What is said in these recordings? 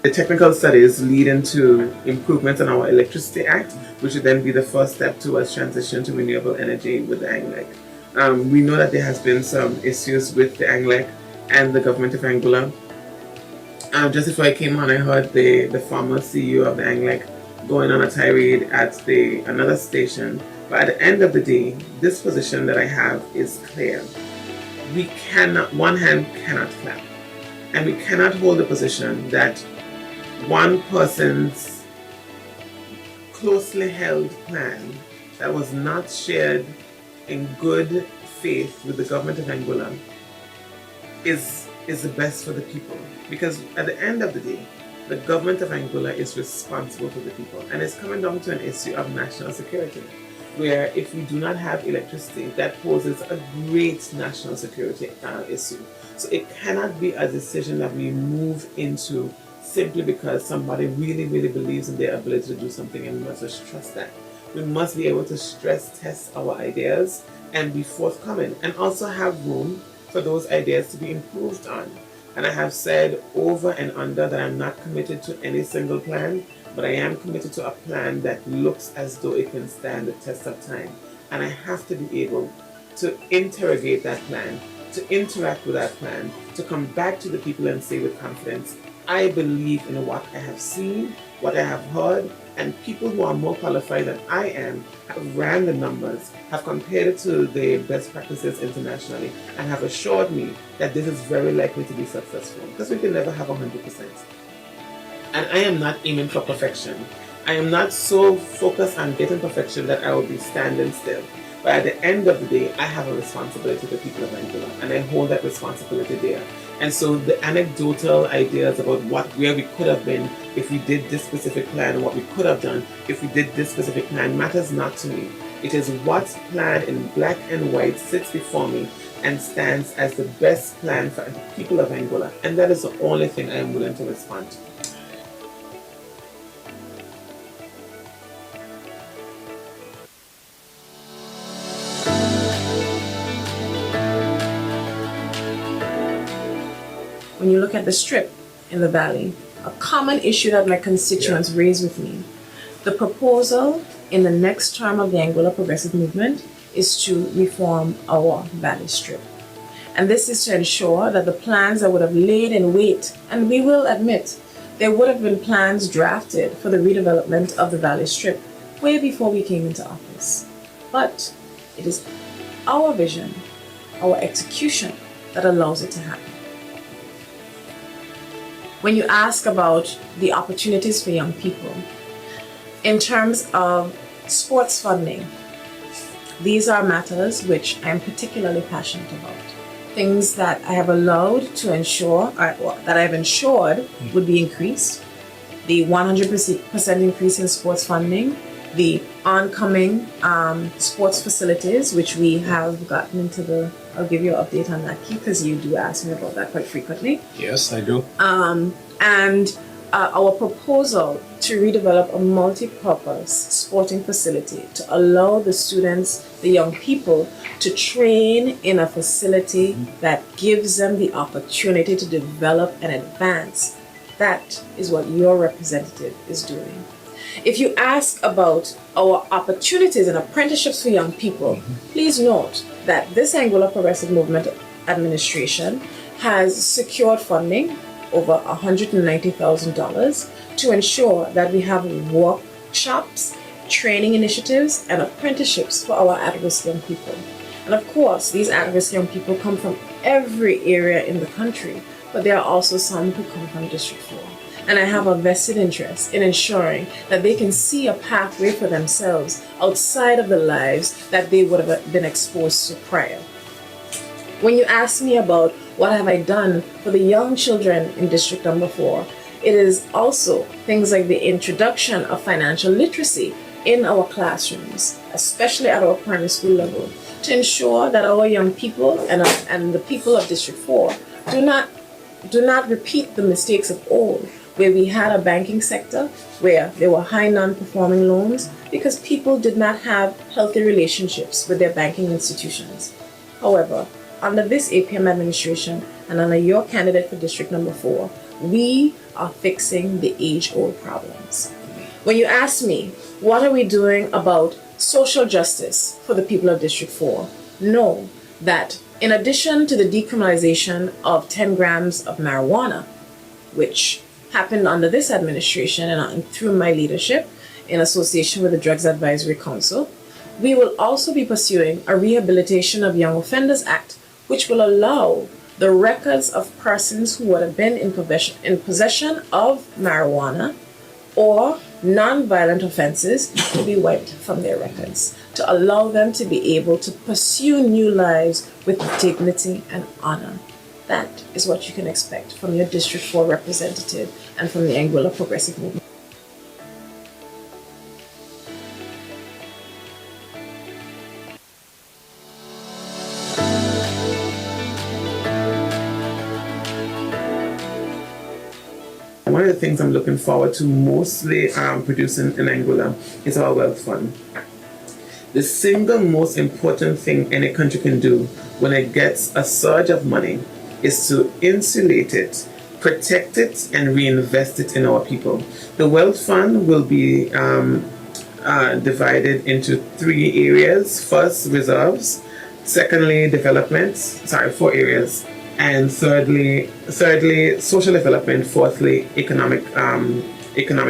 the technical studies lead into improvements in our Electricity Act, which would then be the first step towards transition to renewable energy with the ANGLEC. We know that there has been some issues with the ANGLEC and the government of Angola. Just before I came on, I heard the former CEO of the ANGLEC going on a tirade at another station. But at the end of the day, this position that I have is clear. We cannot, one hand cannot clap. And we cannot hold a position that one person's closely held plan that was not shared in good faith with the government of Angola is the best for the people. Because at the end of the day, the government of Angola is responsible for the people. And it's coming down to an issue of national security, where if we do not have electricity, that poses a great national security issue. So it cannot be a decision that we move into simply because somebody really, really believes in their ability to do something, and we must just trust that. We must be able to stress test our ideas and be forthcoming, and also have room for those ideas to be improved on. And I have said over and under that I'm not committed to any single plan, but I am committed to a plan that looks as though it can stand the test of time. And I have to be able to interrogate that plan, to interact with that plan, to come back to the people and say with confidence, I believe in what I have seen, what I have heard, and people who are more qualified than I am have ran the numbers, have compared it to the best practices internationally, and have assured me that this is very likely to be successful, because we can never have 100%. And I am not aiming for perfection. I am not so focused on getting perfection that I will be standing still. But at the end of the day, I have a responsibility to the people of Angola, and I hold that responsibility there. And so the anecdotal ideas about where we could have been if we did this specific plan, and what we could have done if we did this specific plan, matters not to me. It is what plan in black and white sits before me and stands as the best plan for the people of Angola. And that is the only thing I am willing to respond to. When you look at the strip in the valley, a common issue that my constituents raise with me, the proposal in the next term of the Angola Progressive Movement is to reform our valley strip. And this is to ensure that the plans that would have laid in wait, and we will admit, there would have been plans drafted for the redevelopment of the valley strip way before we came into office. But it is our vision, our execution that allows it to happen. When you ask about the opportunities for young people, in terms of sports funding, these are matters which I am particularly passionate about. Things that I have allowed to ensure, that I have ensured would be increased. The 100% increase in sports funding, the oncoming sports facilities, which we have gotten into I'll give you an update on that, Keith, because you do ask me about that quite frequently. Yes, I do. And our proposal to redevelop a multi-purpose sporting facility to allow the students, the young people, to train in a facility that gives them the opportunity to develop and advance. That is what your representative is doing. If you ask about our opportunities and apprenticeships for young people, please note that this Angola Progressive Movement administration has secured funding over $190,000 to ensure that we have workshops, training initiatives, and apprenticeships for our at-risk young people. And of course, these at-risk young people come from every area in the country, but there are also some who come from District 4. And I have a vested interest in ensuring that they can see a pathway for themselves outside of the lives that they would have been exposed to prior. When you ask me about what have I done for the young children in District Number 4, it is also things like the introduction of financial literacy in our classrooms, especially at our primary school level, to ensure that our young people and the people of District 4 do not repeat the mistakes of old, where we had a banking sector where there were high non-performing loans because people did not have healthy relationships with their banking institutions. However, under this APM administration and under your candidate for District Number 4, We are fixing the age-old problems. When you ask me, what are we doing about social justice for the people of District 4? Know that in addition to the decriminalization of 10 grams of marijuana, which happened under this administration and through my leadership in association with the Drugs Advisory Council, we will also be pursuing a Rehabilitation of Young Offenders Act, which will allow the records of persons who would have been in possession of marijuana or non-violent offenses to be wiped from their records, to allow them to be able to pursue new lives with dignity and honor. That is what you can expect from your District 4 representative and from the Anguilla Progressive Movement. One of the things I'm looking forward to mostly producing in Anguilla is our wealth fund. The single most important thing any country can do when it gets a surge of money is to insulate it, protect it, and reinvest it in our people. The wealth fund will be divided into 3 areas. First, reserves. Secondly, development. 4 areas. And thirdly, social development. Fourthly, economic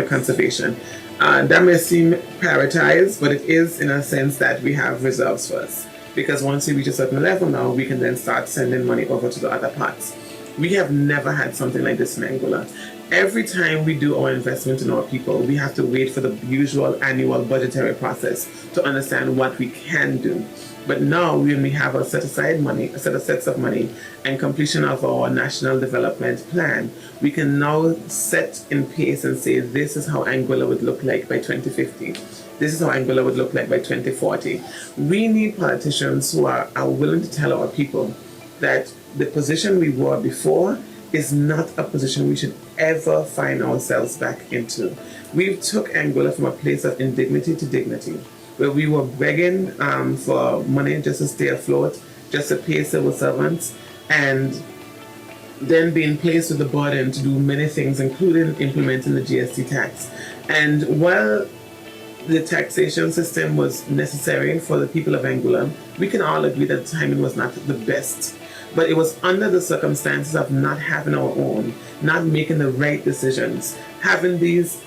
conservation. That may seem prioritized, but it is in a sense that we have reserves first. Because once we reach a certain level now, we can then start sending money over to the other parts. We have never had something like this in Anguilla. Every time we do our investment in our people, we have to wait for the usual annual budgetary process to understand what we can do. But now, when we have a set of sets of money, and completion of our national development plan, we can now set in pace and say, this is how Anguilla would look like by 2050. This is how Anguilla would look like by 2040. We need politicians who are willing to tell our people that the position we were before is not a position we should ever find ourselves back into. We took Anguilla from a place of indignity to dignity, where we were begging for money just to stay afloat, just to pay civil servants, and then being placed with the burden to do many things, including implementing the GST tax. And while the taxation system was necessary for the people of Anguilla, we can all agree that the timing was not the best. But it was under the circumstances of not having our own, not making the right decisions, having these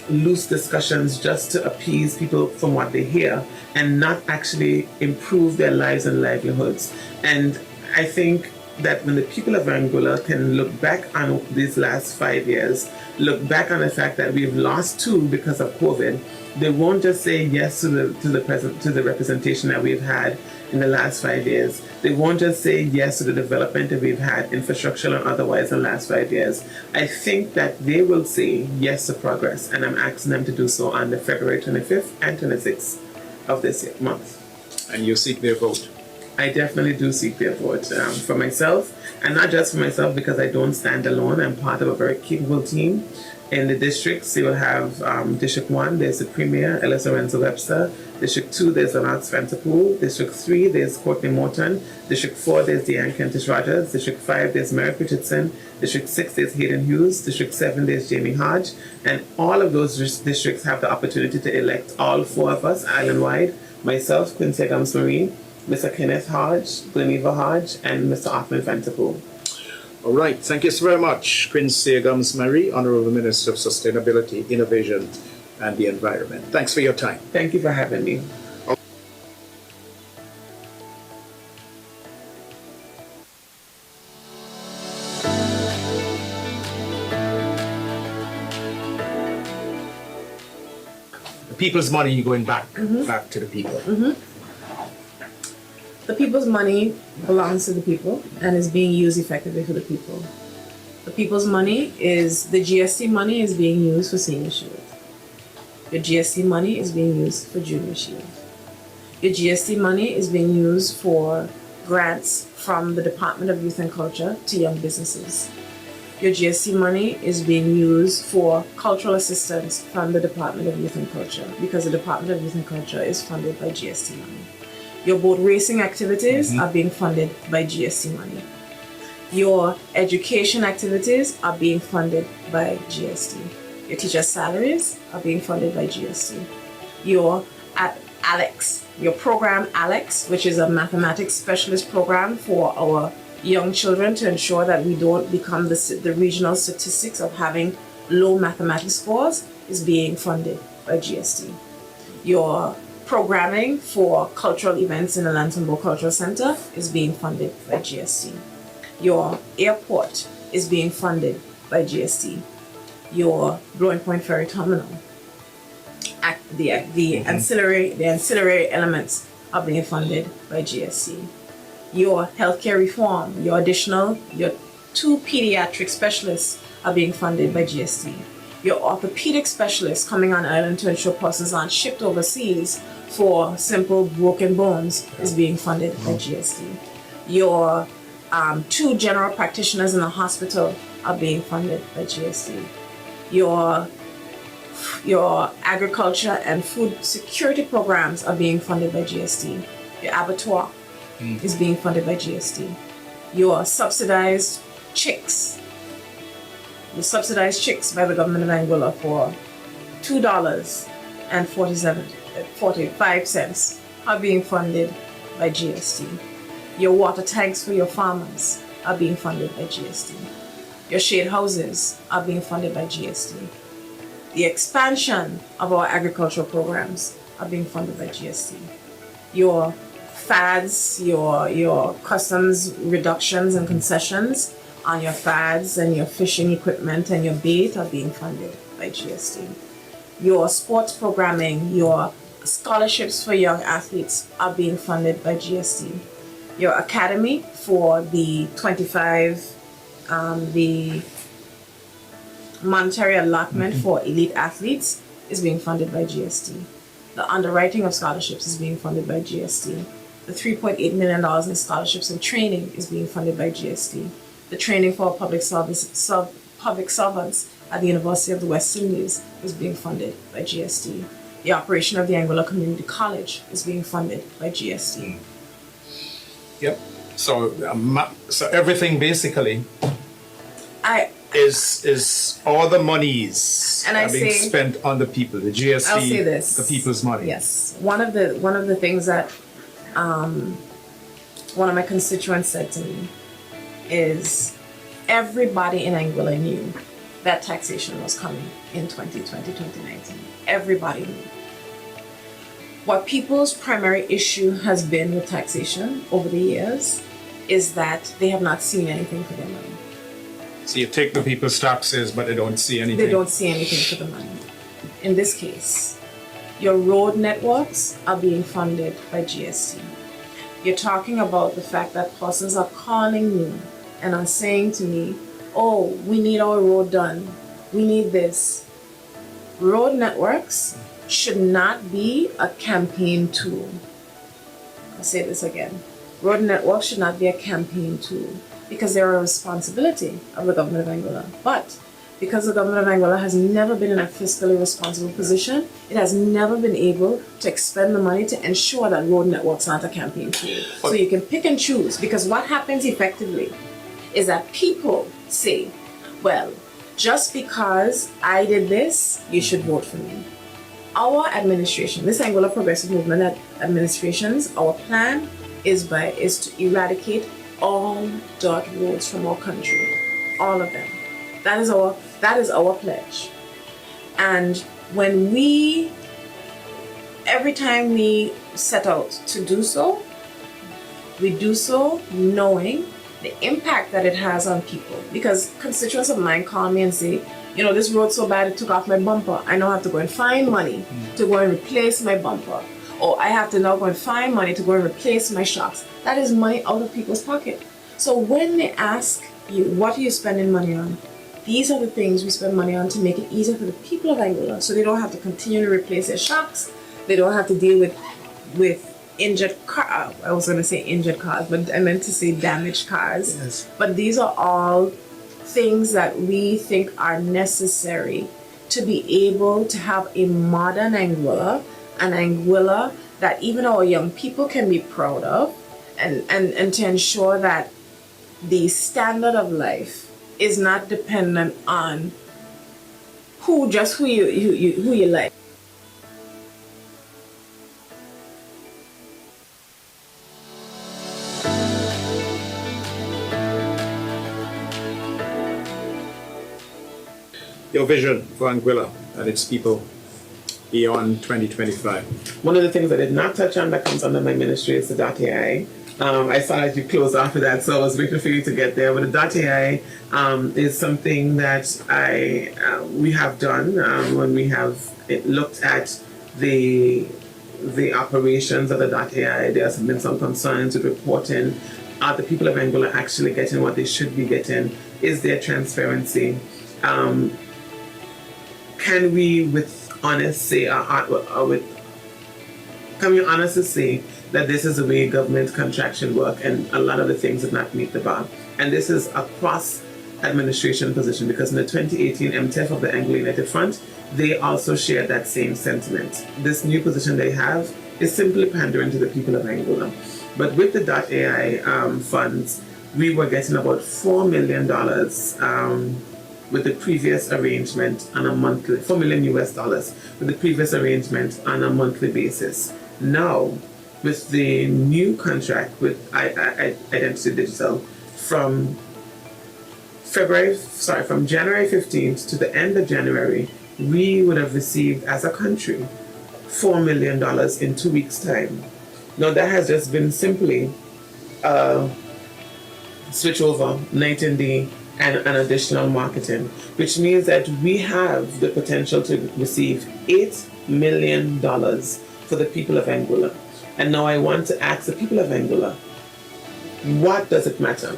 loose discussions just to appease people from what they hear, and not actually improve their lives and livelihoods. And I think that when the people of Anguilla can look back on these last 5 years, look back on the fact that we've lost 2 because of COVID, they won't just say yes to the representation that we've had in the last 5 years. They won't just say yes to the development that we've had, infrastructural and otherwise, in the last 5 years. I think that they will say yes to progress, and I'm asking them to do so on the February 25th and 26th of this month. And you seek their vote? I definitely do seek their vote for myself, and not just for myself, because I don't stand alone. I'm part of a very capable team. In the districts, you will have District 1, there's the Premier, Ellis Lorenzo Webster. District 2, there's Lance Vanterpool. District 3, there's Courtney Morton. District 4, there's Deanne Kentish Rogers. District 5, there's Merrick Richardson. District 6, there's Hayden Hughes. District 7, there's Jamie Hodge. And all of those districts have the opportunity to elect all 4 of us island-wide. Myself, Quincy Adams-Marie, Mr. Kenneth Hodge, Gleneva Hodge, and Mr. Ahmed Vanterpool. All right. Thank you so very much, Quincy Adams-Marie, Honorable Minister of Sustainability, Innovation, and the Environment. Thanks for your time. Thank you for having me. The people's money going back to the people. The people's money belongs to the people and is being used effectively for the people. The people's money the GST money is being used for Senior Shield. Your GST money is being used for Junior Shield. Your GST money is being used for grants from the Department of Youth and Culture to young businesses. Your GST money is being used for cultural assistance from the Department of Youth and Culture, because the Department of Youth and Culture is funded by GST money. Your boat racing activities are being funded by GST money. Your education activities are being funded by GST. Your teacher salaries are being funded by GST. Your ALEX, your program ALEX, which is a mathematics specialist program for our young children to ensure that we don't become the regional statistics of having low mathematics scores, is being funded by GST. Your programming for cultural events in the Lansingbourg Cultural Center is being funded by GST. Your airport is being funded by GST. Your Blowing Point Ferry Terminal, the ancillary elements are being funded by GST. Your healthcare reform, your 2 pediatric specialists are being funded by GST. Your orthopedic specialists coming on island to ensure persons aren't shipped overseas for simple broken bones is being funded by GST. Your 2 general practitioners in the hospital are being funded by GST. Your agriculture and food security programs are being funded by GST. Your abattoir is being funded by GST. Your subsidized chicks by the government of Angola for $2.45 are being funded by GST. Your water tanks for your farmers are being funded by GST. Your shade houses are being funded by GST. The expansion of our agricultural programs are being funded by GST. Your FADs, your customs reductions and concessions on your FADs and your fishing equipment and your bait are being funded by GST. Your sports programming, your scholarships for young athletes are being funded by GST. Your academy for the the monetary allotment for elite athletes is being funded by GST. The underwriting of scholarships is being funded by GST. The $3.8 million in scholarships and training is being funded by GST. The training for public servants at the University of the West Indies is being funded by GST. The operation of the Angola Community College is being funded by GST. Yep. So everything basically is all the monies and are being spent on the people. The GST, I'll say this, the people's money. Yes. One of the things that one of my constituents said to me is everybody in Angola knew that taxation was coming in 2020, 2019. Everybody knew. What people's primary issue has been with taxation over the years is that they have not seen anything for their money. So you take the people's taxes, but they don't see anything. They don't see anything for the money. In this case, your road networks are being funded by GST. You're talking about the fact that persons are calling me and are saying to me, oh, we need our road done. We need this. Road networks should not be a campaign tool. I'll say this again. Road networks should not be a campaign tool because they're a responsibility of the government of Angola. But because the government of Angola has never been in a fiscally responsible position, it has never been able to expend the money to ensure that road networks aren't a campaign tool. So you can pick and choose, because what happens effectively is that people say, well, just because I did this, you should vote for me. Our administration, this Angola Progressive Movement administrations, our plan is to eradicate all dirt roads from our country, all of them. That is our pledge. And every time we set out to do so, we do so knowing the impact that it has on people. Because constituents of mine call me and say, you know, this road's so bad it took off my bumper. I now have to go and find money to go and replace my bumper. Or I have to now go and find money to go and replace my shocks. That is money out of people's pocket. So when they ask you, what are you spending money on? These are the things we spend money on to make it easier for the people of Angola, so they don't have to continue to replace their shocks. They don't have to deal with injured cars. I was going to say injured cars, but I meant to say damaged cars. Yes. But these are all things that we think are necessary to be able to have a modern Angola, an Angola that even our young people can be proud of, and to ensure that the standard of life is not dependent on who you like. Your vision for Anguilla and its people beyond 2025. One of the things I did not touch on that comes under my ministry is the .ai. I saw that you closed off with that, so I was waiting for you to get there. But the .ai is something that we have done when we have looked at the operations of the .ai. There have been some concerns with reporting. Are the people of Angola actually getting what they should be getting? Is there transparency? Can we, with honest say, can we honestly say that this is the way government contraction work, and a lot of the things did not meet the bar? And this is a cross-administration position, because in the 2018 MTF of the Anglo United Front, they also shared that same sentiment. This new position they have is simply pandering to the people of Angola. But with the .ai funds, we were getting about $4 million with the previous arrangement on a monthly, $4 million US with the previous arrangement on a monthly basis. Now, with the new contract with Identity Digital, from January 15th to the end of January, we would have received as a country $4 million in 2 weeks' time. Now that has just been simply switch over night and day and an additional marketing, which means that we have the potential to receive $8 million for the people of Angola. And now I want to ask the people of Angola, what does it matter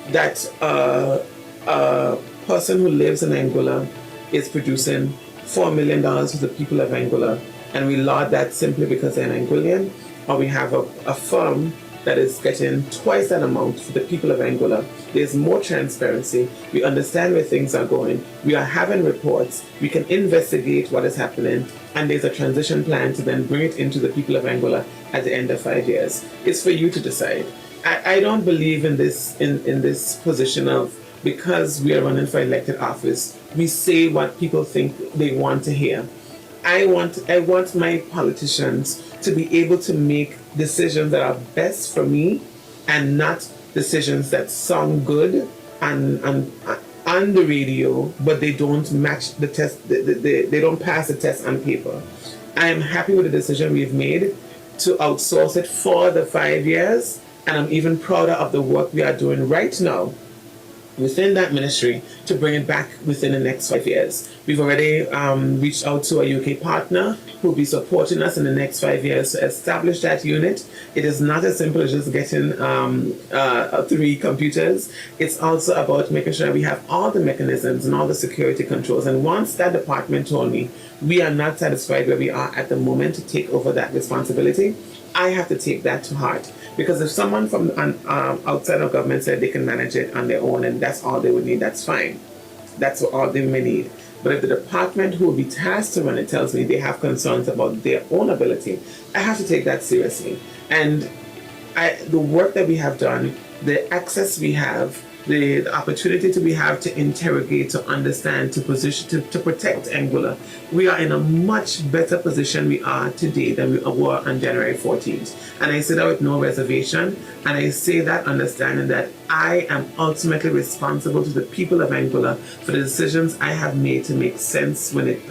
that a person who lives in Angola is producing $4 million for the people of Angola, and we laud that simply because they're an Angolan, or we have a firm that is getting twice that amount for the people of Angola? There's more transparency. We understand where things are going. We are having reports. We can investigate what is happening. And there's a transition plan to then bring it into the people of Angola at the end of 5 years. It's for you to decide. I don't believe in this position of, because we are running for elected office, we say what people think they want to hear. I want my politicians to be able to make decisions that are best for me, and not decisions that sound good and on the radio, but they don't match the test. They don't pass the test on paper. I am happy with the decision we've made to outsource it for the 5 years, and I'm even prouder of the work we are doing right now within that ministry to bring it back within the next 5 years. We've already reached out to a UK partner who will be supporting us in the next 5 years to establish that unit. It is not as simple as just getting 3 computers. It's also about making sure we have all the mechanisms and all the security controls. And once that department told me we are not satisfied where we are at the moment to take over that responsibility, I have to take that to heart. Because if someone from outside of government said they can manage it on their own and that's all they would need, that's fine. That's all they may need. But if the department who will be tasked to run it tells me they have concerns about their own ability, I have to take that seriously. And the work that we have done, the access we have, the opportunity we have to interrogate, to understand, to position, to protect Angola, we are in a much better position we are today than we were on January 14th. And I say that with no reservation, and I say that understanding that I am ultimately responsible to the people of Angola for the decisions I have made to make sense when it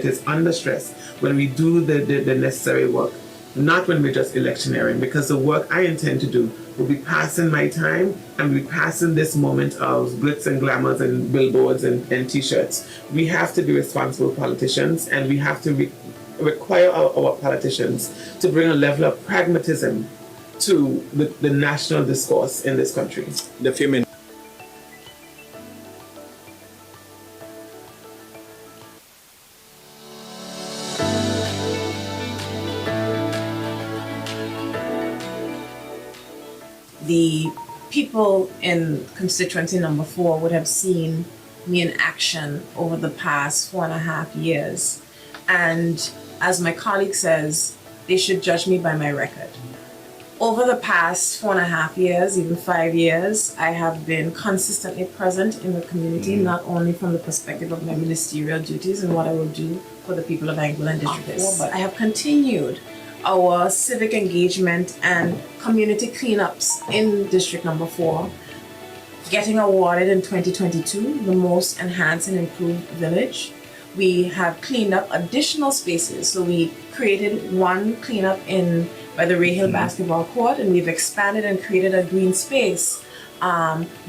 is under stress, when we do the necessary work. Not when we're just electioneering, because the work I intend to do will be passing my time and will be passing this moment of glitz and glamours and billboards and t-shirts. We have to be responsible politicians, and we have to require our politicians to bring a level of pragmatism to the national discourse in this country. The few minutes. The people in constituency number 4 would have seen me in action over the past 4.5 years. And as my colleague says, they should judge me by my record. Over the past 4.5 years, even 5 years, I have been consistently present in the community, not only from the perspective of my ministerial duties and what I will do for the people of Anguilla and District 4, but I have continued our civic engagement and community cleanups in District Number 4, getting awarded in 2022 the most enhanced and improved village. We have cleaned up additional spaces. So we created one cleanup by the Ray Hill basketball court, and we've expanded and created a green space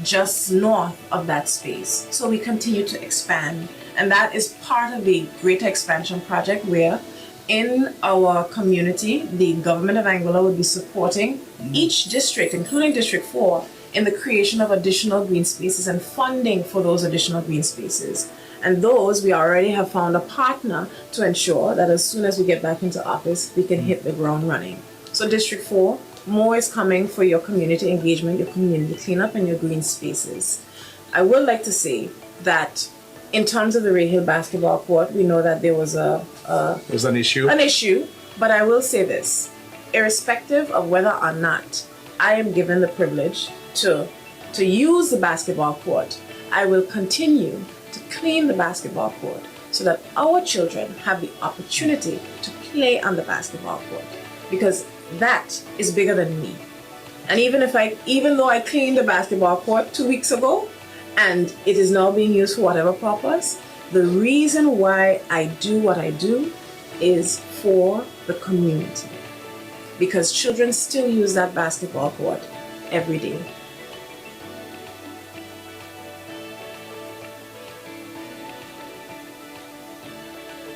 just north of that space. So we continue to expand. And that is part of the greater expansion project where in our community, the government of Anguilla would be supporting each district, including District 4, in the creation of additional green spaces and funding for those additional green spaces. And those, we already have found a partner to ensure that as soon as we get back into office, we can hit the ground running. So District 4, more is coming for your community engagement, your community cleanup, and your green spaces. I would like to say that in terms of the Ray Hill basketball court, we know that there was an issue. An issue, but I will say this, irrespective of whether or not I am given the privilege to use the basketball court, I will continue to clean the basketball court so that our children have the opportunity to play on the basketball court, because that is bigger than me. And even though I cleaned the basketball court 2 weeks ago and it is now being used for whatever purpose, the reason why I do what I do is for the community, because children still use that basketball court every day.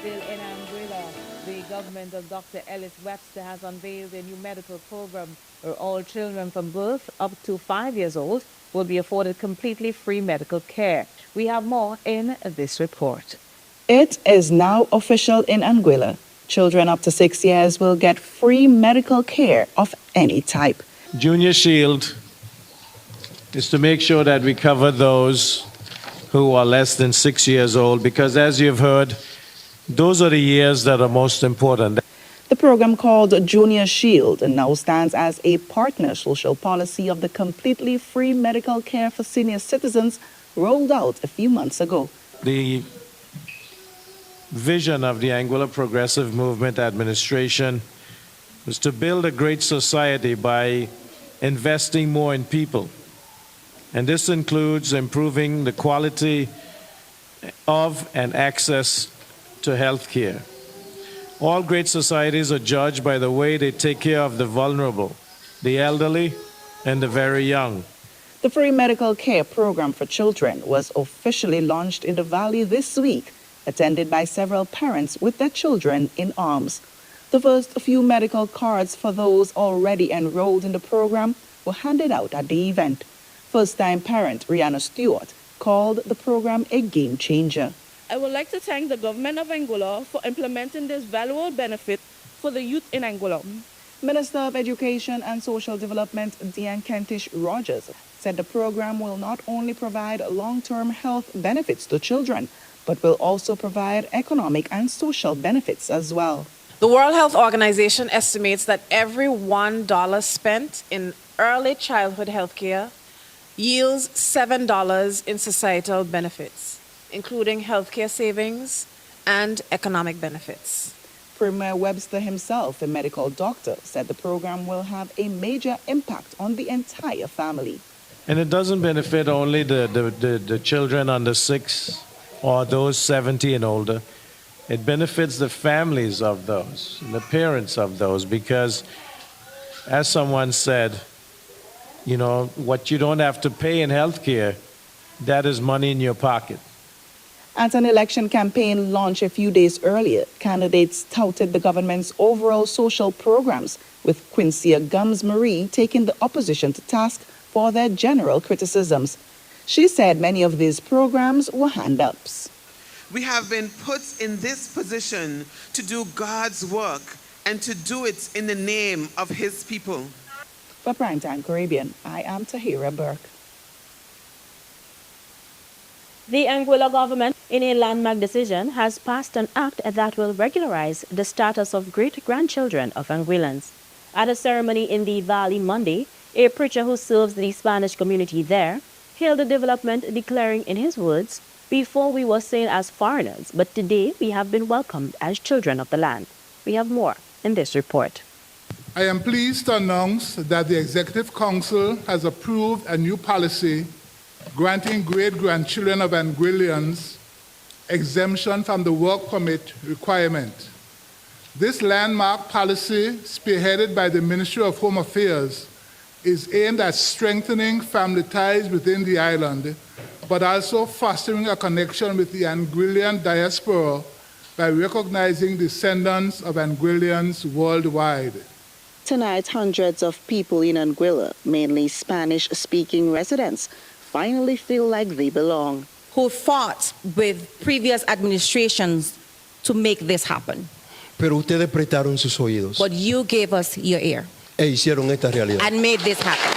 In Anguilla, the government of Dr. Ellis Webster has unveiled a new medical program where all children from birth up to 5 years old will be afforded completely free medical care. We have more in this report. It is now official in Anguilla. Children up to 6 years will get free medical care of any type. Junior Shield is to make sure that we cover those who are less than 6 years old, because as you've heard, those are the years that are most important. The program, called Junior Shield, now stands as a partner social policy of the completely free medical care for senior citizens rolled out a few months ago. The vision of the Anguilla Progressive Movement Administration was to build a great society by investing more in people. And this includes improving the quality of and access to health care. All great societies are judged by the way they take care of the vulnerable, the elderly, and the very young. The free medical care program for children was officially launched in the Valley this week, attended by several parents with their children in arms. The first few medical cards for those already enrolled in the program were handed out at the event. First-time parent Rihanna Stewart called the program a game changer. I would like to thank the government of Anguilla for implementing this valuable benefit for the youth in Anguilla. Minister of Education and Social Development Deanne Kentish Rogers said the program will not only provide long-term health benefits to children, but will also provide economic and social benefits as well. The World Health Organization estimates that every $1 spent in early childhood health care yields $7 in societal benefits, including healthcare savings and economic benefits. Premier Webster himself, a medical doctor, said the program will have a major impact on the entire family. And it doesn't benefit only the children under 6 or those 70 and older. It benefits the families of those, the parents of those, because as someone said, you know, what you don't have to pay in healthcare, that is money in your pocket. At an election campaign launched a few days earlier, candidates touted the government's overall social programs, with Quincy Gums Marie taking the opposition to task for their general criticisms. She said many of these programs were hand-ups. We have been put in this position to do God's work and to do it in the name of His people. For Primetime Caribbean, I am Tahira Burke. The Anguilla government, in a landmark decision, has passed an act that will regularize the status of great-grandchildren of Anguillans. At a ceremony in the Valley Monday, a preacher who serves the Spanish community there hailed the development, declaring in his words, "Before we were seen as foreigners, but today we have been welcomed as children of the land." We have more in this report. I am pleased to announce that the Executive Council has approved a new policy granting great-grandchildren of Anguillians exemption from the work permit requirement. This landmark policy, spearheaded by the Ministry of Home Affairs, is aimed at strengthening family ties within the island, but also fostering a connection with the Anguillian diaspora by recognizing descendants of Anguillians worldwide. Tonight, hundreds of people in Anguilla, mainly Spanish-speaking residents, finally feel like they belong. Who fought with previous administrations to make this happen. Pero ustedes prestaron sus oídos But you gave us your ear e hicieron esta realidad. and made this happen.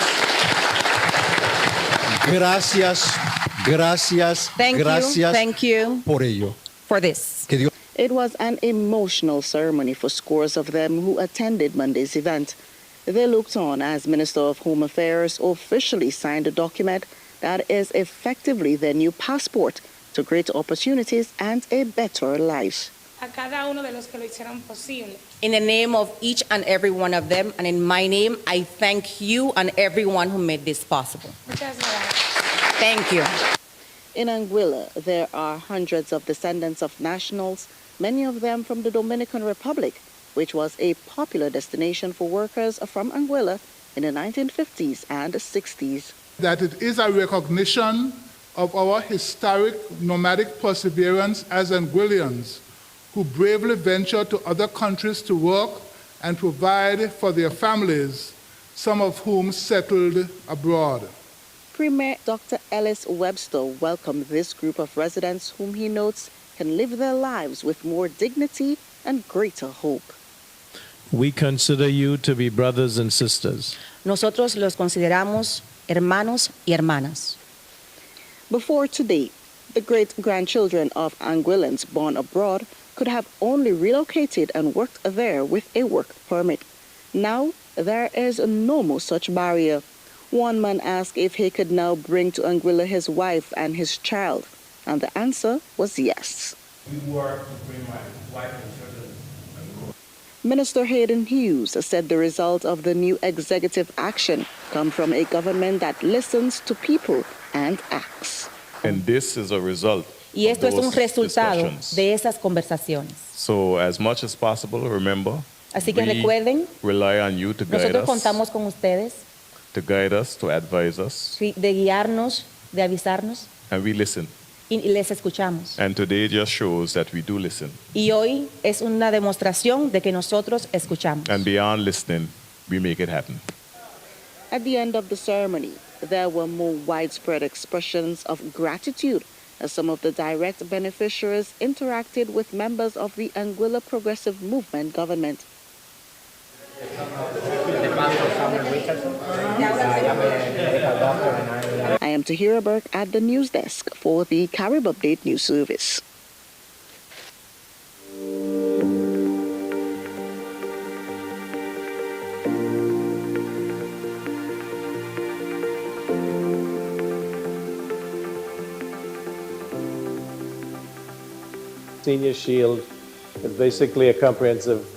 Gracias, gracias, gracias Thank you por ello. for this. Que Dios It was an emotional ceremony for scores of them who attended Monday's event. They looked on as Minister of Home Affairs officially signed a document that is effectively their new passport to greater opportunities and a better life. In the name of each and every one of them, and in my name, I thank you and everyone who made this possible. Thank you. In Anguilla, there are hundreds of descendants of nationals, many of them from the Dominican Republic, which was a popular destination for workers from Anguilla in the 1950s and 60s. That it is a recognition of our historic nomadic perseverance as Anguillians, who bravely venture to other countries to work and provide for their families, some of whom settled abroad. Premier Dr. Ellis Webster welcomed this group of residents whom he notes can live their lives with more dignity and greater hope. We consider you to be brothers and sisters. Nosotros los consideramos hermanos y hermanas. Before today, the great-grandchildren of Anguillans born abroad could have only relocated and worked there with a work permit. Now, there is no more such barrier. One man asked if he could now bring to Anguilla his wife and his child, and the answer was yes. We work to bring my wife and children. Minister Hayden Hughes said the result of the new executive action come from a government that listens to people and acts. And this is a result Y esto of es un those resultado discussions. de esas conversaciones. So as much as possible, remember, Así que we recuerden, rely on you to guide nosotros us, contamos con ustedes to advise us, de guiarnos, de avisarnos, and we listen. y les escuchamos. And today just shows that we do listen. Y hoy es una demostración de que nosotros escuchamos. And beyond listening, we make it happen. At the end of the ceremony, there were more widespread expressions of gratitude as some of the direct beneficiaries interacted with members of the Anguilla Progressive Movement government. I am Tahira Burke at the news desk for the Carib Update News Service. Senior Shield is basically a comprehensive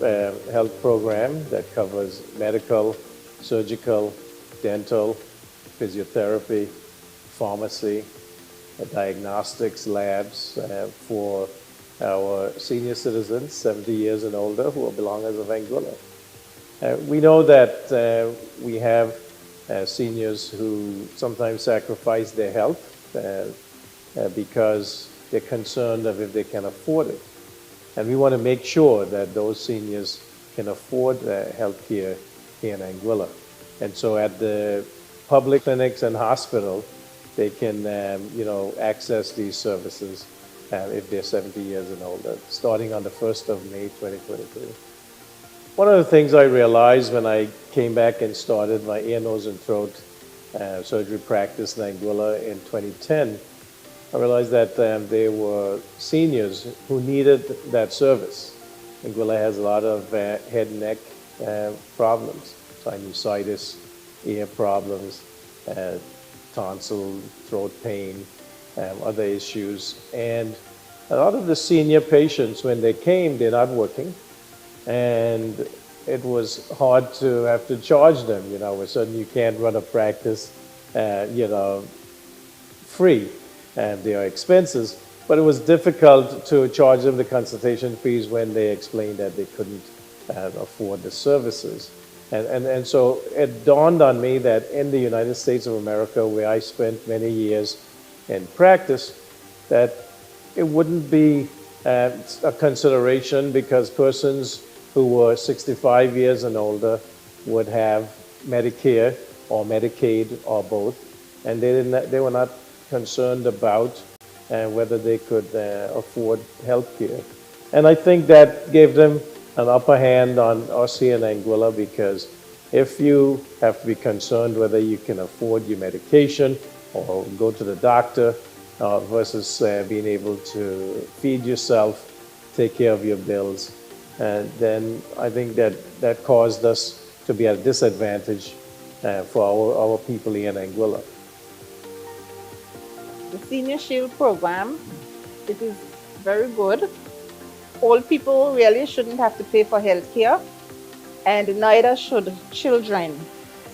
health program that covers medical, surgical, dental, physiotherapy, pharmacy, diagnostics labs for our senior citizens, 70 years and older, who are belongers of Anguilla. We know that we have seniors who sometimes sacrifice their health because they're concerned of if they can afford it. And we want to make sure that those seniors can afford health care here in Anguilla. And so at the public clinics and hospital, they can access these services if they're 70 years and older, starting on the 1st of May 2023. One of the things I realized when I came back and started my ear, nose, and throat surgery practice in Anguilla in 2010, I realized that there were seniors who needed that service. Anguilla has a lot of head, neck, problems, sinusitis, ear problems, tonsil, throat pain, other issues. And a lot of the senior patients, when they came, they're not working. And it was hard to have to charge them, you know, suddenly you can't run a practice, free, and there are expenses. But it was difficult to charge them the consultation fees when they explained that they couldn't afford the services. And so it dawned on me that in the United States of America, where I spent many years in practice, that it wouldn't be a consideration because persons who were 65 years and older would have Medicare or Medicaid or both, and they were not concerned about whether they could afford health care. And I think that gave them an upper hand on us here in Anguilla, because if you have to be concerned whether you can afford your medication or go to the doctor versus being able to feed yourself, take care of your bills, then I think that caused us to be at a disadvantage for our people here in Anguilla. The Senior Shield program, it is very good. Old people really shouldn't have to pay for health care, and neither should children.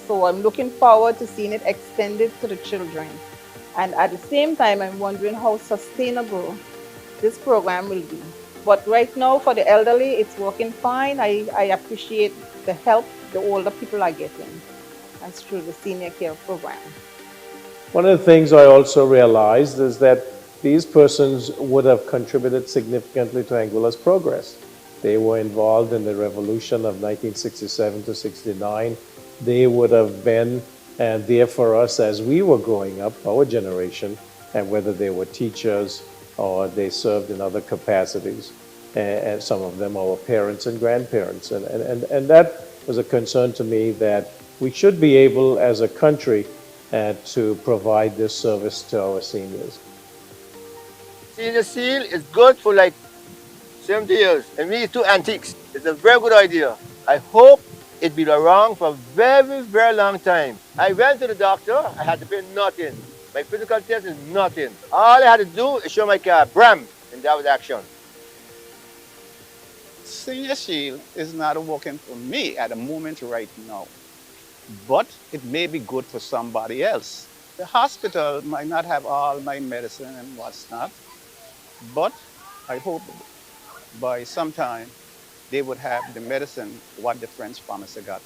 So I'm looking forward to seeing it extended to the children. And at the same time, I'm wondering how sustainable this program will be. But right now, for the elderly, it's working fine. I appreciate the help the older people are getting. That's through the senior care program. One of the things I also realized is that these persons would have contributed significantly to Anguilla's progress. They were involved in the revolution of 1967 to 69. They would have been there for us as we were growing up, our generation, and whether they were teachers or they served in other capacities. And some of them our parents and grandparents. And that was a concern to me, that we should be able as a country to provide this service to our seniors. Senior Seal is good for like 70 years, and we two antiques. It's a very good idea. I hope it be around for a very, very long time. I went to the doctor, I had to pay nothing. My physical test is nothing. All I had to do is show my car, BRAM, and that was action. Senior Shield is not working for me at the moment right now, but it may be good for somebody else. The hospital might not have all my medicine and what's not, but I hope by some time they would have the medicine what the French pharmacy got.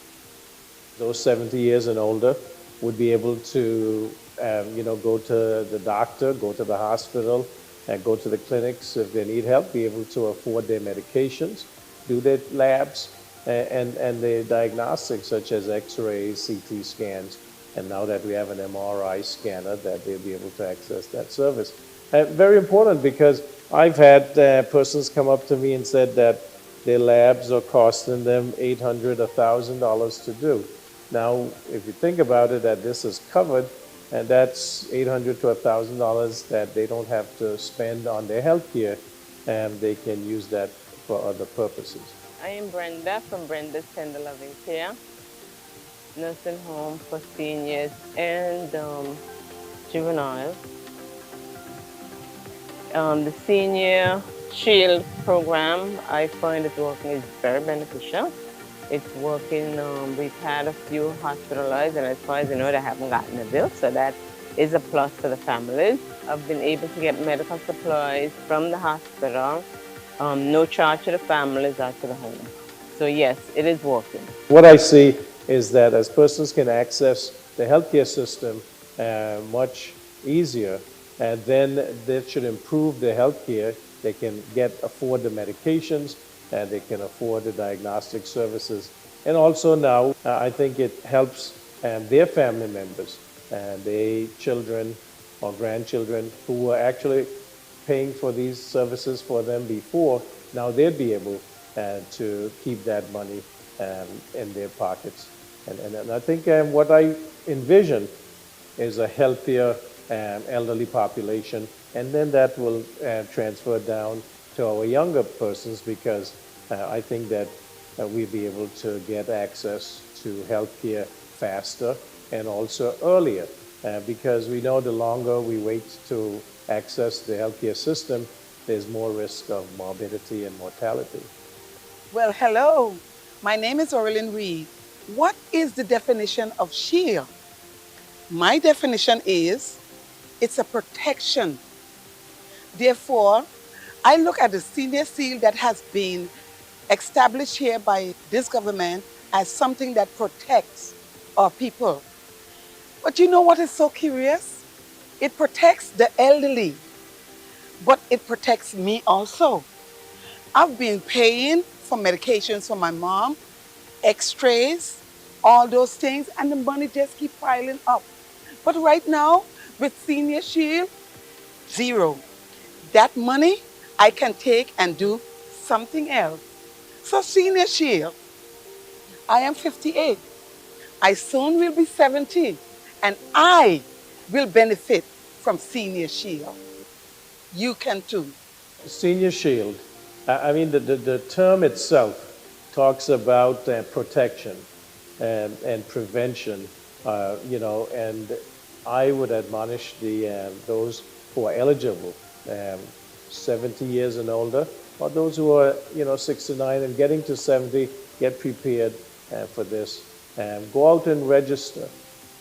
Those 70 years and older would be able to, go to the doctor, go to the hospital, and go to the clinics if they need help, be able to afford their medications, do their labs, and their diagnostics such as x-rays, CT scans, and now that we have an MRI scanner, that they'll be able to access that service. Very important, because I've had persons come up to me and said that their labs are costing them $800, $1,000 to do. Now, if you think about it, that this is covered, and that's $800 to $1,000 that they don't have to spend on their health care, and they can use that for other purposes. I am Brenda from Brenda's Tender Loving Care, nursing home for seniors and juveniles. The Senior Shield program, I find it working is very beneficial. It's working, we've had a few hospitalized, and as far as I know, they haven't gotten a bill, so that is a plus for the families. I've been able to get medical supplies from the hospital, no charge to the families or to the home. So yes, it is working. What I see is that as persons can access the healthcare system much easier, and then that should improve their healthcare. They can afford the medications, and they can afford the diagnostic services. And also now, I think it helps their family members and their children or grandchildren who were actually paying for these services for them before. Now they'll be able to keep that money in their pockets. And I think what I envision is a healthier elderly population, and then that will transfer down to our younger persons, because I think that we'll be able to get access to healthcare faster and also earlier, because we know the longer we wait to access the healthcare system, there's more risk of morbidity and mortality. Well, hello. My name is Orlin Reed. What is the definition of SHIELD? My definition is it's a protection. Therefore, I look at the senior seal that has been established here by this government as something that protects our people. But you know what is so curious? It protects the elderly, but it protects me also. I've been paying for medications for my mom, x-rays, all those things, and the money just keep piling up. But right now, with Senior Shield, zero. That money I can take and do something else. So Senior Shield, I am 58. I soon will be 70, and I will benefit from Senior Shield. You can too. Senior Shield, I mean, the term itself talks about protection and prevention, and I would admonish those who are eligible, 70 years and older, or those who are, 69 and getting to 70, get prepared for this. Go out and register.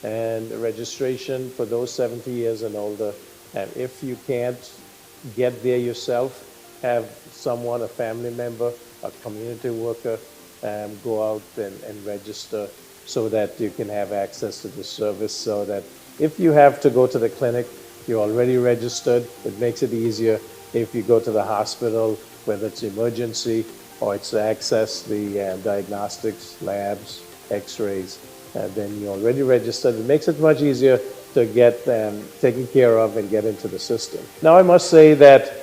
And registration for those 70 years and older, and if you can't get there yourself, have someone, a family member, a community worker, go out and register so that you can have access to the service, so that if you have to go to the clinic, you're already registered. It makes it easier. If you go to the hospital, whether it's emergency or it's to access the diagnostics, labs, x-rays, then you're already registered. It makes it much easier to get taken care of and get into the system. Now, I must say that,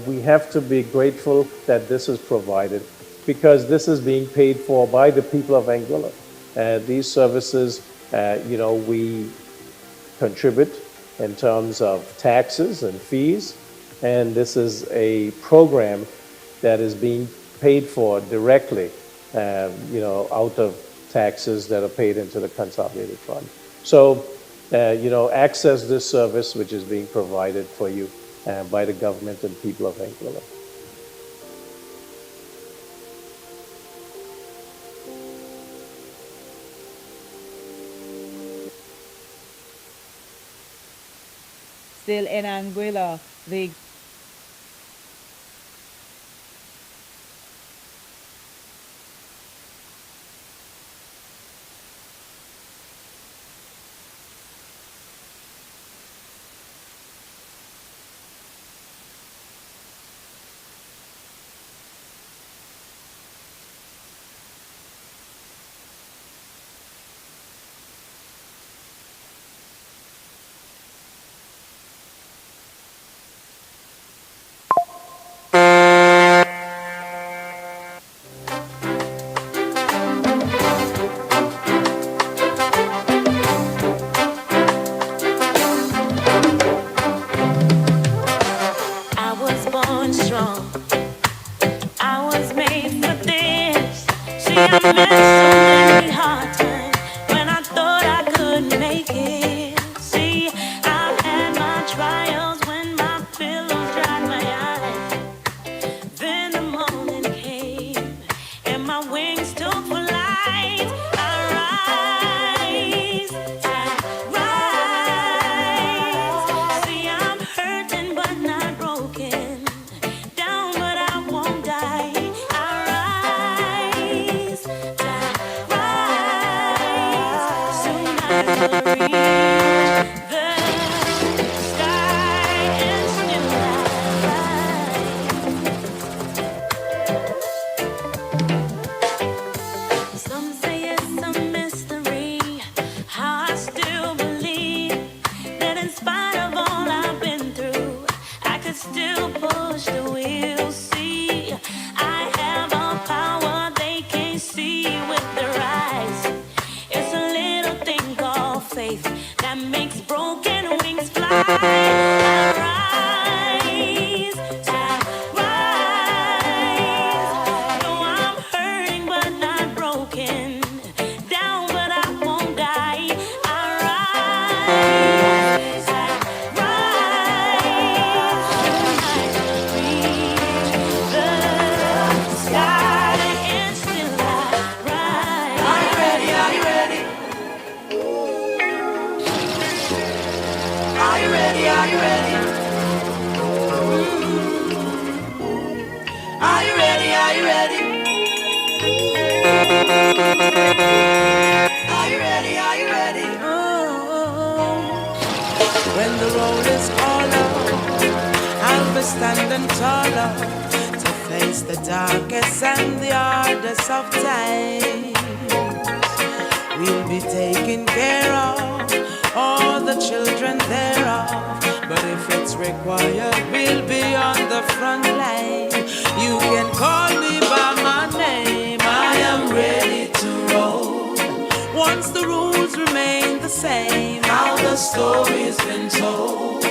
we have to be grateful that this is provided, because this is being paid for by the people of Anguilla. These services, we contribute in terms of taxes and fees, and this is a program that is being paid for directly, out of taxes that are paid into the consolidated fund. So, access this service which is being provided for you by the government and people of Anguilla. Still in Anguilla, the I was born strong. I was made for this. See, I met so many hard times when I thought I couldn't make it. See, I've had my trials when my pillows dried my eyes. Then the morning came and my wings took flight. I rise, see, I'm hurting but not broken. Down but I won't die. I rise, soon I will reach the sky and still I rise. Some say it's a mystery how I still believe that in spite of all I've been through, I could still push the wheel. See, I have a power they can't see with their eyes. It's a little thing called faith that makes broken wings fly. I rise, though I'm hurt. Are you ready? Are you ready? Are you ready? Are you ready? Are you ready? When the roll is caller, I'll be standing taller to face the darkest and the hardest of times. We'll be taking care of all the children thereof. But if it's required, we'll be on the front line. You can call me by my name. I am ready to roll. Once the rules remain the same, how the story's been told.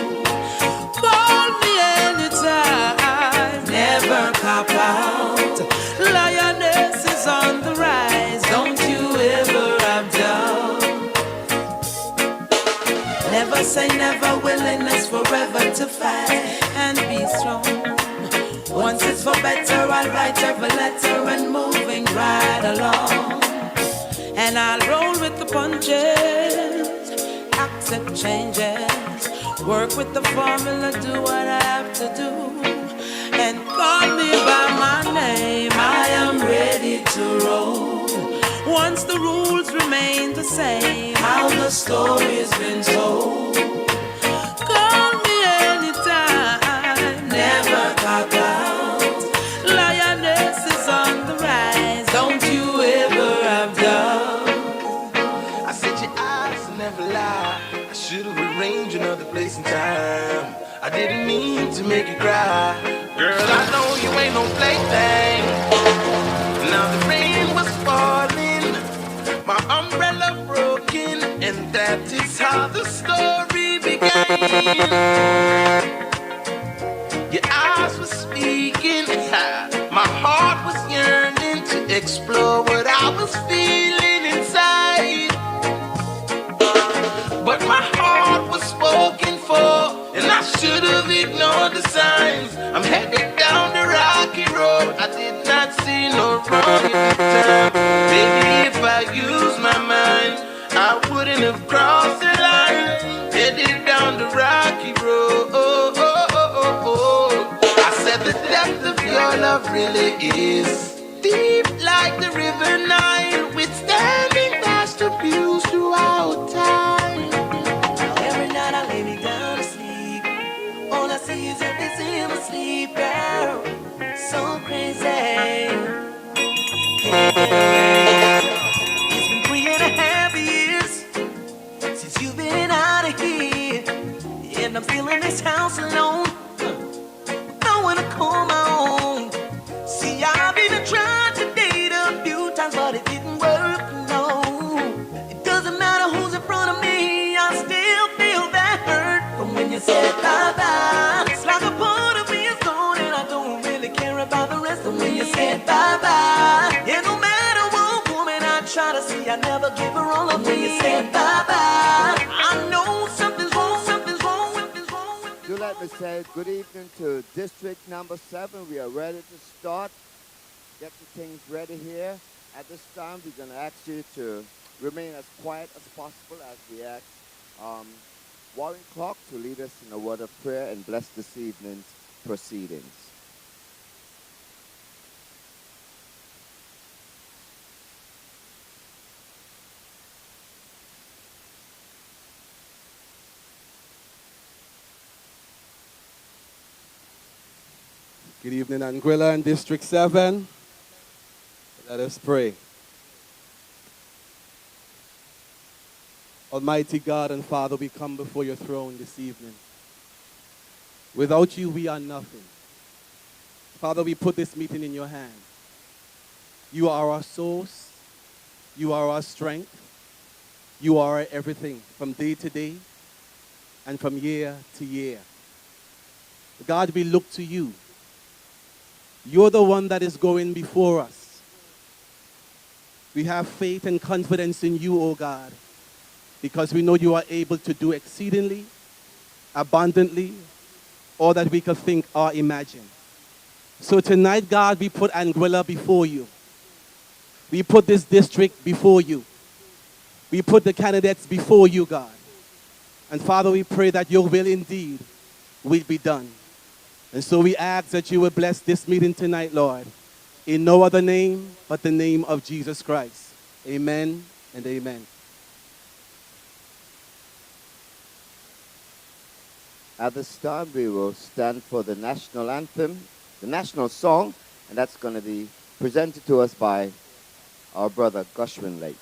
Call me anytime, never cop out. Lioness is on the rise, don't you ever have doubt. Never say never, willingness forever to fight and be strong. Once it's for better, I'll write every letter and moving right along. And I'll roll with the punches, accept changes, work with the formula, do what I have to do, and call me by my name. I am ready to roll. Once the rules remain the same, how the story's been told. Call me anytime, never cop out. Lioness is on the rise, don't you ever have doubt. I said your eyes never lie. I should have arranged another place and time. I didn't mean to make you cry. Girl, I know you ain't no plaything. Now the rain was falling, my umbrella broken, and that is how the story began. Your eyes were speaking, my heart was yearning to explore what I was feeling inside. But my heart was spoken for, and I should have ignored the signs. I'm headed down the rocky road, I did not see no wrong at the time. Maybe if I used my mind, I wouldn't have crossed the line. Headed down the rocky road. I said the depth of your love really is deep like the river Nile, withstanding vast abuse throughout time. Every night I lay me down to sleep, all I see is everything in my sleep, girl. So crazy. It's been 3.5 years since you've been out of here, and I'm still in this house alone. No one to call my own. See, I've even tried to date a few times, but it didn't work, no. It doesn't matter who's in front of me, I still feel that hurt from when you said bye-bye. It's like a part of me is gone, and I don't really care about the rest of when you said bye-bye. And no matter what woman I try to see, I never give her all of when you said bye-bye. I know something's wrong, something's wrong, something's wrong. Do let me say good evening to District number 7. We are ready to start. Get the things ready here. At this time, we're going to ask you to remain as quiet as possible as we ask Warren Clark to lead us in a word of prayer and bless this evening's proceedings. Good evening, Anguilla and District 7. Let us pray. Almighty God and Father, we come before your throne this evening. Without you, we are nothing. Father, we put this meeting in your hand. You are our source. You are our strength. You are our everything from day to day and from year to year. God, we look to you. You're the one that is going before us. We have faith and confidence in you, O God, because we know you are able to do exceedingly, abundantly, all that we could think or imagine. So tonight, God, we put Anguilla before you. We put this district before you. We put the candidates before you, God. And Father, we pray that your will indeed will be done. And so we ask that you would bless this meeting tonight, Lord, in no other name but the name of Jesus Christ. Amen and amen. At this time, we will stand for the national anthem, the national song, and that's going to be presented to us by our brother Gushwin Lake.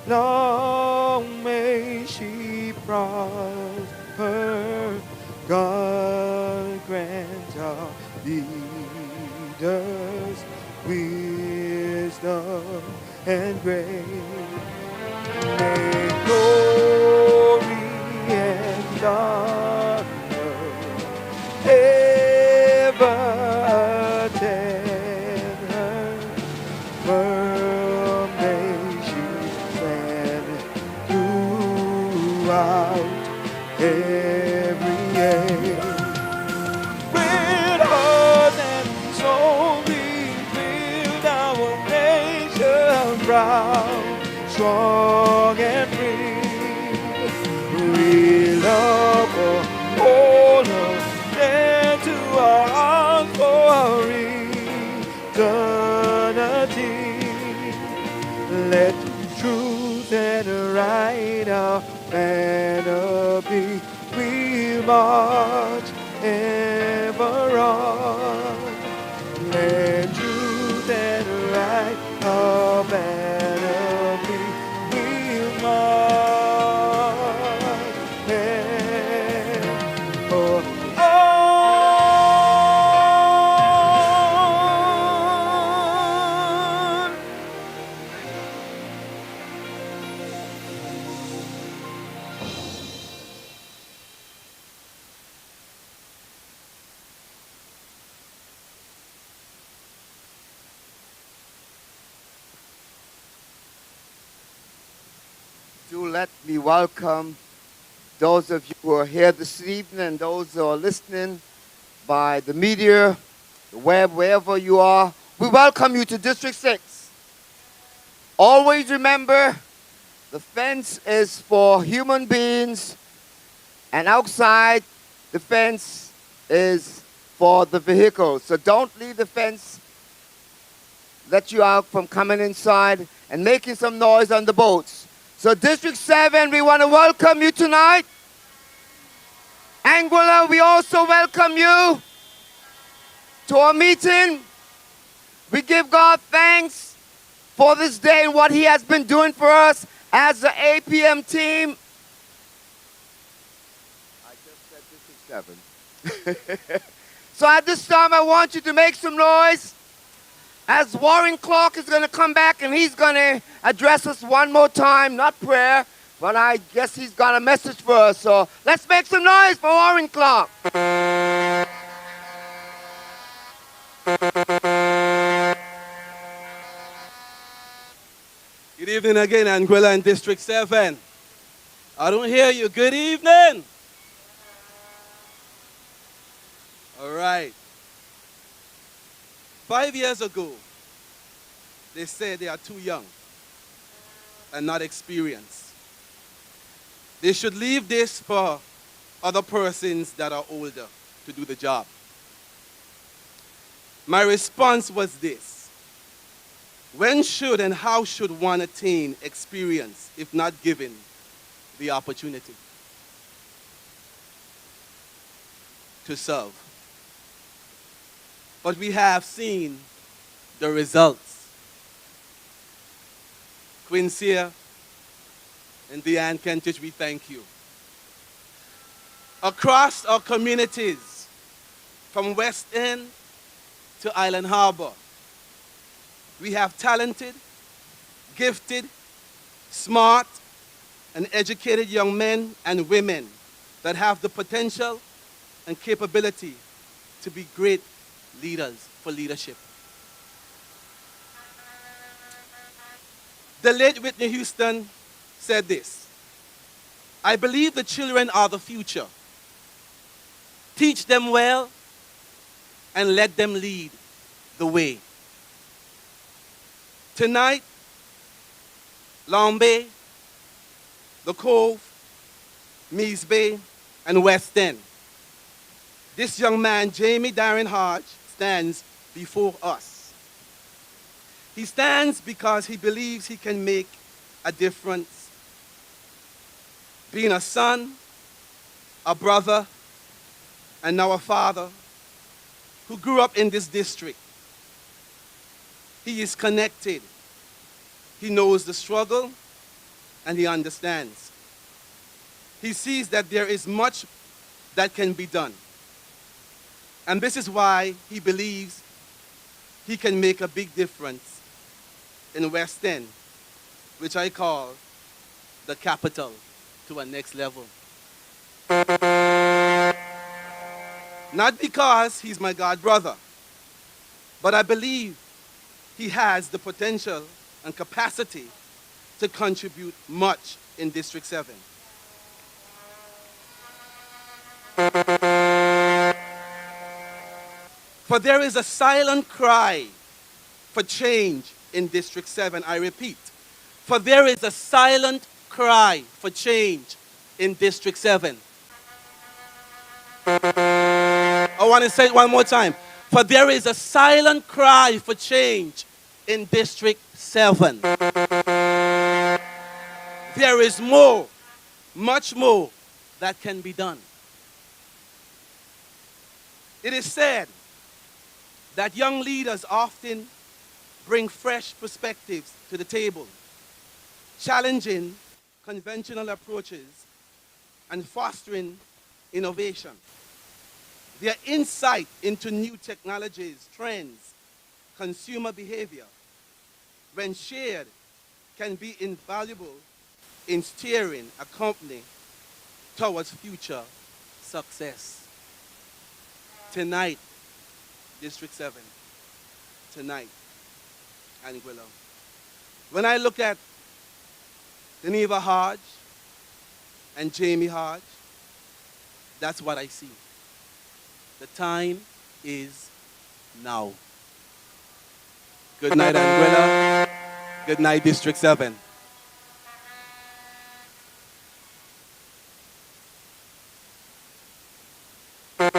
Long may she prosper. God grant our leaders wisdom and grace. May glory and honor ever attend her. Firm may she stand throughout every age. With heart and soul we build our nation proud, strong and free. We love her, hold her, stand to our arms for eternity. Let truth and right our banner be. We'll march ever on. Let truth and right our banner be. We'll march ever on. Do let me welcome those of you who are here this evening and those who are listening by the media, the web, wherever you are. We welcome you to District 6. Always remember, the fence is for human beings, and outside the fence is for the vehicles. So don't leave the fence, let you out from coming inside and making some noise on the boats. So District 7, we want to welcome you tonight. Anguilla, we also welcome you to our meeting. We give God thanks for this day and what He has been doing for us as the APM team. I just said District 7. So at this time, I want you to make some noise as Warren Clark is going to come back and he's going to address us one more time, not prayer, but I guess he's got a message for us. So let's make some noise for Warren Clark. Good evening again, Anguilla in District 7. I don't hear you. Good evening. All right. 5 years ago, they said they are too young and not experienced. They should leave this for other persons that are older to do the job. My response was this: when should and how should one attain experience if not given the opportunity to serve? But we have seen the results. Quincy and Deanne Kentridge, we thank you. Across our communities, from West End to Island Harbor, we have talented, gifted, smart, and educated young men and women that have the potential and capability to be great leaders for leadership. The late Whitney Houston said this: I believe the children are the future. Teach them well and let them lead the way. Tonight, Long Bay, The Cove, Mees Bay, and West End, this young man, Jamie Darren Hodge, stands before us. He stands because he believes he can make a difference. Being a son, a brother, and now a father who grew up in this district, he is connected. He knows the struggle and he understands. He sees that there is much that can be done. And this is why he believes he can make a big difference in West End, which I call the capital to a next level. Not because he's my god brother, but I believe he has the potential and capacity to contribute much in District 7. For there is a silent cry for change in District 7. I repeat, for there is a silent cry for change in District 7. I want to say it one more time. For there is a silent cry for change in District 7. There is more, much more that can be done. It is said that young leaders often bring fresh perspectives to the table, challenging conventional approaches and fostering innovation. Their insight into new technologies, trends, consumer behavior, when shared, can be invaluable in steering a company towards future success. Tonight, District 7, tonight, Anguilla. When I look at Geneva Hodge and Jamie Hodge, that's what I see. The time is now. Good night, Anguilla. Good night, District 7. Come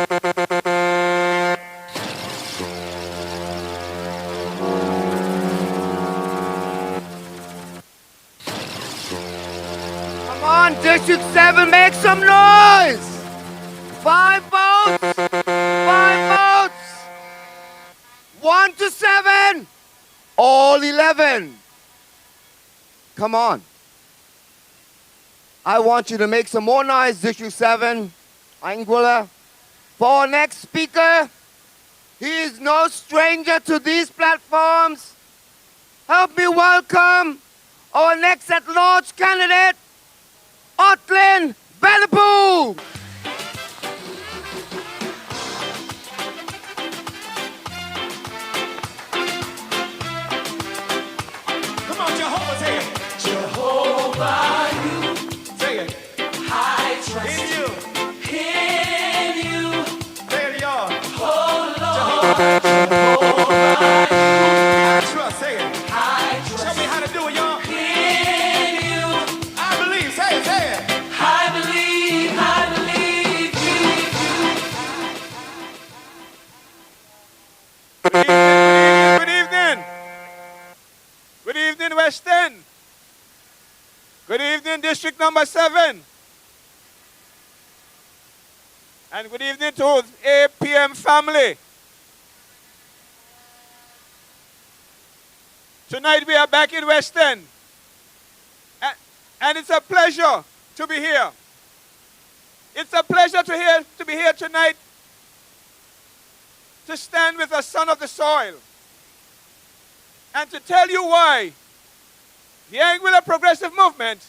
on, District 7, make some noise! 5 votes! 5 votes! 1 to to 7? All 11. Come on. I want you to make some more noise, District 7, Anguilla. For our next speaker, he is no stranger to these platforms. Help me welcome our next at-large candidate, Otlin Bellaboo. Come on, Jehovah, say it. Jehovah, you. Say it. I trust in you. In you. Say it, y'all. Oh, Lord. Jehovah, I trust. Say it. I trust. Show me how to do it, y'all. In you. I believe. Say it, say it. I believe you. Good evening. Good evening, West End. Good evening, District number 7. And good evening to APM family. Tonight we are back in West End. And it's a pleasure to be here. It's a pleasure to be here tonight to stand with a son of the soil and to tell you why the Anguilla Progressive Movement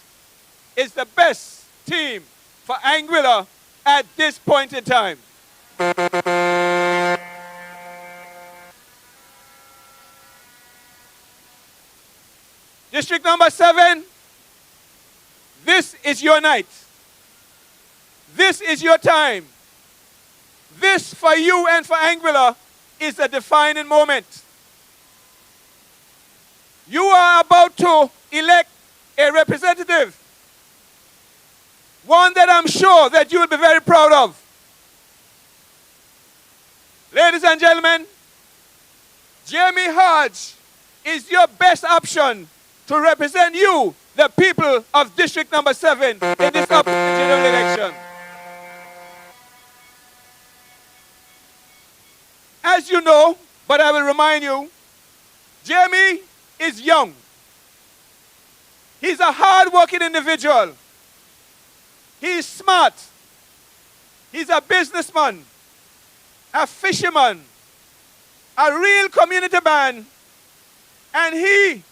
is the best team for Anguilla at this point in time. District number 7, this is your night. This is your time. This for you and for Anguilla is a defining moment. You are about to elect a representative, one that I'm sure that you will be very proud of. Ladies and gentlemen, Jamie Hodge is your best option to represent you, the people of District number 7, in this upcoming general election. As you know, but I will remind you, Jamie is young. He's a hard-working individual. He's smart. He's a businessman, a fisherman, a real community man, and he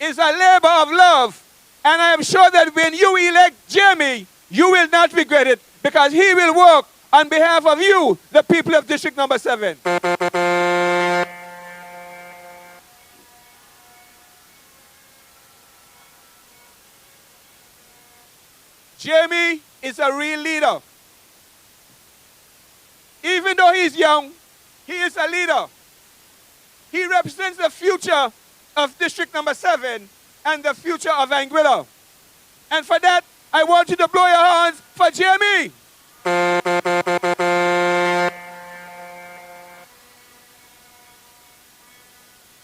is a labor of love. And I am sure that when you elect Jamie, you will not regret it, because he will work on behalf of you, the people of District number 7. Jamie is a real leader. Even though he's young, he is a leader. He represents the future of District number 7 and the future of Anguilla. And for that, I want you to blow your hands for Jamie.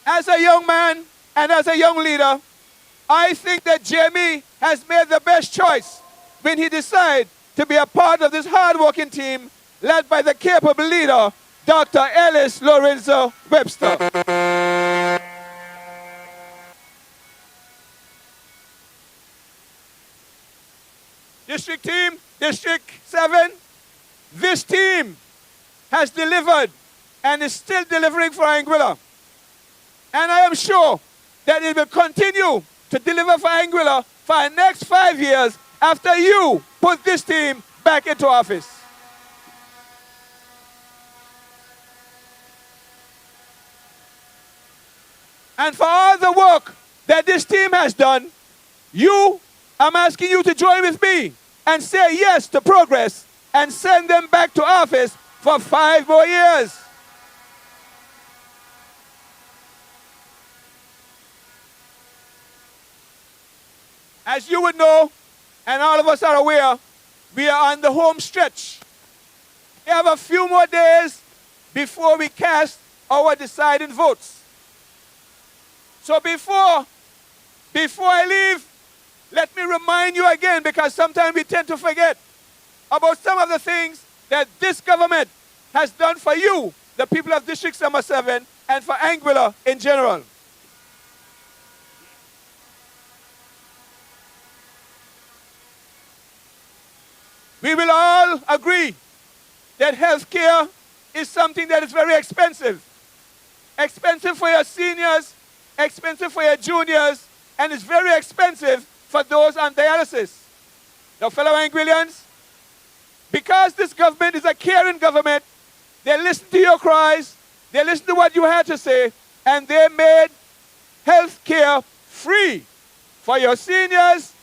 As a young man and as a young leader, I think that Jamie has made the best choice when he decided to be a part of this hard-working team led by the capable leader, Dr. Ellis Lorenzo Webster. District team, District 7, this team has delivered and is still delivering for Anguilla. And I am sure that it will continue to deliver for Anguilla for the next 5 years after you put this team back into office. And for all the work that this team has done, I'm asking you to join with me and say yes to progress and send them back to office for 5 more years. As you would know, and all of us are aware, we are on the home stretch. We have a few more days before we cast our deciding votes. So before I leave, let me remind you again, because sometimes we tend to forget about some of the things that this government has done for you, the people of District Number 7, and for Anguilla in general. We will all agree that health care is something that is very expensive. Expensive for your seniors, expensive for your juniors, and it's very expensive for those on dialysis. Now, fellow Anguillians, because this government is a caring government, they listen to your cries, they listen to what you had to say, and they made health care free for your seniors,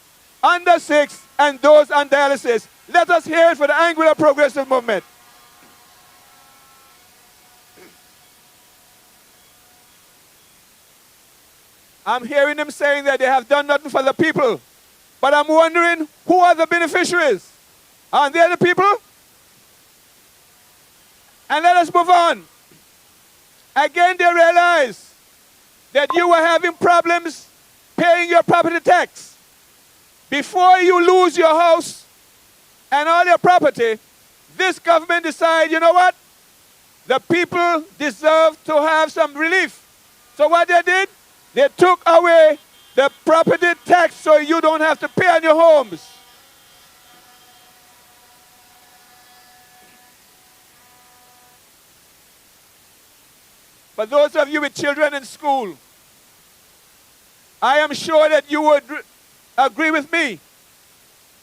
under 6, and those on dialysis. Let us hear it for the Anguilla Progressive Movement. I'm hearing them saying that they have done nothing for the people. But I'm wondering, who are the beneficiaries? Aren't they the people? And let us move on. Again, they realize that you were having problems paying your property tax. Before you lose your house and all your property, this government decided, you know what? The people deserve to have some relief. So what they did, they took away the property tax so you don't have to pay on your homes. For those of you with children in school, I am sure that you would agree with me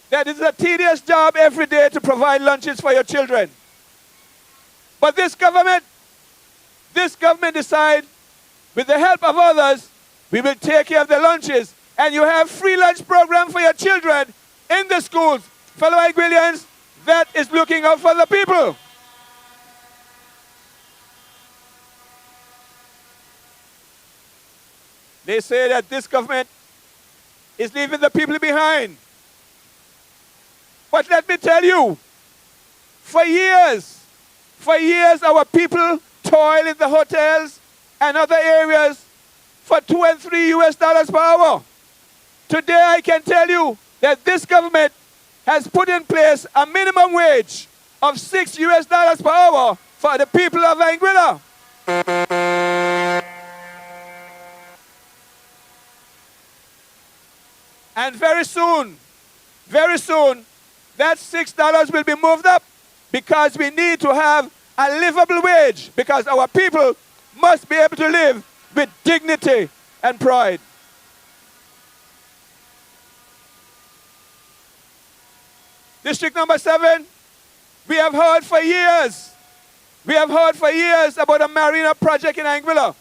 that it's a tedious job every day to provide lunches for your children. But this government decides, with the help of others, we will take care of the lunches. And you have free lunch program for your children in the schools. Fellow Anguillians, that is looking out for the people. They say that this government is leaving the people behind. But let me tell you, for years, our people toil in the hotels and other areas for $2 and $3 per hour. Today I can tell you that this government has put in place a minimum wage of $6 per hour for the people of Anguilla. And very soon, that $6 will be moved up because we need to have a livable wage because our people must be able to live with dignity and pride. District number 7, we have heard for years about a marina project in Anguilla.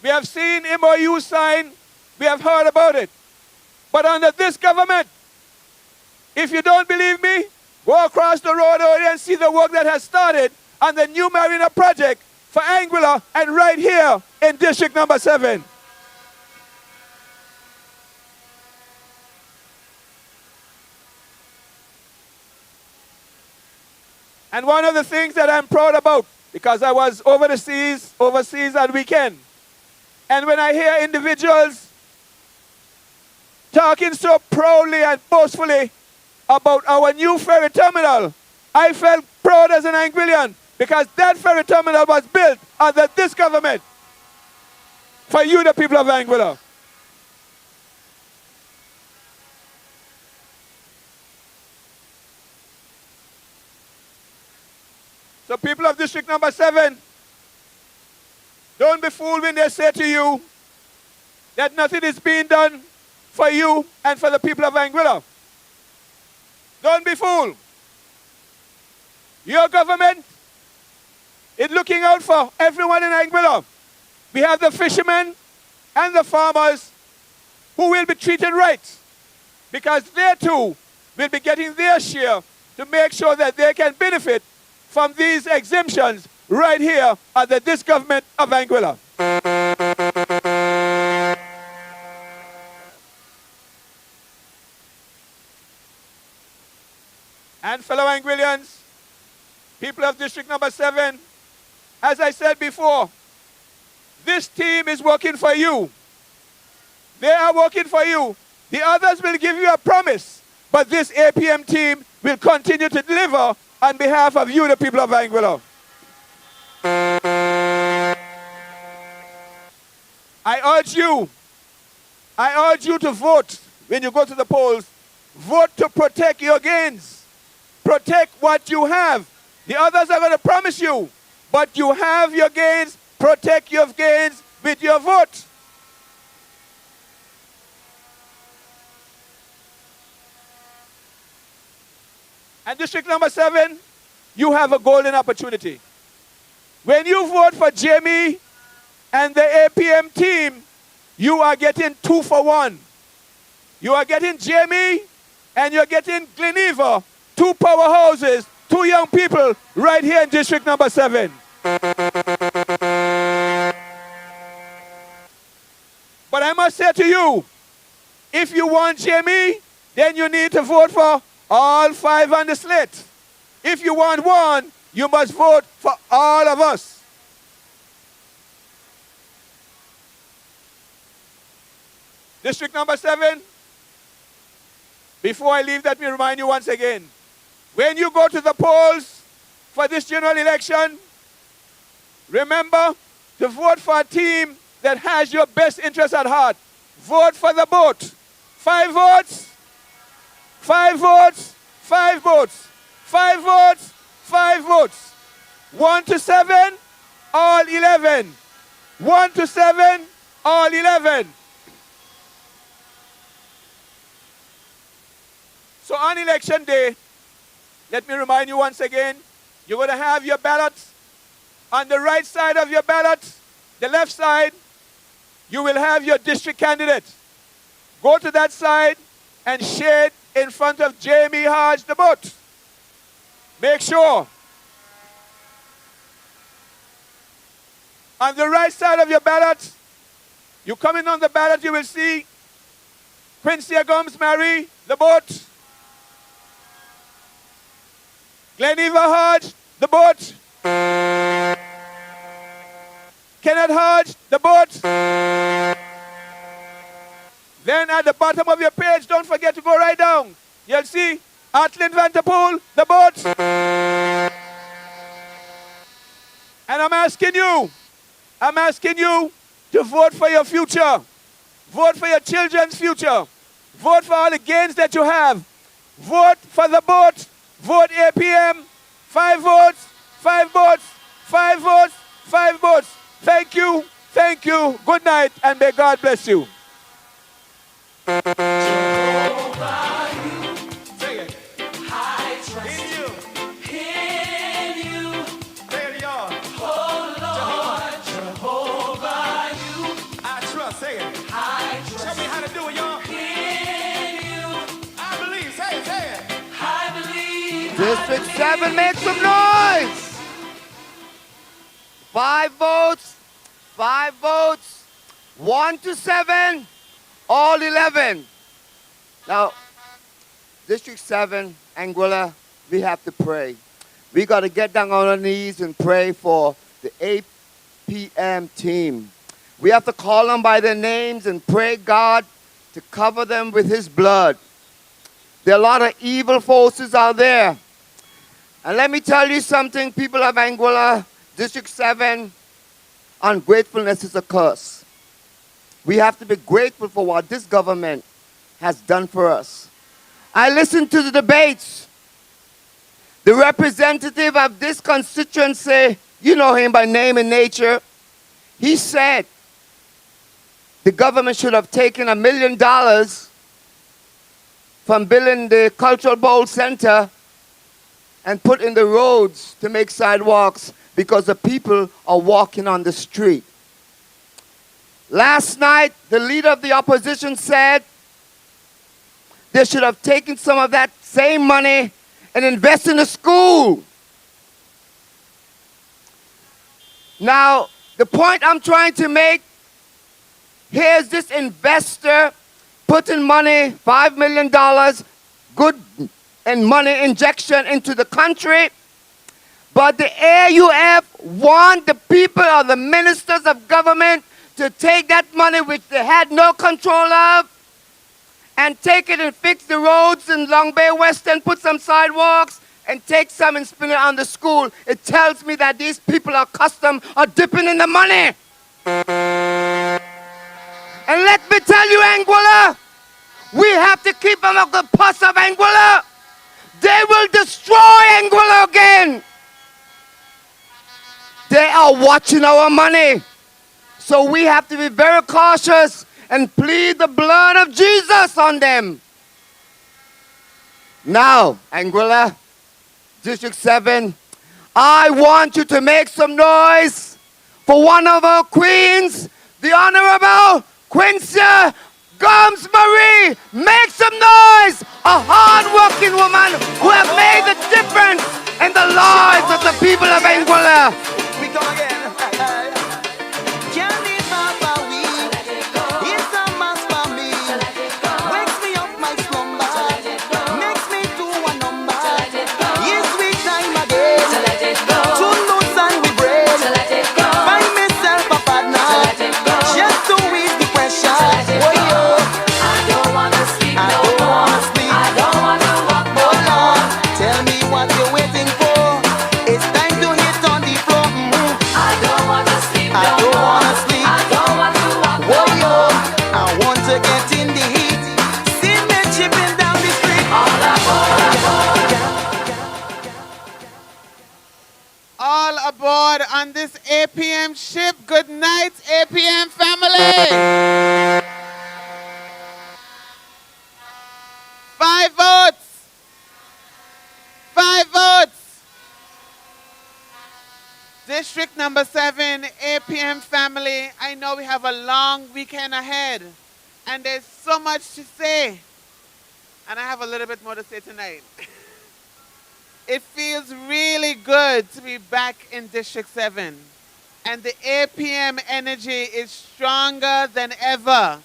We have seen MOU signed, we have heard about it. But under this government, if you don't believe me, go across the road over there and see the work that has started on the new marina project for Anguilla and right here in District number 7. And one of the things that I'm proud about, because I was overseas on weekend, and when I hear individuals talking so proudly and boastfully about our new ferry terminal, I felt proud as an Anguillian because that ferry terminal was built under this government for you, the people of Anguilla. So people of District number 7, don't be fooled when they say to you that nothing is being done for you and for the people of Anguilla. Don't be fooled. Your government is looking out for everyone in Anguilla. We have the fishermen and the farmers who will be treated right because they too will be getting their share to make sure that they can benefit from these exemptions right here under this government of Anguilla. And fellow Anguillians, people of District number 7, as I said before, this team is working for you. They are working for you. The others will give you a promise, but this APM team will continue to deliver on behalf of you, the people of Anguilla. I urge you to vote when you go to the polls. Vote to protect your gains. Protect what you have. The others are going to promise you, but you have your gains. Protect your gains with your vote. And district number 7, you have a golden opportunity. When you vote for Jamie and the APM team, you are getting 2 for 1. You are getting Jamie and you're getting Gleneva, 2 powerhouses, 2 young people right here in district number 7. But I must say to you, if you want Jamie, then you need to vote for all 5 on the slate. If you want 1, you must vote for all of us. District number 7, before I leave, let me remind you once again, when you go to the polls for this general election, remember to vote for a team that has your best interest at heart. Vote for the boat. 5 votes, 5 votes, 5 votes, 5 votes, 5 votes. 1 to 7, all 11. 1 to 7, all 11. So on election day, let me remind you once again, you're going to have your ballot. On the right side of your ballot, the left side, you will have your district candidate. Go to that side and shade in front of Jamie Hodge the boat. Make sure. On the right side of your ballot, you come in on the ballot, you will see Quincy Gums Mary, the boat. Gleneva Hodge, the boat. Kenneth Hodge, the boat. Then at the bottom of your page, don't forget to go right down. You'll see Atlin Vanterpool, the boat. And I'm asking you to vote for your future. Vote for your children's future. Vote for all the gains that you have. Vote for the boat. Vote APM. 5 votes, 5 votes, 5 votes, 5 votes. Thank you, thank you. Good night, and may God bless you. District 7, make some noise. 5 votes, 5 votes, 1 to 7, all 11. Now, District 7, Anguilla, we have to pray. We got to get down on our knees and pray for the APM team. We have to call them by their names and pray God to cover them with his blood. There are a lot of evil forces out there. And let me tell you something, people of Anguilla, District 7, ungratefulness is a curse. We have to be grateful for what this government has done for us. I listened to the debates. The representative of this constituency, you know him by name and nature, he said the government should have taken $1 million from building the Cultural Bowl Center and put in the roads to make sidewalks because the people are walking on the street. Last night, the leader of the opposition said they should have taken some of that same money and invest in the school. Now, the point I'm trying to make, here's this investor putting money, $5 million, good and money injection into the country. But the AUF want the people or the ministers of government to take that money which they had no control of and take it and fix the roads in Long Bay West and put some sidewalks, and take some and spend it on the school, it tells me that these people are accustomed of dipping in the money. And let me tell you, Anguilla, we have to keep them off the pus of Anguilla. They will destroy Anguilla again. They are watching our money. So we have to be very cautious and plead the blood of Jesus on them. Now, Anguilla, District 7, I want you to make some noise for one of our queens, the Honorable Quincy Gums Marie. Make some noise! A hard-working woman who has made the difference in the lives of the people of Anguilla. We come again. Can't live off a week. It's a must for me. Wakes me up my slumber. Makes me do a number. It's week time again. To lose and we break. Find myself a partner. Just to ease the pressure. Oh, yo. I don't wanna sleep. I don't wanna sleep. I don't wanna walk. Hold on. Tell me what you're waiting for. It's time to hit on the floor. I don't wanna sleep. I don't wanna sleep. I don't want to walk. Whoa, yo. I want to get in the heat. See me chipping down the street. All aboard on this APM ship. Good night, APM family. 5 votes. 5 votes. District number 7, APM family. I know we have a long weekend ahead, and there's so much to say. And I have a little bit more to say tonight. It feels really good to be back in District 7. And the APM energy is stronger than ever.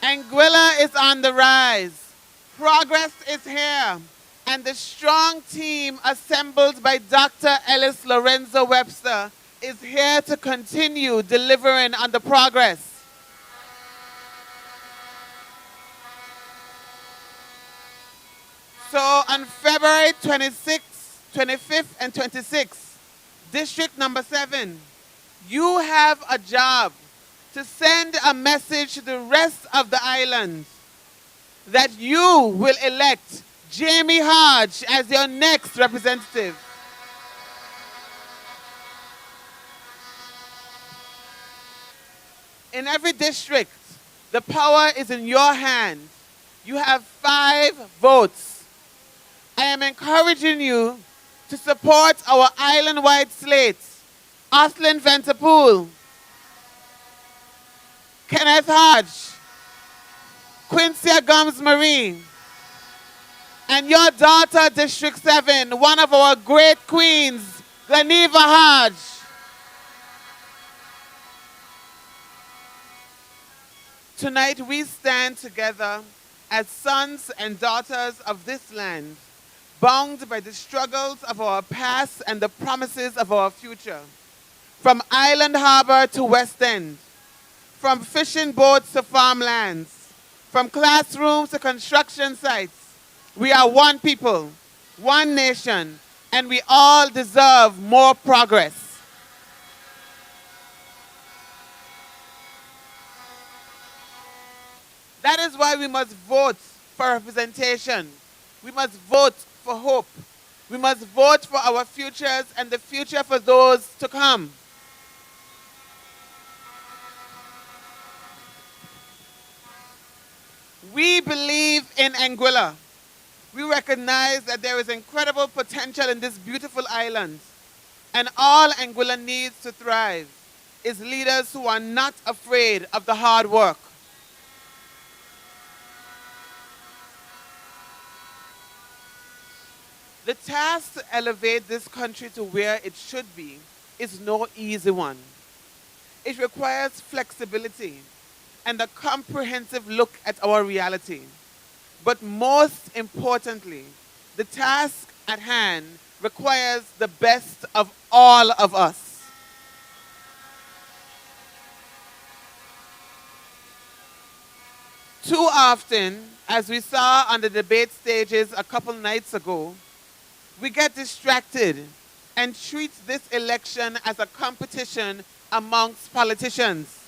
Anguilla is on the rise. Progress is here. And the strong team assembled by Dr. Ellis Lorenzo Webster is here to continue delivering on the progress. So on February 26th, 25th, and 26th, District number 7, you have a job to send a message to the rest of the island that you will elect Jamie Hodge as your next representative. In every district, the power is in your hand. You have 5 votes. I am encouraging you to support our island-wide slate. Oslin Vanterpool, Kenneth Hodge, Quincy Gums Marie, and your daughter, District 7, one of our great queens, Gleniva Hodge. Tonight we stand together as sons and daughters of this land, bound by the struggles of our past and the promises of our future. From Island Harbor to West End, from fishing boats to farmlands, from classrooms to construction sites, we are one people, one nation, and we all deserve more progress. That is why we must vote for representation. We must vote for hope. We must vote for our futures and the future for those to come. We believe in Anguilla. We recognize that there is incredible potential in this beautiful island, and all Anguilla needs to thrive is leaders who are not afraid of the hard work. The task to elevate this country to where it should be is no easy one. It requires flexibility and a comprehensive look at our reality. But most importantly, the task at hand requires the best of all of us. Too often, as we saw on the debate stages a couple nights ago, we get distracted and treat this election as a competition amongst politicians.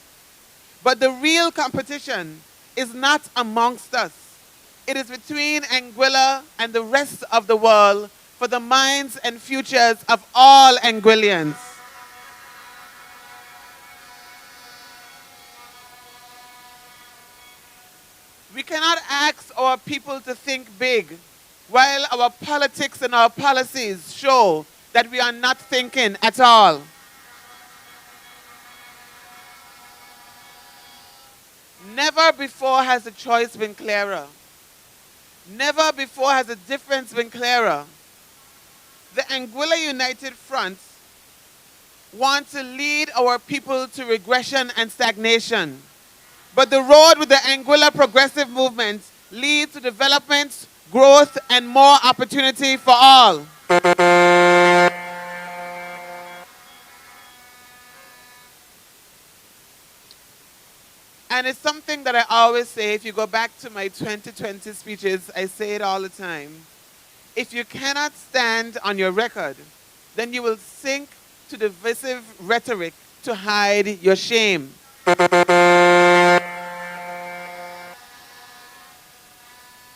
But the real competition is not amongst us. It is between Anguilla and the rest of the world for the minds and futures of all Anguillians. We cannot ask our people to think big while our politics and our policies show that we are not thinking at all. Never before has the choice been clearer. Never before has the difference been clearer. The Anguilla United Front want to lead our people to regression and stagnation. But the road with the Anguilla Progressive Movement leads to development, growth, and more opportunity for all. And it's something that I always say. If you go back to my 2020 speeches, I say it all the time. If you cannot stand on your record, then you will sink to divisive rhetoric to hide your shame.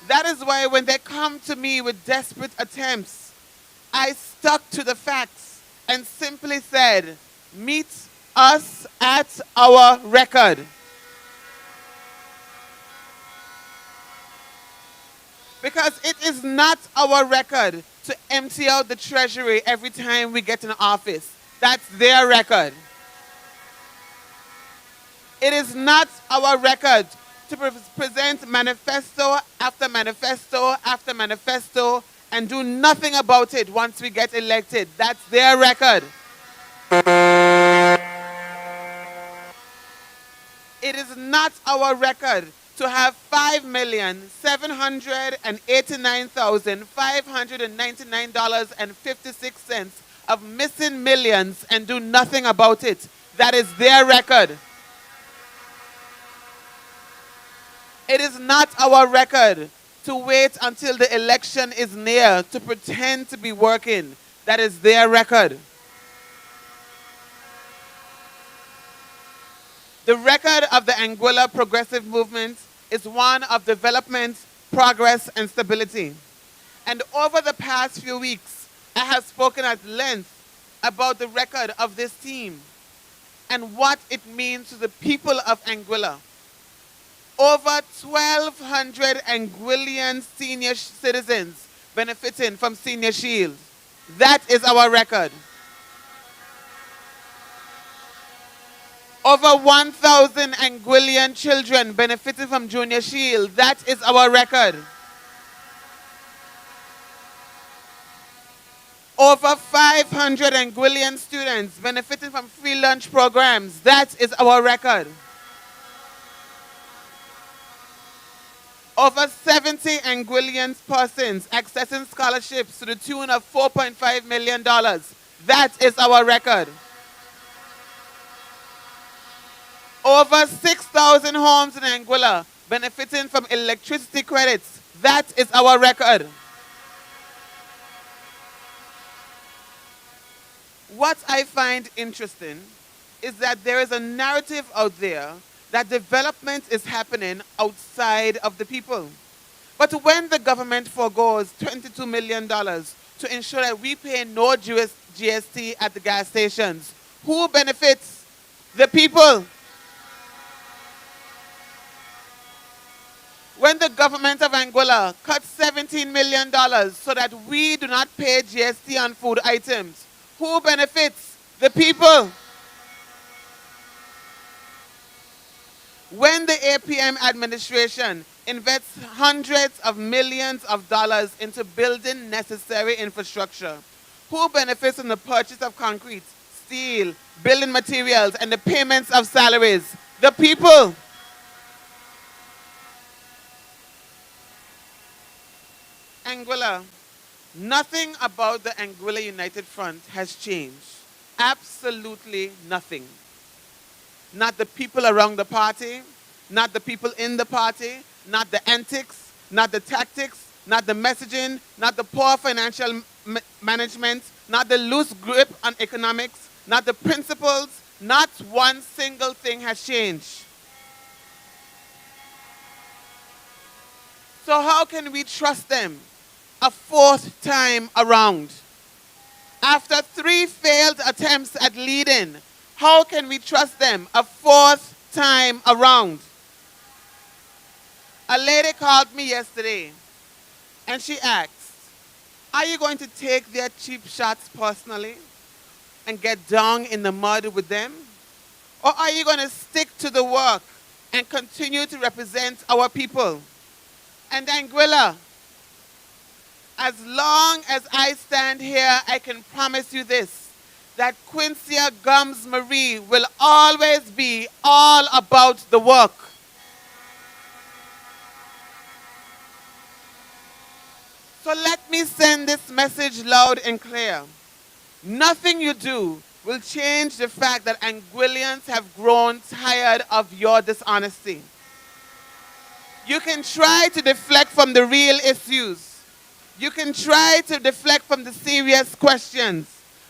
That is why when they come to me with desperate attempts, I stuck to the facts and simply said, meet us at our record. Because it is not our record to empty out the treasury every time we get in office. That's their record. It is not our record to present manifesto after manifesto after manifesto and do nothing about it once we get elected. That's their record. It is not our record to have 5,789,599.56 of missing millions and do nothing about it. That is their record. It is not our record to wait until the election is near to pretend to be working. That is their record. The record of the Anguilla Progressive Movement is one of development, progress, and stability. And over the past few weeks, I have spoken at length about the record of this team and what it means to the people of Anguilla. Over 1,200 Anguillian senior citizens benefiting from Senior Shield. That is our record. Over 1,000 Anguillian children benefiting from Junior Shield. That is our record. Over 500 Anguillian students benefiting from free lunch programs. That is our record. Over 70 Anguillian persons accessing scholarships to the tune of $4.5 million. That is our record. Over 6,000 homes in Anguilla benefiting from electricity credits. That is our record. What I find interesting is that there is a narrative out there that development is happening outside of the people. But when the government forgoes $22 million to ensure that we pay no GST at the gas stations, who benefits? The people. When the government of Anguilla cuts $17 million so that we do not pay GST on food items, who benefits? The people. When the APM administration invests hundreds of millions of dollars into building necessary infrastructure, who benefits from the purchase of concrete, steel, building materials, and the payments of salaries? The people. Anguilla, nothing about the Anguilla United Front has changed. Absolutely nothing. Not the people around the party, not the people in the party, not the antics, not the tactics, not the messaging, not the poor financial management, not the loose grip on economics, not the principles, not one single thing has changed. So how can we trust them a fourth time around? After 3 failed attempts at leading, how can we trust them a fourth time around? A lady called me yesterday and she asked, are you going to take their cheap shots personally and get down in the mud with them? Or are you going to stick to the work and continue to represent our people? And Anguilla, as long as I stand here, I can promise you this, that Quincy Gums Marie will always be all about the work. So let me send this message loud and clear. Nothing you do will change the fact that Anguillians have grown tired of your dishonesty. You can try to deflect from the real issues. You can try to deflect from the serious questions,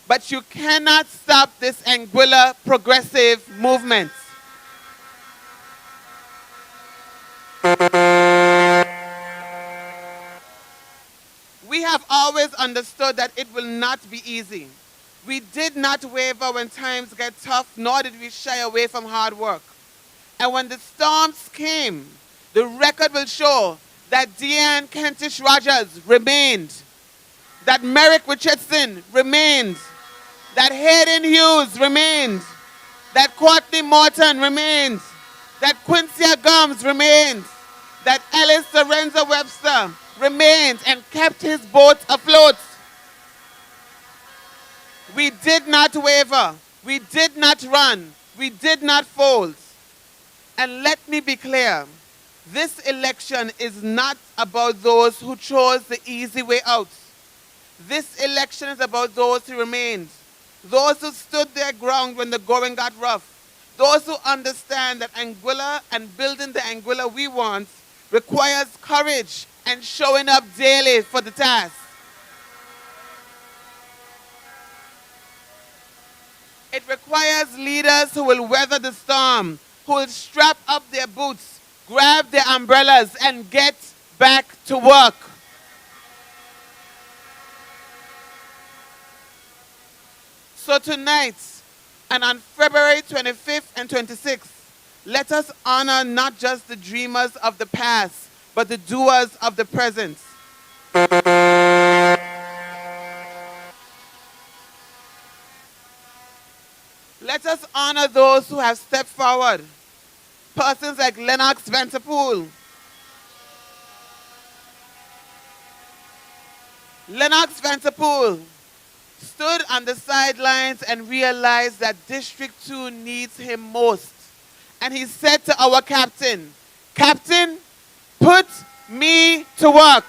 but you cannot stop this Anguilla progressive movement. We have always understood that it will not be easy. We did not waver when times get tough, nor did we shy away from hard work. And when the storms came, the record will show that Deanne Kentish Rogers remained, that Merrick Richardson remained, that Hayden Hughes remained, that Courtney Morton remained, that Quincy Gums remained, that Ellis Lorenzo Webster remained and kept his boat afloat. We did not waver. We did not run. We did not fold. And let me be clear. This election is not about those who chose the easy way out. This election is about those who remained, those who stood their ground when the going got rough, those who understand that Anguilla and building the Anguilla we want requires courage and showing up daily for the task. It requires leaders who will weather the storm, who will strap up their boots, grab their umbrellas, and get back to work. So tonight, and on February 25th and 26th, let us honor not just the dreamers of the past, but the doers of the present. Let us honor those who have stepped forward. Persons like Lennox Vanterpool. Lennox Vanterpool stood on the sidelines and realized that District 2 needs him most. And he said to our captain, "Captain, put me to work."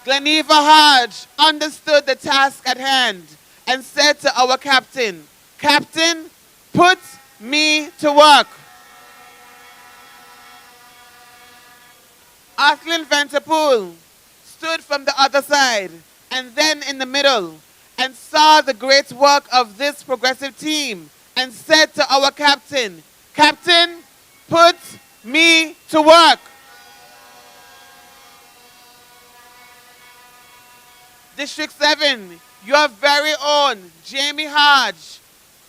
Gleneva Hodge understood the task at hand and said to our captain, "Captain, put me to work." Athlin Vanterpool stood from the other side and then in the middle and saw the great work of this progressive team and said to our captain, "Captain, put me to work." District 7, your very own Jamie Hodge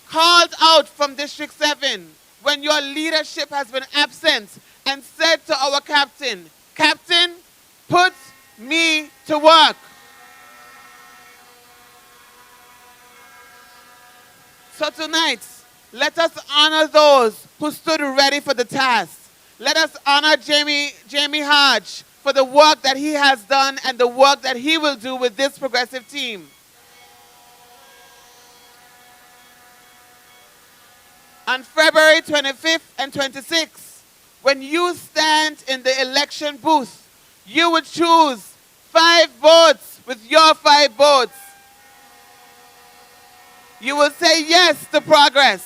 called out from District 7 when your leadership has been absent and said to our captain, "Captain, put me to work." So tonight, let us honor those who stood ready for the task. Let us honor Jamie Hodge for the work that he has done and the work that he will do with this progressive team. On February 25th and 26th, when you stand in the election booth, you will choose 5 votes with your 5 votes. You will say yes to progress.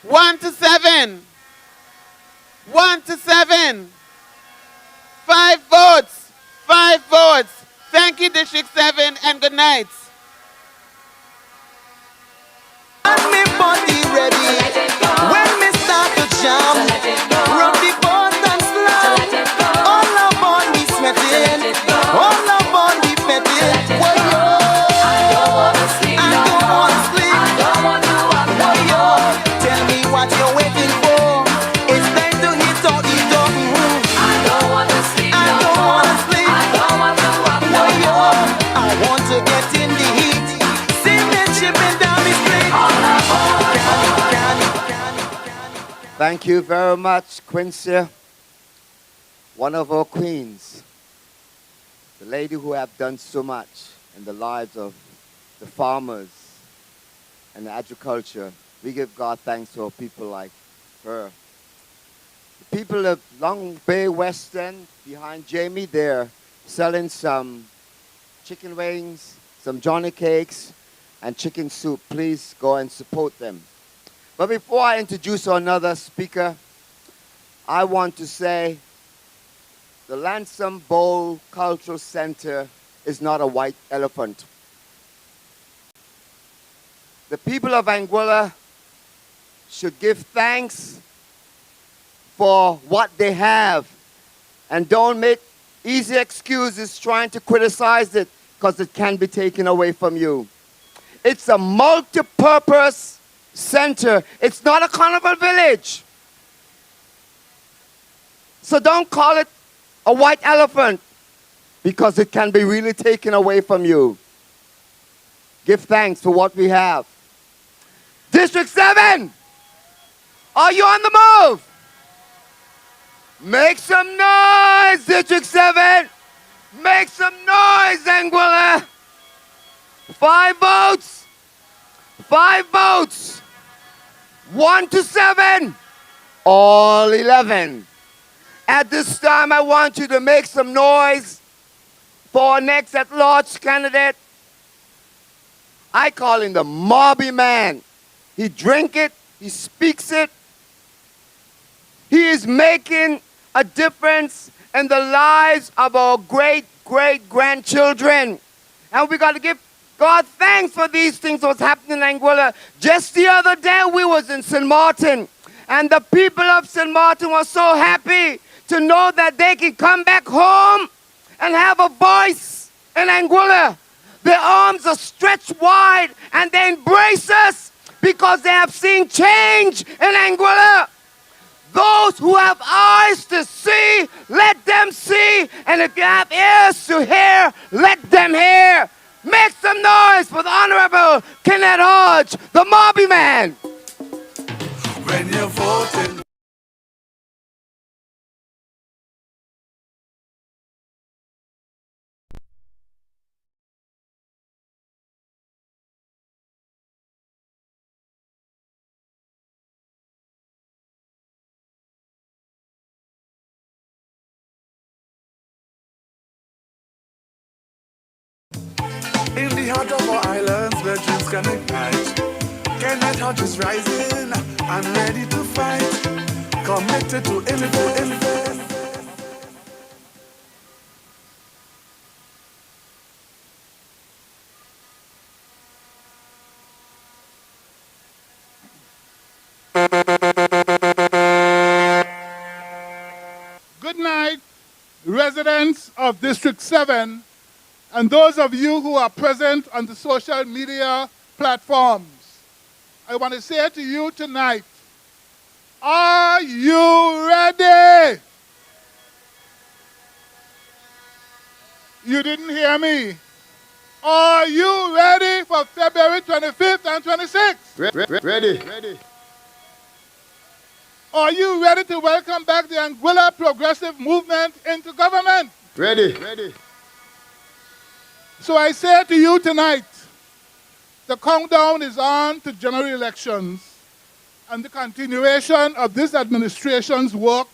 1 to 7. 1 to 7. 5 votes. 5 votes. Thank you, District 7, and good night. Me body ready when me start to jam. Rub the boat and slam. All about me sweating. All about me petting. Why yo? I don't wanna sleep. I don't wanna sleep. I don't wanna walk. Why yo? Tell me what you're waiting for. It's time to hit or eat up. I don't wanna sleep. I don't wanna sleep. I don't wanna walk. Why yo? I want to get in the heat. See me chipping down the street. Thank you very much, Quincy, one of our queens, the lady who have done so much in the lives of the farmers and the agriculture. We give God thanks for people like her. The people of Long Bay West End, behind Jamie, they're selling some chicken wings, some Johnny cakes, and chicken soup. Please go and support them. But before I introduce another speaker, I want to say the Lansam Bowl Cultural Center is not a white elephant. The people of Anguilla should give thanks for what they have and don't make easy excuses trying to criticize it because it can be taken away from you. It's a multi-purpose center. It's not a carnival village. So don't call it a white elephant because it can be really taken away from you. Give thanks for what we have. District 7, are you on the move? Make some noise, District 7. Make some noise, Anguilla. 5 votes. 5 votes. 1 to 7. All 11. At this time, I want you to make some noise for our next at-large candidate. I call him the Mobby Man. He drink it. He speaks it. He is making a difference in the lives of our great-great-grandchildren. And we got to give God thanks for these things what's happening in Anguilla. Just the other day, we was in St. Martin. And the people of St. Martin were so happy to know that they can come back home and have a voice in Anguilla. Their arms are stretched wide and they embrace us because they have seen change in Anguilla. Those who have eyes to see, let them see. And if you have ears to hear, let them hear. Make some noise for the Honorable Kenneth Hodge, the Mobby Man. When you're voting. In the heart of our islands where dreams can ignite, Kenneth Hodge is rising and ready to fight, committed to elevate. Good night, residents of District 7, and those of you who are present on the social media platforms. I want to say to you tonight, are you ready? You didn't hear me. Are you ready for February 25th and 26th? Ready. Are you ready to welcome back the Anguilla Progressive Movement into government? Ready. So I say to you tonight, the countdown is on to general elections and the continuation of this administration's work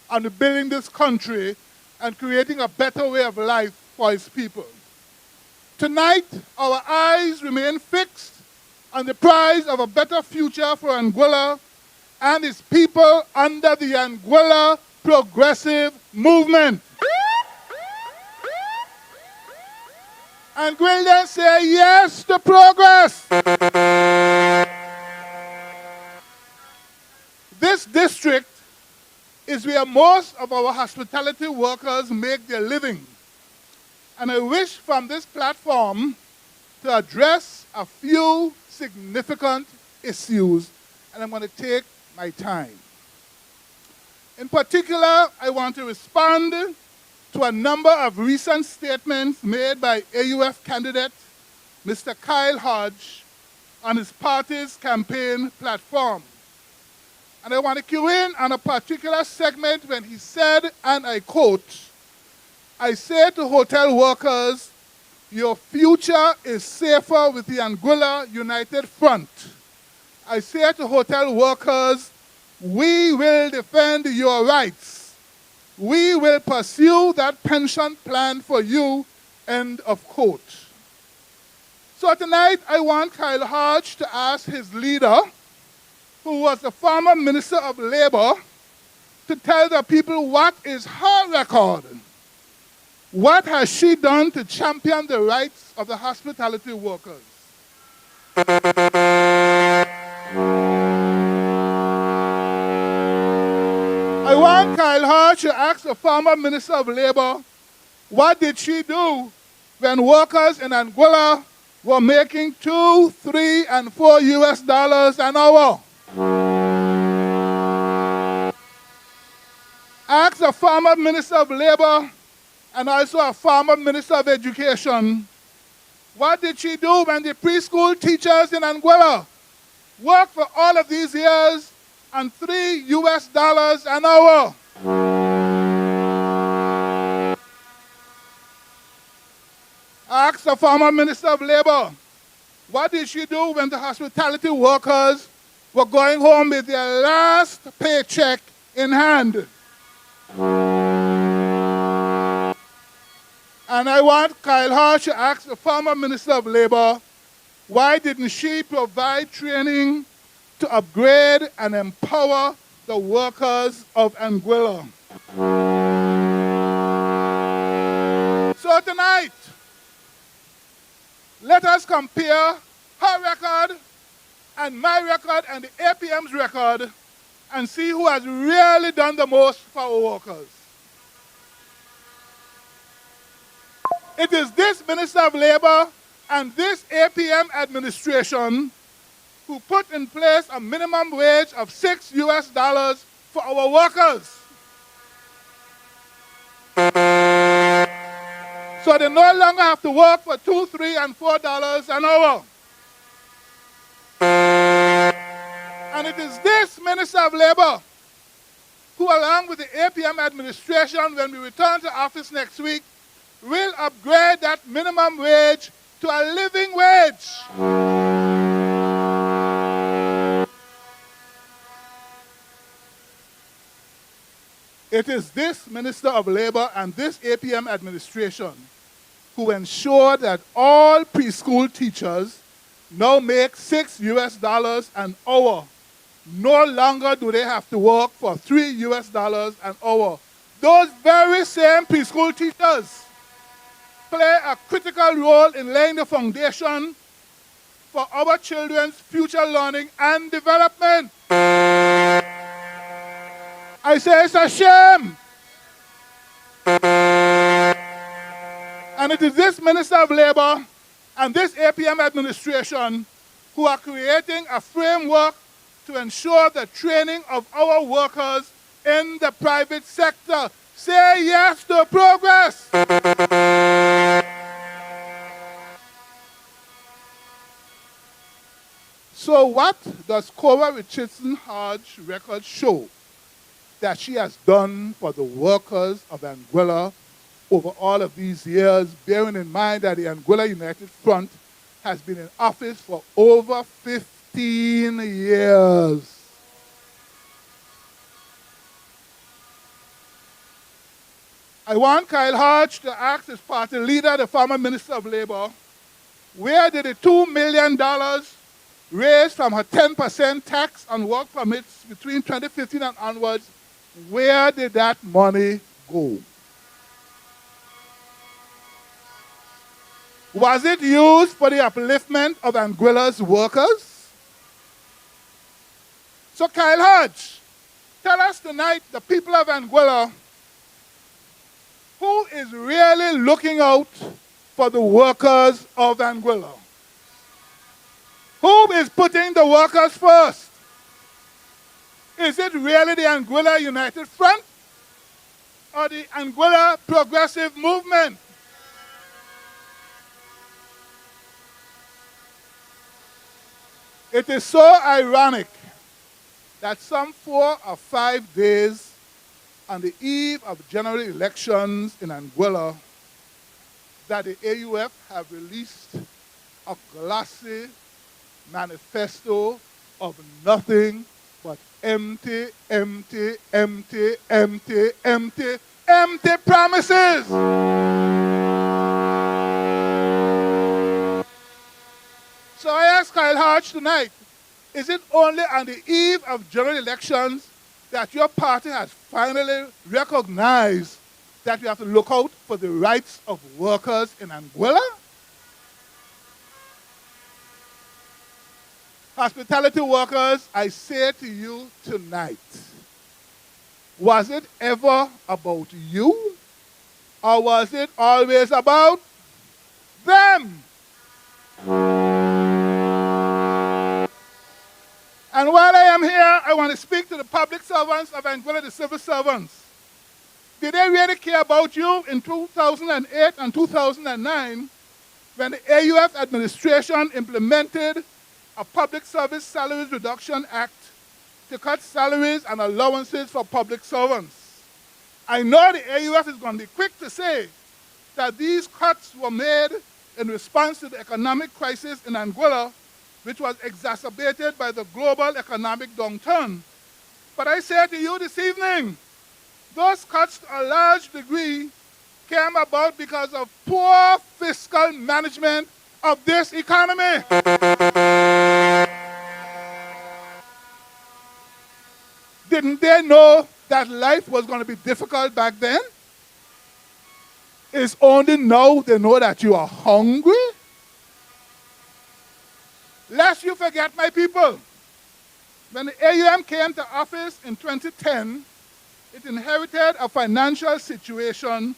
on building this country and creating a better way of life for its people. Tonight, our eyes remain fixed on the prize of a better future for Anguilla and its people under the Anguilla Progressive Movement. Anguillians say yes to progress. This district is where most of our hospitality workers make their living. And I wish from this platform to address a few significant issues, and I'm going to take my time. In particular, I want to respond to a number of recent statements made by AUF candidate Mr. Kyle Hodge on his party's campaign platform. And I want to cue in on a particular segment when he said, and I quote, "I say to hotel workers, your future is safer with the Anguilla United Front. I say to hotel workers, we will defend your rights. We will pursue that pension plan for you," end of quote. So tonight I want Kyle Hodge to ask his leader, who was the former Minister of Labor, to tell the people what is her record. What has she done to champion the rights of the hospitality workers? I want Kyle Hodge to ask the former Minister of Labor, what did she do when workers in Anguilla were making $2, $3, and $4 an hour? Ask the former Minister of Labor and also a former Minister of Education, what did she do when the preschool teachers in Anguilla worked for all of these years and $3 an hour? Ask the former Minister of Labor, what did she do when the hospitality workers were going home with their last paycheck in hand? And I want Kyle Hodge to ask the former Minister of Labor, why didn't she provide training to upgrade and empower the workers of Anguilla? So tonight, let us compare her record and my record and the APM's record and see who has really done the most for our workers. It is this Minister of Labor and this APM administration who put in place a minimum wage of $6 for our workers. So they no longer have to work for $2, $3, and $4 an hour. And it is this Minister of Labor who, along with the APM administration, when we return to office next week, will upgrade that minimum wage to a living wage. It is this Minister of Labor and this APM administration who ensure that all preschool teachers now make $6 an hour. No longer do they have to work for $3 an hour. Those very same preschool teachers play a critical role in laying the foundation for our children's future learning and development. I say it's a shame. And it is this Minister of Labor and this APM administration who are creating a framework to ensure the training of our workers in the private sector. Say yes to progress. So what does Cora Richardson Hodge's record show that she has done for the workers of Anguilla over all of these years, bearing in mind that the Anguilla United Front has been in office for over 15 years? I want Kyle Hodge to ask his party leader, the former Minister of Labor, where did the $2 million raised from her 10% tax on work permits between 2015 and onwards, where did that money go? Was it used for the upliftment of Anguilla's workers? So Kyle Hodge, tell us tonight, the people of Anguilla, who is really looking out for the workers of Anguilla? Who is putting the workers first? Is it really the Anguilla United Front or the Anguilla Progressive Movement? It is so ironic that some 4 or 5 days on the eve of general elections in Anguilla, that the AUF have released a glossy manifesto of nothing but empty, empty, empty, empty, empty, empty promises. So I ask Kyle Hodge tonight, is it only on the eve of general elections that your party has finally recognized that we have to look out for the rights of workers in Anguilla? Hospitality workers, I say to you tonight, was it ever about you, or was it always about them? And while I am here, I want to speak to the public servants of Anguilla, the civil servants. Did they really care about you in 2008 and 2009 when the AUF administration implemented a Public Service Salaries Reduction Act to cut salaries and allowances for public servants? I know the AUF is going to be quick to say that these cuts were made in response to the economic crisis in Anguilla, which was exacerbated by the global economic downturn. But I say to you this evening, those cuts to a large degree came about because of poor fiscal management of this economy. Didn't they know that life was going to be difficult back then? It's only now they know that you are hungry. Lest you forget, my people, when the AUM came to office in 2010, it inherited a financial situation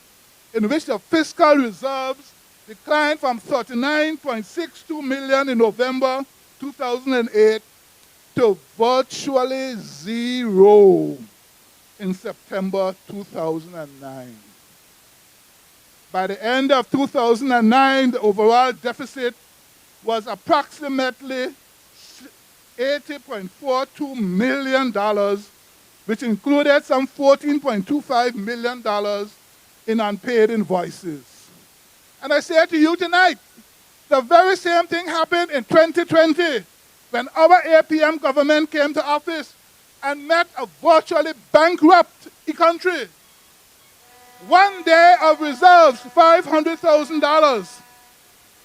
in which the fiscal reserves declined from $39.62 million in November 2008 to virtually zero in September 2009. By the end of 2009, the overall deficit was approximately $80.42 million, which included some $14.25 million in unpaid invoices. And I say to you tonight, the very same thing happened in 2020 when our APM government came to office and met a virtually bankrupt country. 1 day of reserves, $500,000.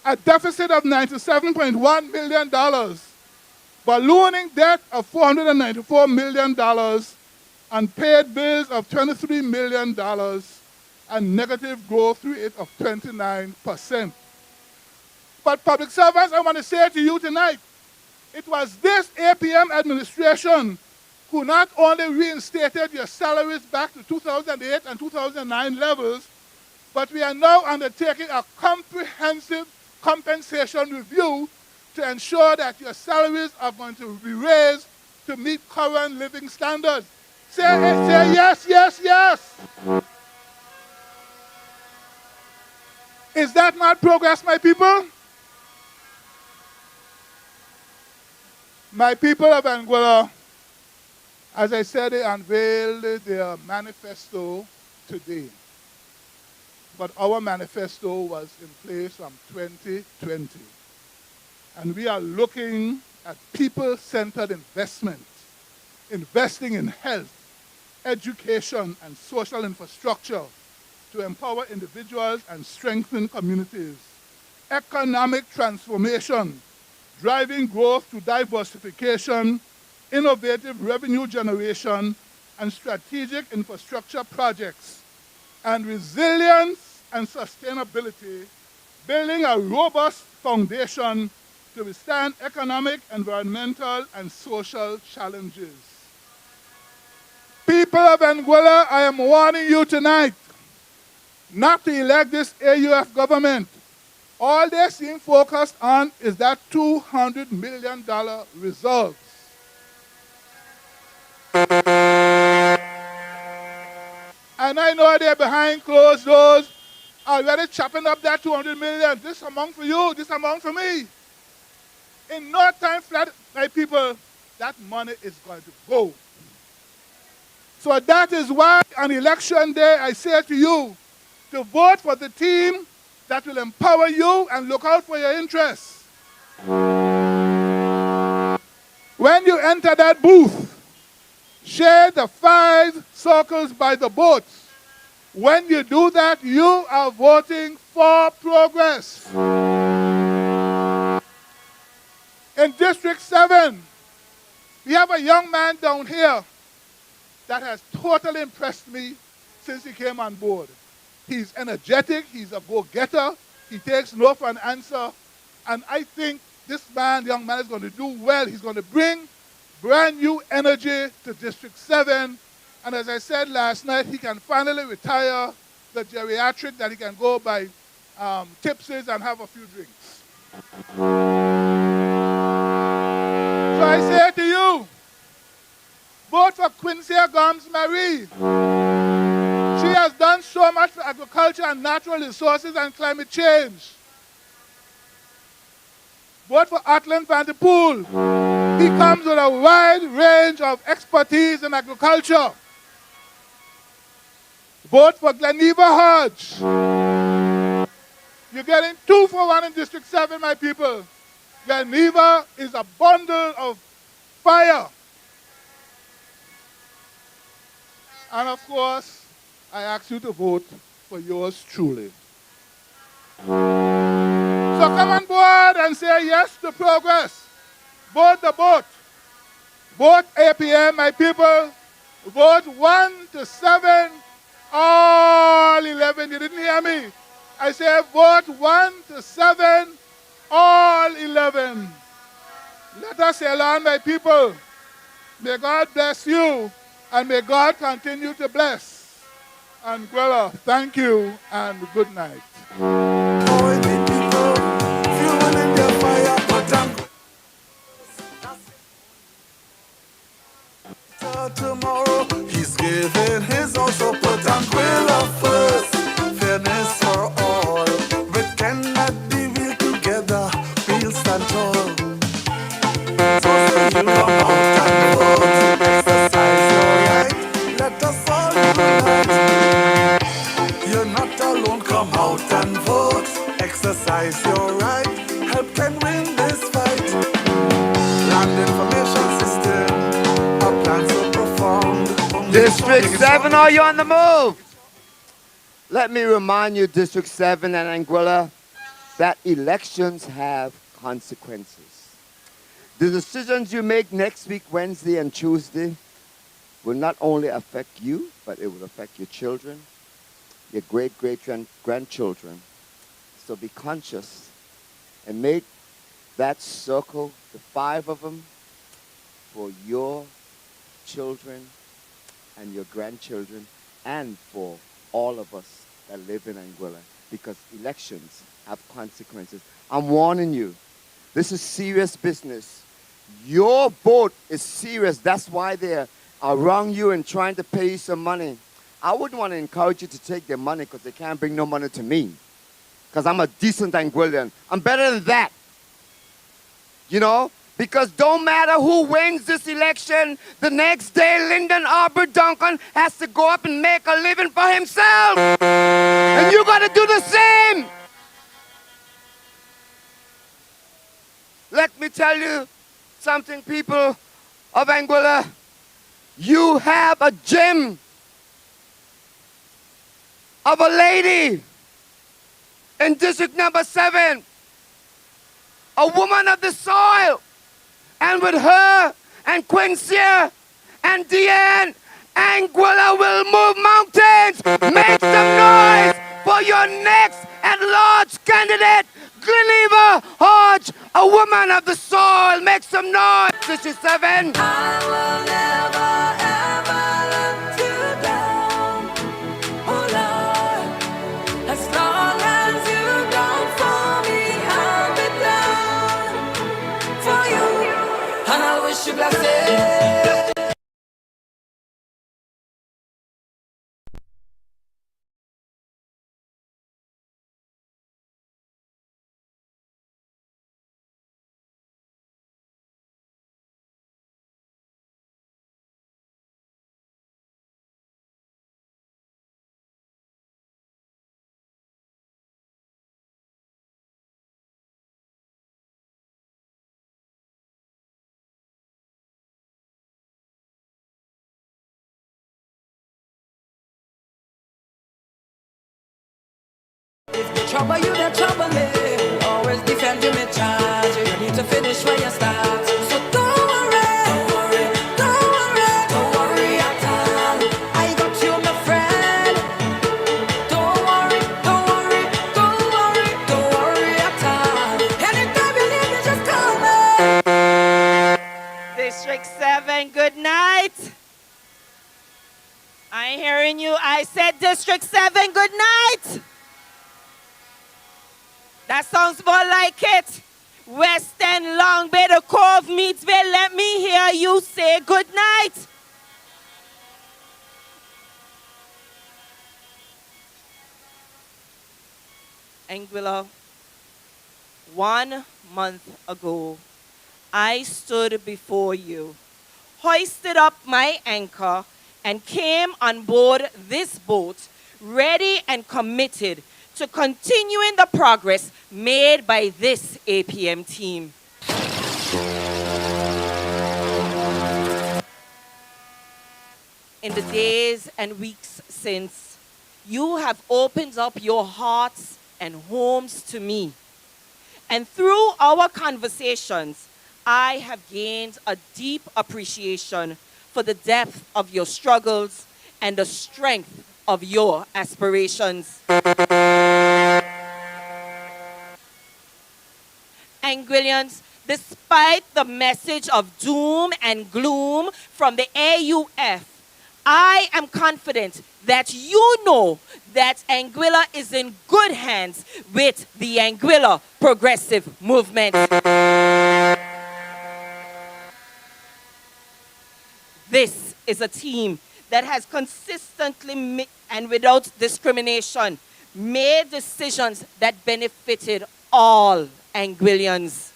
A deficit of $97.1 million. Ballooning debt of $494 million. Unpaid bills of $23 million. And negative growth rate of 29%. But public servants, I want to say to you tonight, it was this APM administration who not only reinstated your salaries back to 2008 and 2009 levels, but we are now undertaking a comprehensive compensation review to ensure that your salaries are going to be raised to meet current living standards. Say yes, yes, yes. Is that not progress, my people? My people of Anguilla, as I said, they unveiled their manifesto today. But our manifesto was in place from 2020. And we are looking at people-centered investment, investing in health, education, and social infrastructure to empower individuals and strengthen communities, economic transformation driving growth through diversification, innovative revenue generation, and strategic infrastructure projects, and resilience and sustainability, building a robust foundation to withstand economic, environmental, and social challenges. People of Anguilla, I am warning you tonight not to elect this AUF government. All they seem focused on is that $200 million reserves. And I know they're behind closed doors, already chopping up that $200 million. This amount for you, this amount for me. In no time flat, my people, that money is going to go. So that is why on election day I say to you to vote for the team that will empower you and look out for your interests. When you enter that booth, share the 5 circles by the boats. When you do that, you are voting for progress. In District 7, we have a young man down here that has totally impressed me since he came on board. He's energetic, he's a go-getter, he takes no for an answer, and I think this young man is going to do well. He's going to bring brand new energy to District 7, and as I said last night, he can finally retire the geriatric that he can go by tipsies and have a few drinks. So I say to you, vote for Quincy Gomes Marie. She has done so much for agriculture and natural resources and climate change. Vote for Atlan Van der Poel. He comes with a wide range of expertise in agriculture. Vote for Gleneva Hodge. You're getting 2 for 1 in District 7, my people. Gleneva is a bundle of fire. And of course, I ask you to vote for yours truly. So come on board and say yes to progress. Vote the boat. Vote APM, my people. Vote 1 to 7, all 11. You didn't hear me. I say vote 1 to 7, all 11. Let us sail on, my people. May God bless you, and may God continue to bless. Anguilla, thank you, and good night. Tomorrow, he's giving his also put Anguilla first. Fairness for all. But cannot be real together. We'll stand tall. So say you come out and vote. Exercise your right. Let us all unite. You're not alone. Come out and vote. Exercise your right. Help can win this fight. Land information system. Our plans are profound. District 7, are you on the move? Let me remind you, District 7 and Anguilla, that elections have consequences. The decisions you make next week, Wednesday and Tuesday, will not only affect you, but it will affect your children, your great-great-grandchildren. So be conscious and make that circle, the 5 of them, for your children and your grandchildren, and for all of us that live in Anguilla, because elections have consequences. I'm warning you, this is serious business. Your vote is serious. That's why they're around you and trying to pay you some money. I wouldn't want to encourage you to take their money because they can't bring no money to me, because I'm a decent Anguillan. I'm better than that. You know? Because don't matter who wins this election, the next day Lyndon Arbor Duncan has to go up and make a living for himself. And you got to do the same. Let me tell you something, people of Anguilla. You have a gem of a lady in District number 7. a woman of the soil. And with her and Quincy and Deanne, Anguilla will move mountains. Make some noise for your next at-large candidate, Geneva Hodge, a woman of the soil. Make some noise, 67. I will never ever let you down, oh Lord. As long as you don't for me, I'll be down for you. And I wish you blessings. If the trouble you, the trouble me. Always defend you, me charge. You need to finish where you start. So don't worry, don't worry, don't worry, don't worry at all. I got you, my friend. Don't worry, don't worry, don't worry, don't worry at all. Anytime you need me, just call me. District 7, good night. I ain't hearing you. I said District 7, good night. That sounds more like it. West End, Long Bay, the Cove, Meadsville, let me hear you say good night. Anguilla, 1 month ago, I stood before you, hoisted up my anchor, and came on board this boat, ready and committed to continuing the progress made by this APM team. In the days and weeks since, you have opened up your hearts and homes to me. And through our conversations, I have gained a deep appreciation for the depth of your struggles and the strength of your aspirations. Anguillians, despite the message of doom and gloom from the AUF, I am confident that you know that Anguilla is in good hands with the Anguilla Progressive Movement. This is a team that has consistently and without discrimination made decisions that benefited all Anguillians.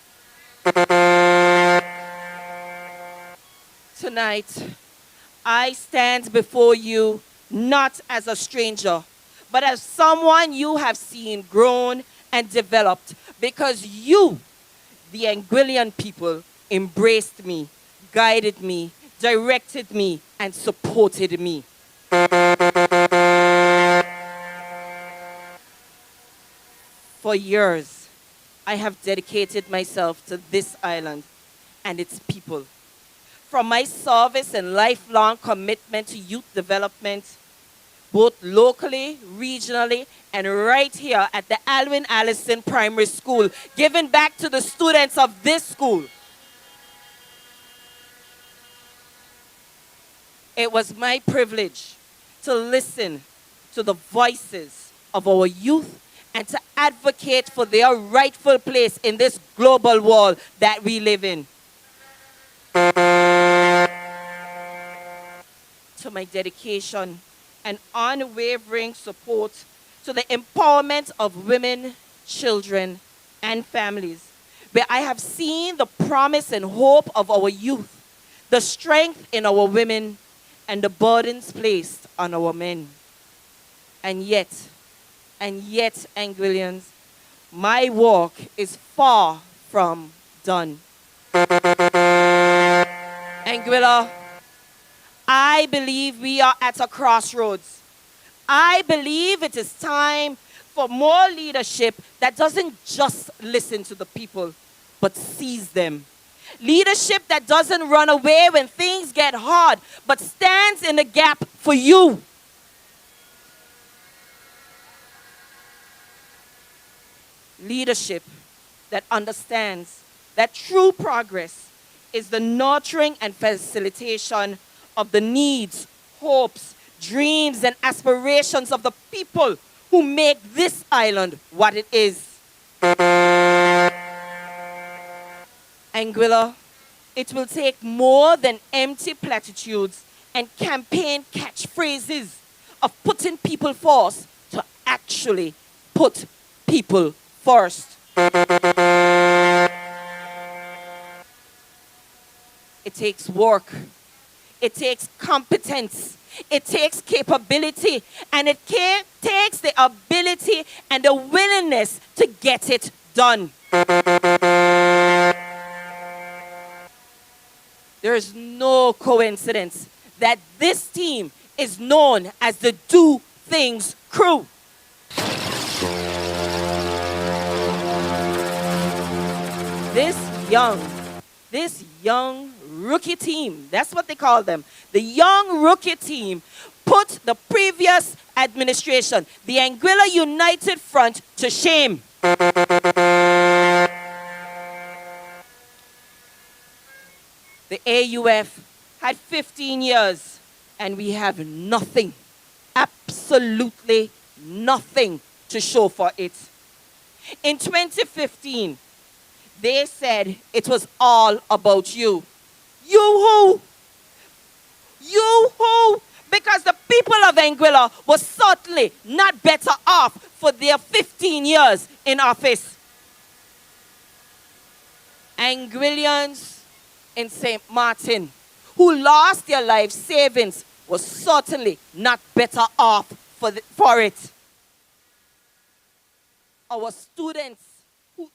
Tonight, I stand before you not as a stranger, but as someone you have seen grown and developed because you, the Anguillian people, embraced me, guided me, directed me, and supported me. For years, I have dedicated myself to this island and its people. From my service and lifelong commitment to youth development, both locally, regionally, and right here at the Alwyn Allison Primary School, giving back to the students of this school. It was my privilege to listen to the voices of our youth and to advocate for their rightful place in this global world that we live in. To my dedication and unwavering support to the empowerment of women, children, and families, where I have seen the promise and hope of our youth, the strength in our women, and the burdens placed on our men. And yet, Anguillians, my work is far from done. Anguilla, I believe we are at a crossroads. I believe it is time for more leadership that doesn't just listen to the people, but seize them. Leadership that doesn't run away when things get hard, but stands in the gap for you. Leadership that understands that true progress is the nurturing and facilitation of the needs, hopes, dreams, and aspirations of the people who make this island what it is. Anguilla, it will take more than empty platitudes and campaign catchphrases of putting people first to actually put people first. It takes work. It takes competence. It takes capability. And it takes the ability and the willingness to get it done. There is no coincidence that this team is known as the Do Things Crew. This young rookie team, that's what they call them, the young rookie team put the previous administration, the Anguilla United Front, to shame. The AUF had 15 years, and we have nothing, absolutely nothing to show for it. In 2015, they said it was all about you. You who? You who? Because the people of Anguilla were certainly not better off for their 15 years in office. Anguillians in St. Martin who lost their life savings was certainly not better off for it. Our students who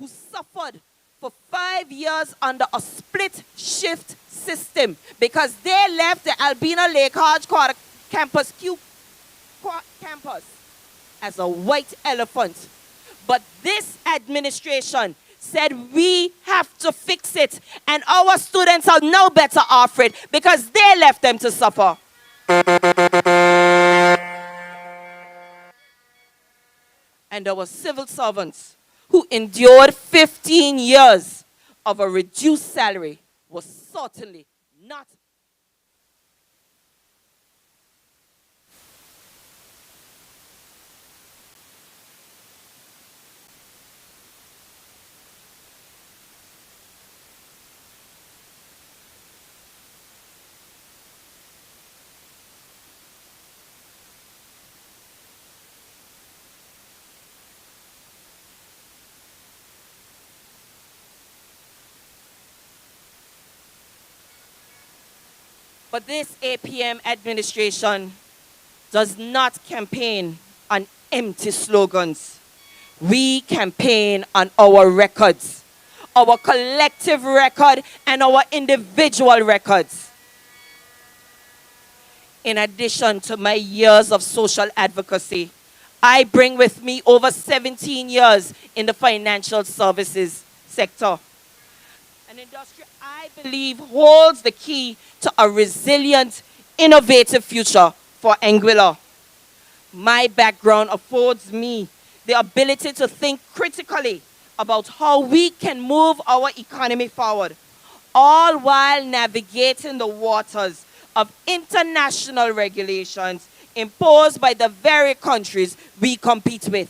suffered for 5 years under a split shift system because they left the Albina Lake Hodge campus as a white elephant. But this administration said we have to fix it, and our students are no better off for it because they left them to suffer. And our civil servants who endured 15 years of a reduced salary was certainly not. But this APM administration does not campaign on empty slogans. We campaign on our records, our collective record and our individual records. In addition to my years of social advocacy, I bring with me over 17 years in the financial services sector. An industry I believe holds the key to a resilient, innovative future for Anguilla. My background affords me the ability to think critically about how we can move our economy forward, all while navigating the waters of international regulations imposed by the very countries we compete with.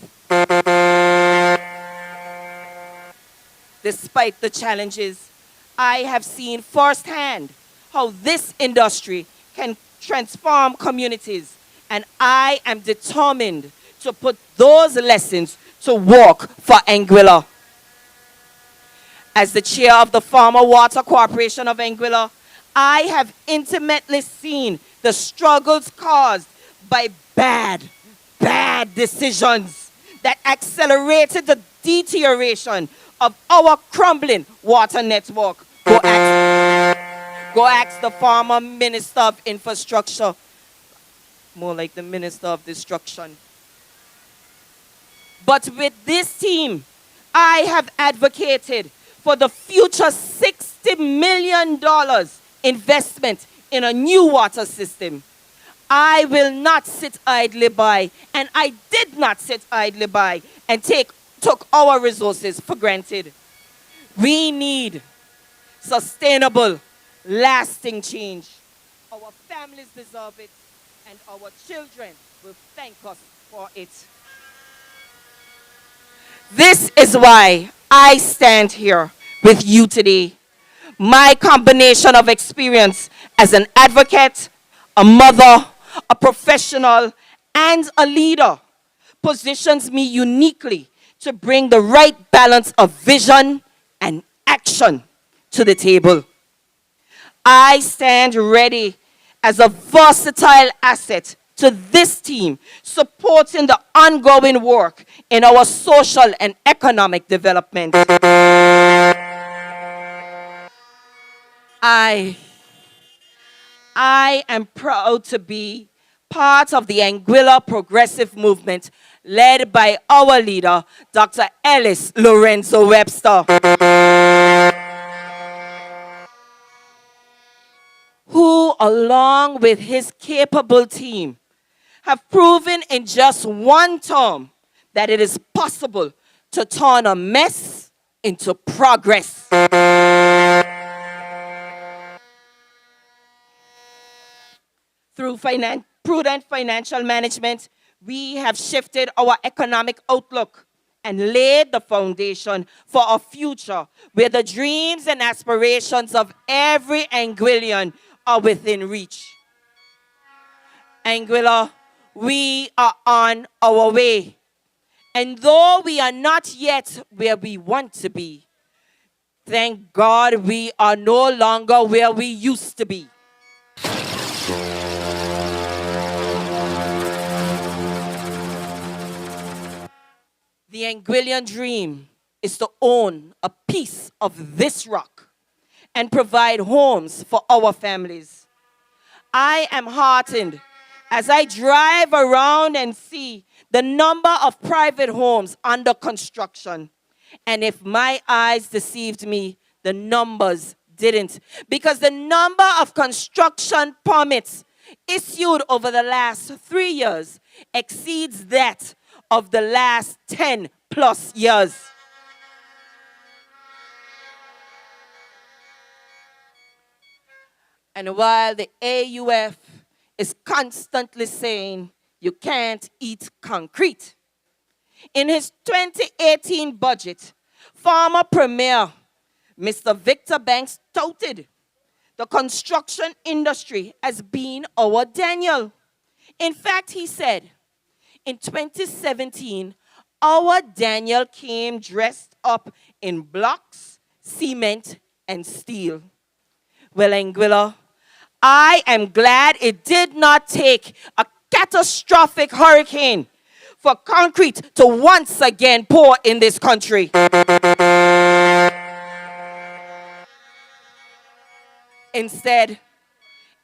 Despite the challenges, I have seen firsthand how this industry can transform communities, and I am determined to put those lessons to work for Anguilla. As the chair of the Farmer Water Corporation of Anguilla, I have intimately seen the struggles caused by bad decisions that accelerated the deterioration of our crumbling water network. Go ask the former Minister of Infrastructure, more like the Minister of Destruction. But with this team, I have advocated for the future $60 million investment in a new water system. I will not sit idly by, and I did not sit idly by and took our resources for granted. We need sustainable, lasting change. Our families deserve it, and our children will thank us for it. This is why I stand here with you today. My combination of experience as an advocate, a mother, a professional, and a leader positions me uniquely to bring the right balance of vision and action to the table. I stand ready as a versatile asset to this team, supporting the ongoing work in our social and economic development. I am proud to be part of the Anguilla Progressive Movement led by our leader, Dr. Ellis Lorenzo Webster, who, along with his capable team, have proven in just one term that it is possible to turn a mess into progress. Through prudent financial management, we have shifted our economic outlook and laid the foundation for a future where the dreams and aspirations of every Anguillian are within reach. Anguilla, we are on our way. And though we are not yet where we want to be, thank God we are no longer where we used to be. The Anguillian dream is to own a piece of this rock and provide homes for our families. I am heartened as I drive around and see the number of private homes under construction. And if my eyes deceived me, the numbers didn't. Because the number of construction permits issued over the last 3 years exceeds that of the last 10 plus years. And while the AUF is constantly saying you can't eat concrete, in his 2018 budget, former Premier Mr. Victor Banks touted the construction industry as being our Daniel. In fact, he said, in 2017, our Daniel came dressed up in blocks, cement, and steel. Well, Anguilla, I am glad it did not take a catastrophic hurricane for concrete to once again pour in this country. Instead,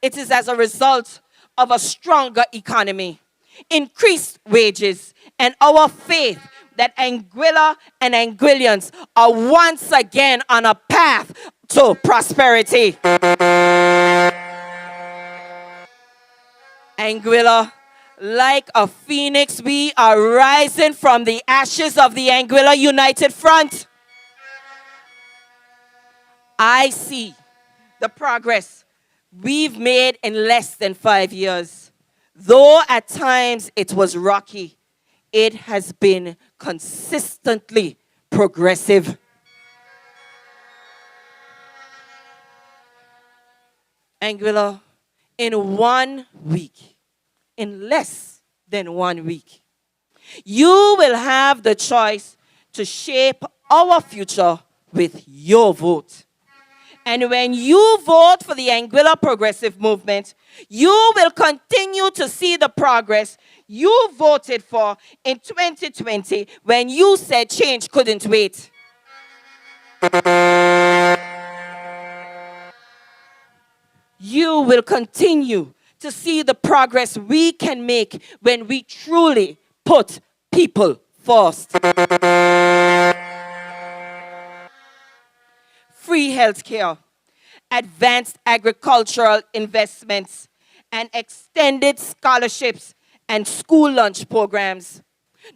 it is as a result of a stronger economy, increased wages, and our faith that Anguilla and Anguillians are once again on a path to prosperity. Anguilla, like a phoenix, we are rising from the ashes of the Anguilla United Front. I see the progress we've made in less than 5 years. Though at times it was rocky, it has been consistently progressive. Anguilla, in 1 week, in less than 1 week, you will have the choice to shape our future with your vote. And when you vote for the Anguilla Progressive Movement, you will continue to see the progress you voted for in 2020 when you said change couldn't wait. You will continue to see the progress we can make when we truly put people first. health care, advanced agricultural investments, and extended scholarships and school lunch programs.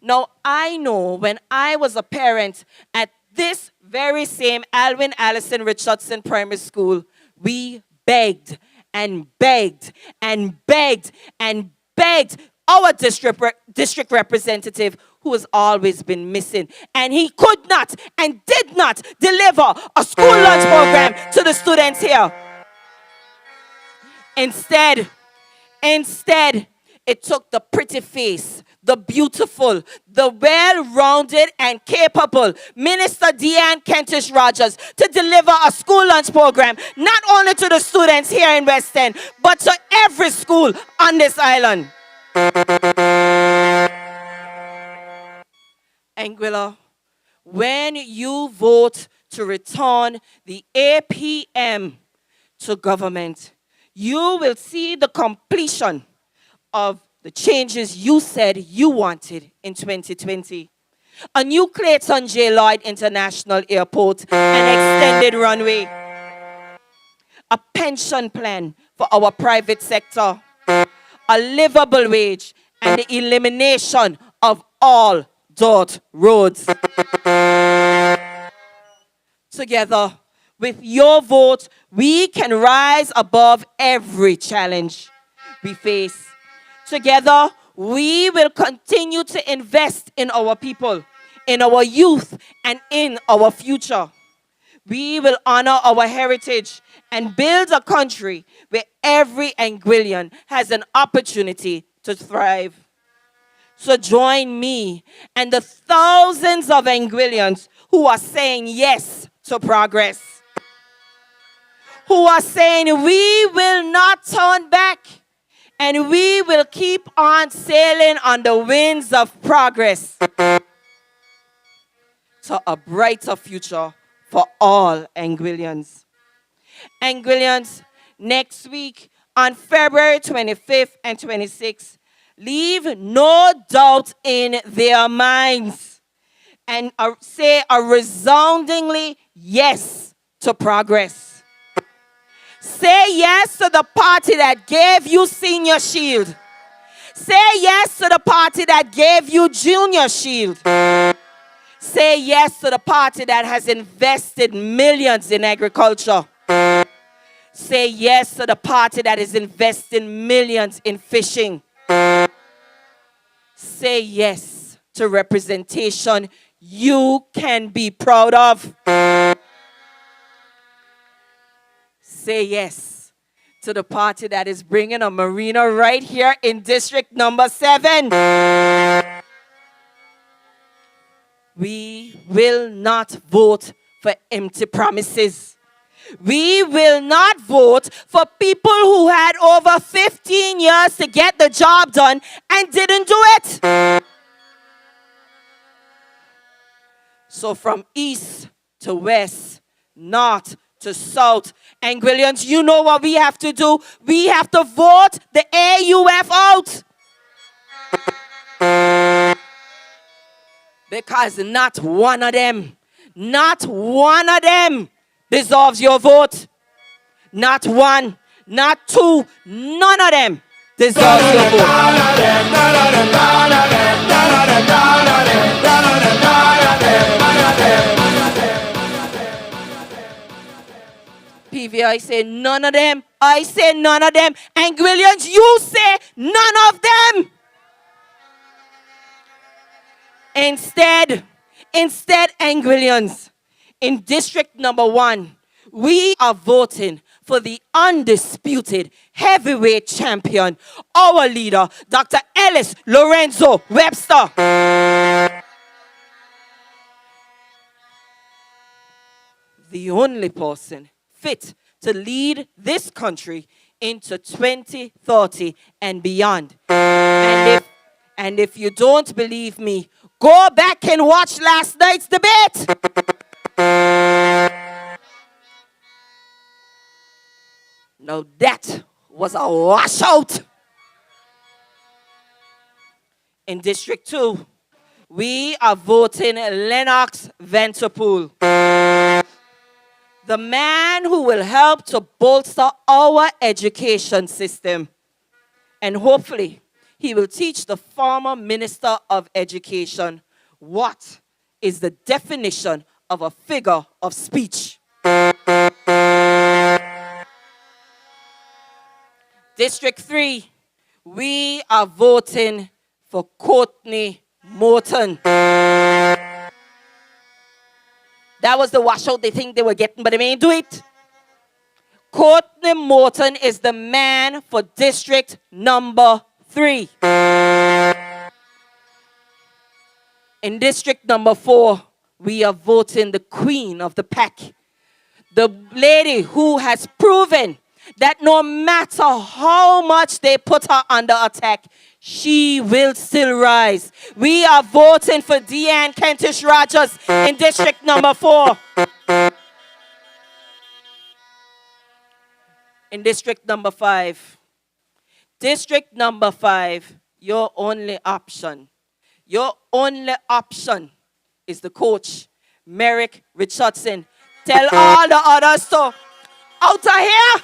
Now, I know when I was a parent at this very same Alwyn Allison Richardson Primary School, we begged and begged and begged and begged our district representative, who has always been missing. And he could not and did not deliver a school lunch program to the students here. Instead, it took the pretty face, the beautiful, the well-rounded and capable Minister Deanne Kentish Rogers to deliver a school lunch program, not only to the students here in West End, but to every school on this island. Anguilla, when you vote to return the APM to government, you will see the completion of the changes you said you wanted in 2020. A new Clayton J. Lloyd International Airport and extended runway. A pension plan for our private sector. A livable wage and the elimination of all dirt roads. Together, with your vote, we can rise above every challenge we face. Together, we will continue to invest in our people, in our youth, and in our future. We will honor our heritage and build a country where every Anguillian has an opportunity to thrive. So join me and the thousands of Anguillians who are saying yes to progress, who are saying we will not turn back and we will keep on sailing on the winds of progress to a brighter future for all Anguillians. Anguillians, next week on February 25th and 26th, leave no doubt in their minds and say a resoundingly yes to progress. Say yes to the party that gave you Senior Shield. Say yes to the party that gave you Junior Shield. Say yes to the party that has invested millions in agriculture. Say yes to the party that is investing millions in fishing. Say yes to representation you can be proud of. Say yes to the party that is bringing a marina right here in District Number 7. We will not vote for empty promises. We will not vote for people who had over 15 years to get the job done and didn't do it. So from east to west, north to south, Anguillians, you know what we have to do? We have to vote the AUF out. Because not one of them deserves your vote. Not one, not two, none of them deserves your vote. PV, I say none of them. I say none of them. Anguillians, you say none of them. Instead, Anguillians, in District Number 1, we are voting for the undisputed heavyweight champion, our leader, Dr. Ellis Lorenzo Webster. The only person fit to lead this country into 2030 and beyond. And if you don't believe me, go back and watch last night's debate. Now that was a washout. In District 2, we are voting Lennox Vanterpool. The man who will help to bolster our education system. And hopefully, he will teach the former Minister of Education what is the definition of a figure of speech. District 3, we are voting for Courtney Morton. That was the washout they think they were getting, but they ain't do it. Courtney Morton is the man for District number 3. In District number 4, we are voting the queen of the pack. The lady who has proven that no matter how much they put her under attack, she will still rise. We are voting for Deanne Kentish Rogers in District number 4. In District number 5. District number 5, your only option is the coach, Merrick Richardson. Tell all the others to out of here.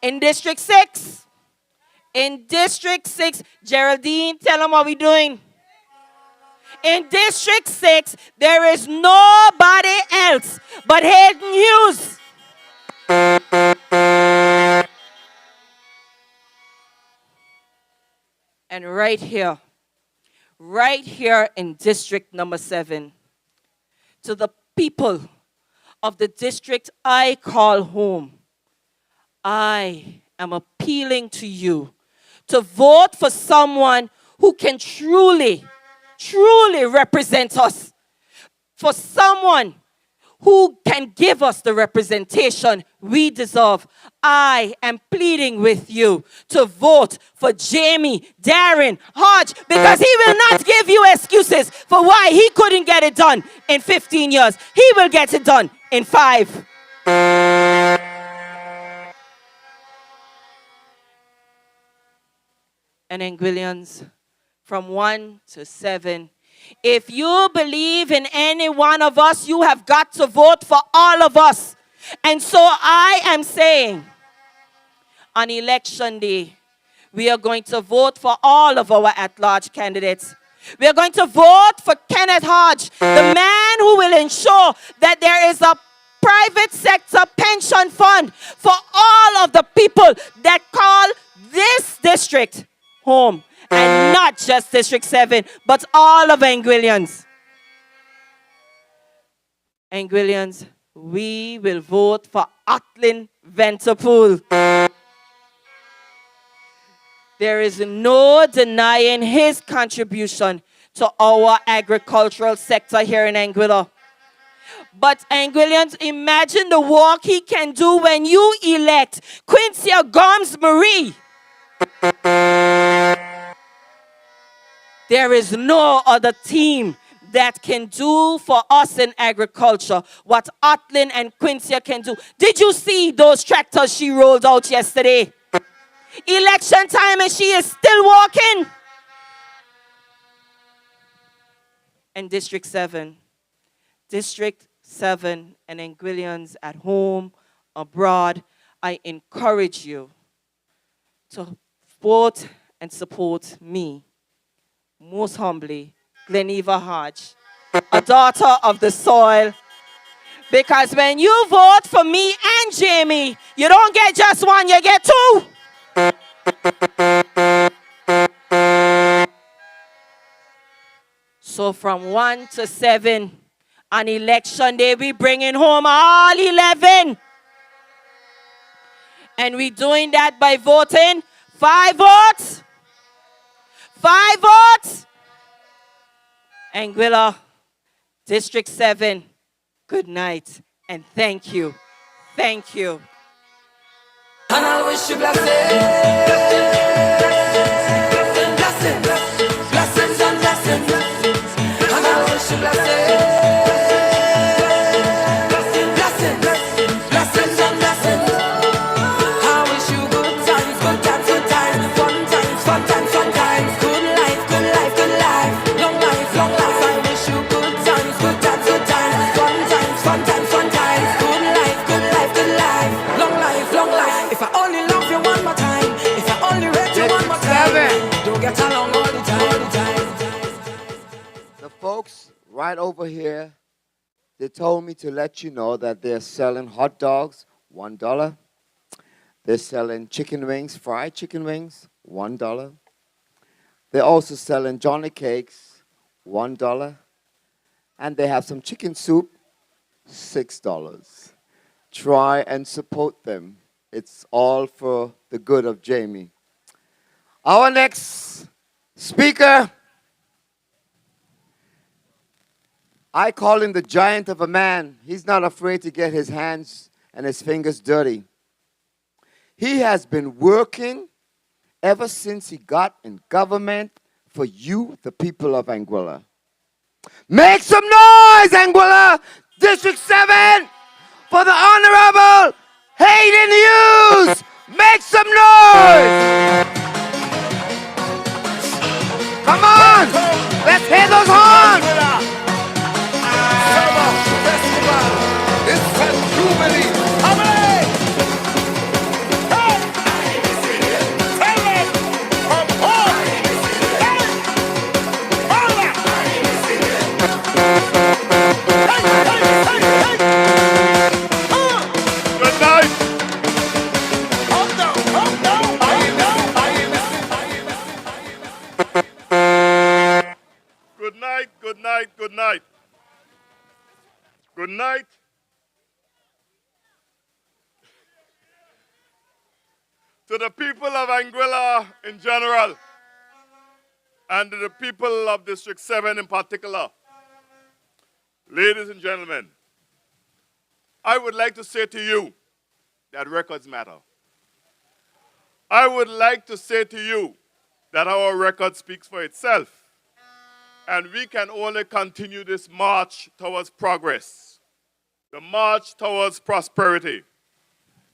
In District 6, Geraldine, tell them what we're doing. In District 6, there is nobody else but Hayden Hughes. And right here in District number 7, to the people of the district I call home, I am appealing to you to vote for someone who can truly represent us. For someone who can give us the representation we deserve. I am pleading with you to vote for Jamie Darren Hodge, because he will not give you excuses for why he couldn't get it done in 15 years. He will get it done in 5. And Anguillians, from 1 to 7, if you believe in any one of us, you have got to vote for all of us. And so I am saying, on election day, we are going to vote for all of our at-large candidates. We are going to vote for Kenneth Hodge, the man who will ensure that there is a private sector pension fund for all of the people that call this district home. And not just District 7, but all of Anguillians. Anguillians, we will vote for Atlin Venterpool. There is no denying his contribution to our agricultural sector here in Anguilla. But Anguillians, imagine the work he can do when you elect Quincy Gomes Marie. There is no other team that can do for us in agriculture what Atlin and Quincy can do. Did you see those tractors she rolled out yesterday? Election time and she is still walking. And District 7 and Anguillians at home, abroad, I encourage you to vote and support me. Most humbly, Gleneva Hodge, a daughter of the soil. Because when you vote for me and Jamie, you don't get just one, you get 2. So from 1 to 7, on election day, we bringing home all 11. And we doing that by voting 5 votes. 5 votes. Anguilla, District 7, good night and thank you. Thank you. And I wish you blessings. Blessings, blessings and blessings. And I wish you blessings. Blessings, blessings and blessings. I wish you good times, fun times, fun times, fun times. Good life, good life, good life. Long life, long life. I wish you good times, good times, good times. The folks right over here, they told me to let you know that they're selling hot dogs, $1. They're selling chicken wings, fried chicken wings, $1. They're also selling Johnny cakes, $1. And they have some chicken soup, $6. Try and support them. It's all for the good of Jamie. Our next speaker, I call him the giant of a man. He's not afraid to get his hands and his fingers dirty. He has been working ever since he got in government for you, the people of Anguilla. Make some noise, Anguilla! District 7 for the Honorable Hayden Hughes! Make some noise! Come on! Let's hear those horns! It's a jubilee. Good night, good night, good night. Good night. To the people of Anguilla in general, and to the people of District 7 in particular. Ladies and gentlemen, I would like to say to you that records matter. I would like to say to you that our record speaks for itself. And we can only continue this march towards progress, the march towards prosperity,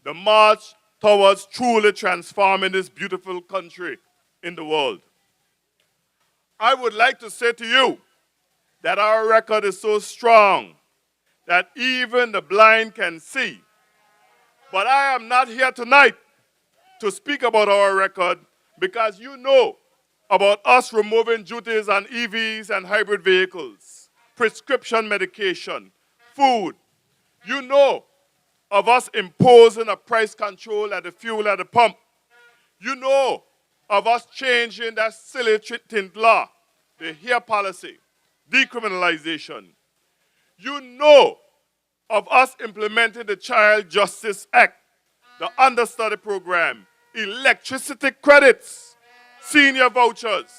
the march towards truly transforming this beautiful country in the world. I would like to say to you that our record is so strong that even the blind can see. But I am not here tonight to speak about our record because you know about us removing duties on EVs and hybrid vehicles, prescription medication, food. You know of us imposing a price control at the fuel at the pump. You know of us changing that silly tint law, the hair policy, decriminalization. You know of us implementing the Child Justice Act, the understudy program, electricity credits, senior vouchers,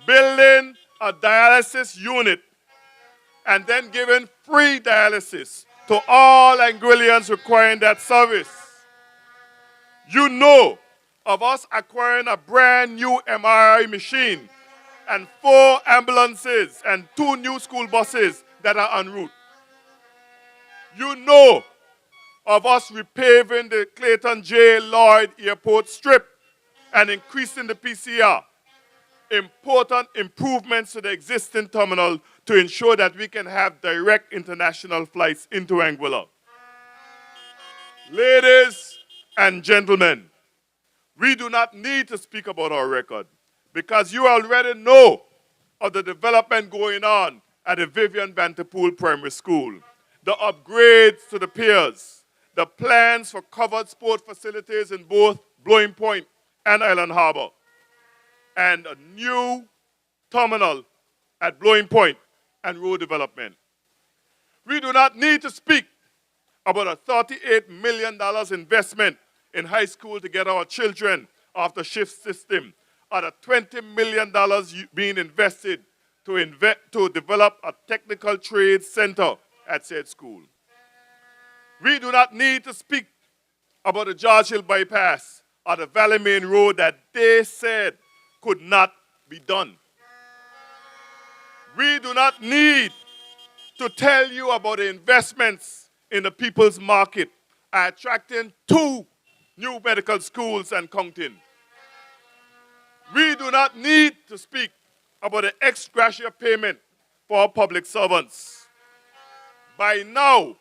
building a dialysis unit, and then giving free dialysis to all Anguillians requiring that service. You know of us acquiring a brand new MRI machine and 4 ambulances and 2 new school buses that are en route. You know of us repaving the Clayton J. Lloyd Airport Strip and increasing the PCR. Important improvements to the existing terminal to ensure that we can have direct international flights into Anguilla. Ladies and gentlemen, we do not need to speak about our record because you already know of the development going on at the Vivian Vanterpool Primary School, the upgrades to the piers, the plans for covered sport facilities in both Blowing Point and Island Harbor, and a new terminal at Blowing Point and road development. We do not need to speak about a $38 million investment in high school to get our children off the shift system, or the $20 million being invested to develop a technical trade center at said school. We do not need to speak about the George Hill bypass or the Valley Main Road that they said could not be done. We do not need to tell you about the investments in the people's market, attracting 2 new medical schools and counting. We do not need to speak about the ex gratia payment for our public servants. By now,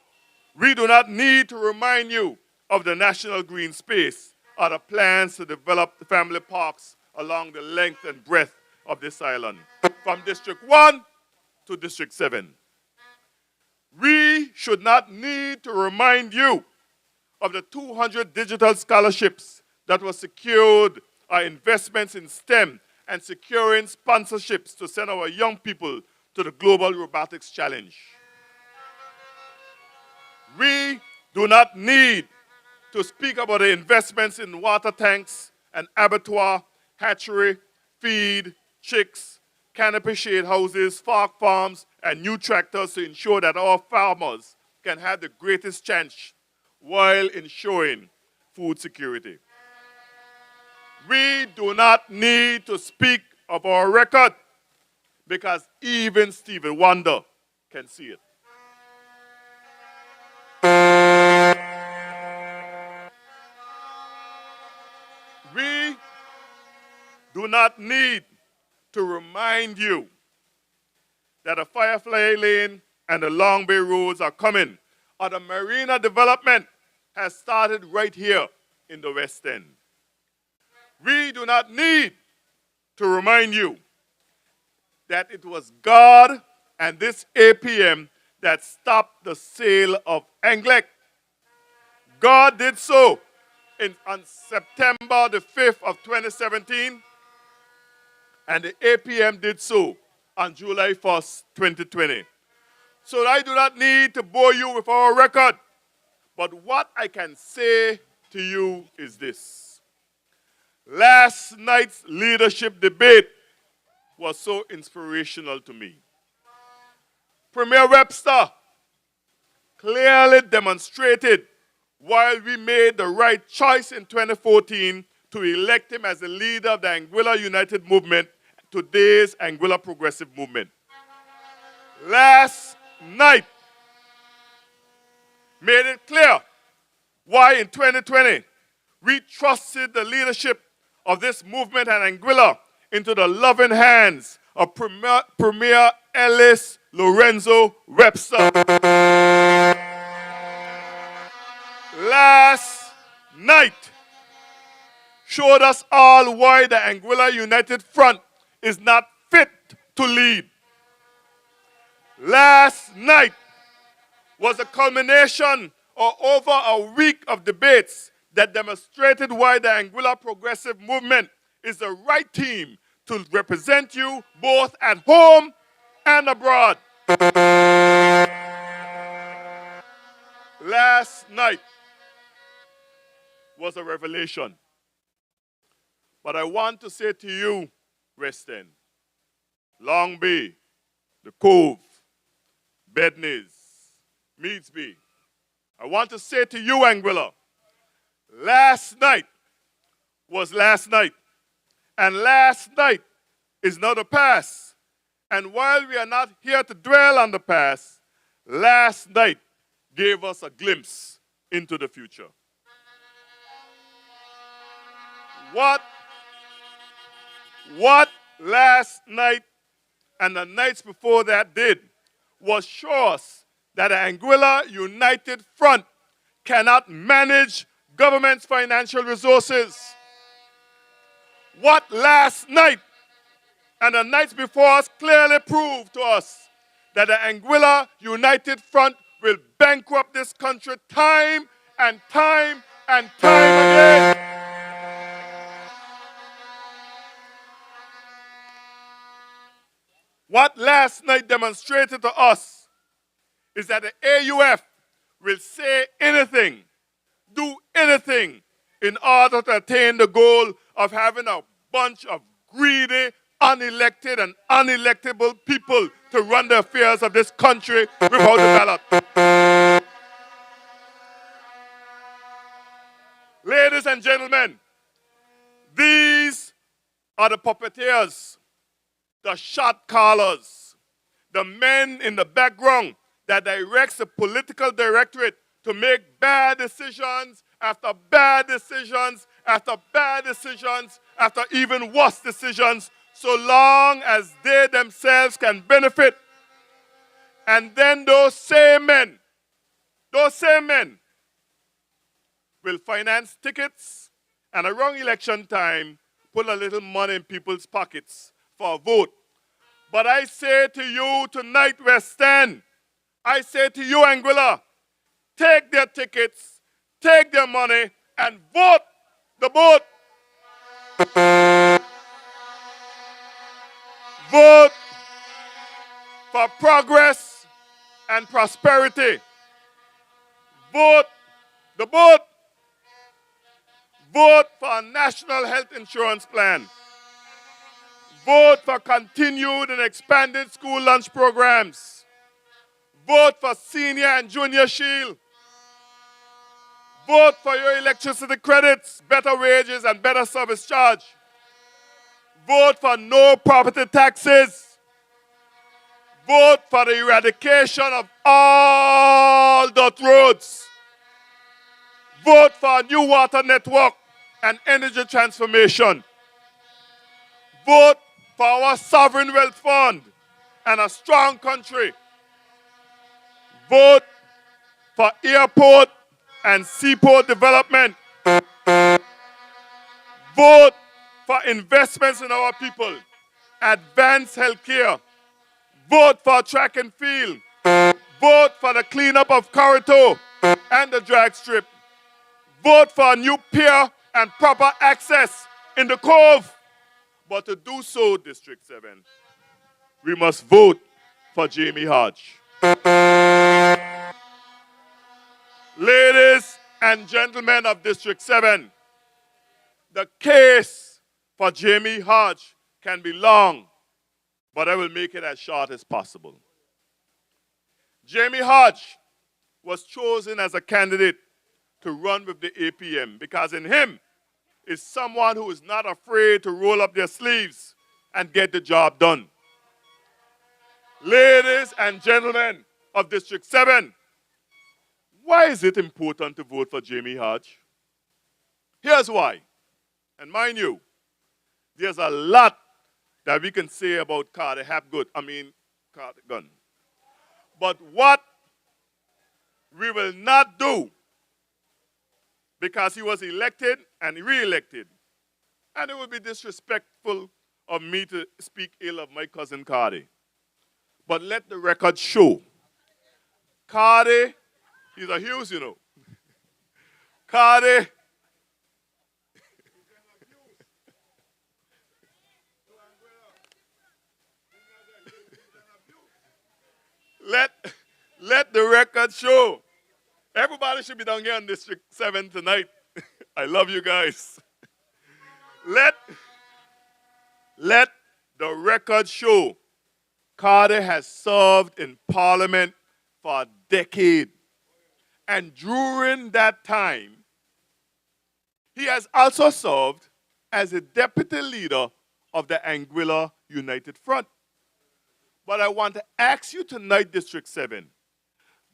we do not need to remind you of the National Green Space or the plans to develop the family parks along the length and breadth of this island. from District 1 to District 7. We should not need to remind you of the 200 digital scholarships that were secured, our investments in STEM, and securing sponsorships to send our young people to the Global Robotics Challenge. We do not need to speak about the investments in water tanks and abattoir, hatchery, feed, chicks, canopy shade houses, farm farms, and new tractors to ensure that our farmers can have the greatest chance while ensuring food security. We do not need to speak of our record because even Stevie Wonder can see it. We do not need to remind you that the Firefly Lane and the Long Bay roads are coming, or the marina development has started right here in the West End. We do not need to remind you that it was God and this APM that stopped the sale of Anglec. God did so on September the 5th of 2017, and the APM did so on July 1st, 2020. So I do not need to bore you with our record, but what I can say to you is this. Last night's leadership debate was so inspirational to me. Premier Webster clearly demonstrated why we made the right choice in 2014 to elect him as the leader of the Anguilla United Movement, today's Anguilla Progressive Movement. Last night made it clear why in 2020 we trusted the leadership of this movement and Anguilla into the loving hands of Premier Ellis Lorenzo Webster. Last night showed us all why the Anguilla United Front is not fit to lead. Last night was a culmination of over a week of debates that demonstrated why the Anguilla Progressive Movement is the right team to represent you both at home and abroad. Last night was a revelation. But I want to say to you, West End, Long Bay, the Cove, Bednes, Meadsby, I want to say to you, Anguilla, last night was last night. And last night is not the past. And while we are not here to dwell on the past, last night gave us a glimpse into the future. What last night and the nights before that did was show us that the Anguilla United Front cannot manage government's financial resources. What last night and the nights before us clearly proved to us that the Anguilla United Front will bankrupt this country time and time and time again. What last night demonstrated to us is that the AUF will say anything, do anything in order to attain the goal of having a bunch of greedy, unelected and unelectable people to run the affairs of this country without the ballot. Ladies and gentlemen, these are the puppeteers, the shot callers, the men in the background that directs the political directorate to make bad decisions after bad decisions after bad decisions after even worse decisions, so long as they themselves can benefit. And then those same men will finance tickets and around election time put a little money in people's pockets for a vote. But I say to you tonight, West End, I say to you, Anguilla, take their tickets, take their money, and vote the vote. Vote for progress and prosperity. Vote the vote. Vote for a national health insurance plan. Vote for continued and expanded school lunch programs. Vote for senior and junior shield. Vote for your electricity credits, better wages, and better service charge. Vote for no property taxes. Vote for the eradication of all dirt roads. Vote for a new water network and energy transformation. Vote for our sovereign wealth fund and a strong country. Vote for airport and seaport development. Vote for investments in our people. Advanced healthcare. Vote for track and field. Vote for the cleanup of Corridor and the drag strip. Vote for a new pier and proper access in the Cove. But to do so, District 7, we must vote for Jamie Hodge. Ladies and gentlemen of District 7, the case for Jamie Hodge can be long, but I will make it as short as possible. Jamie Hodge was chosen as a candidate to run with the APM because in him is someone who is not afraid to roll up their sleeves and get the job done. Ladies and gentlemen of District 7, why is it important to vote for Jamie Hodge? Here's why. And mind you, there's a lot that we can say about Carter Gunn. But what we will not do, because he was elected and re-elected, and it would be disrespectful of me to speak ill of my cousin Carter. But let the record show, Carter, he's a Hughes, you know. Carter, let the record show. Everybody should be down here in District 7 tonight. I love you guys. Let the record show Carter has served in Parliament for a decade. And during that time, he has also served as a deputy leader of the Anguilla United Front. But I want to ask you tonight, District 7,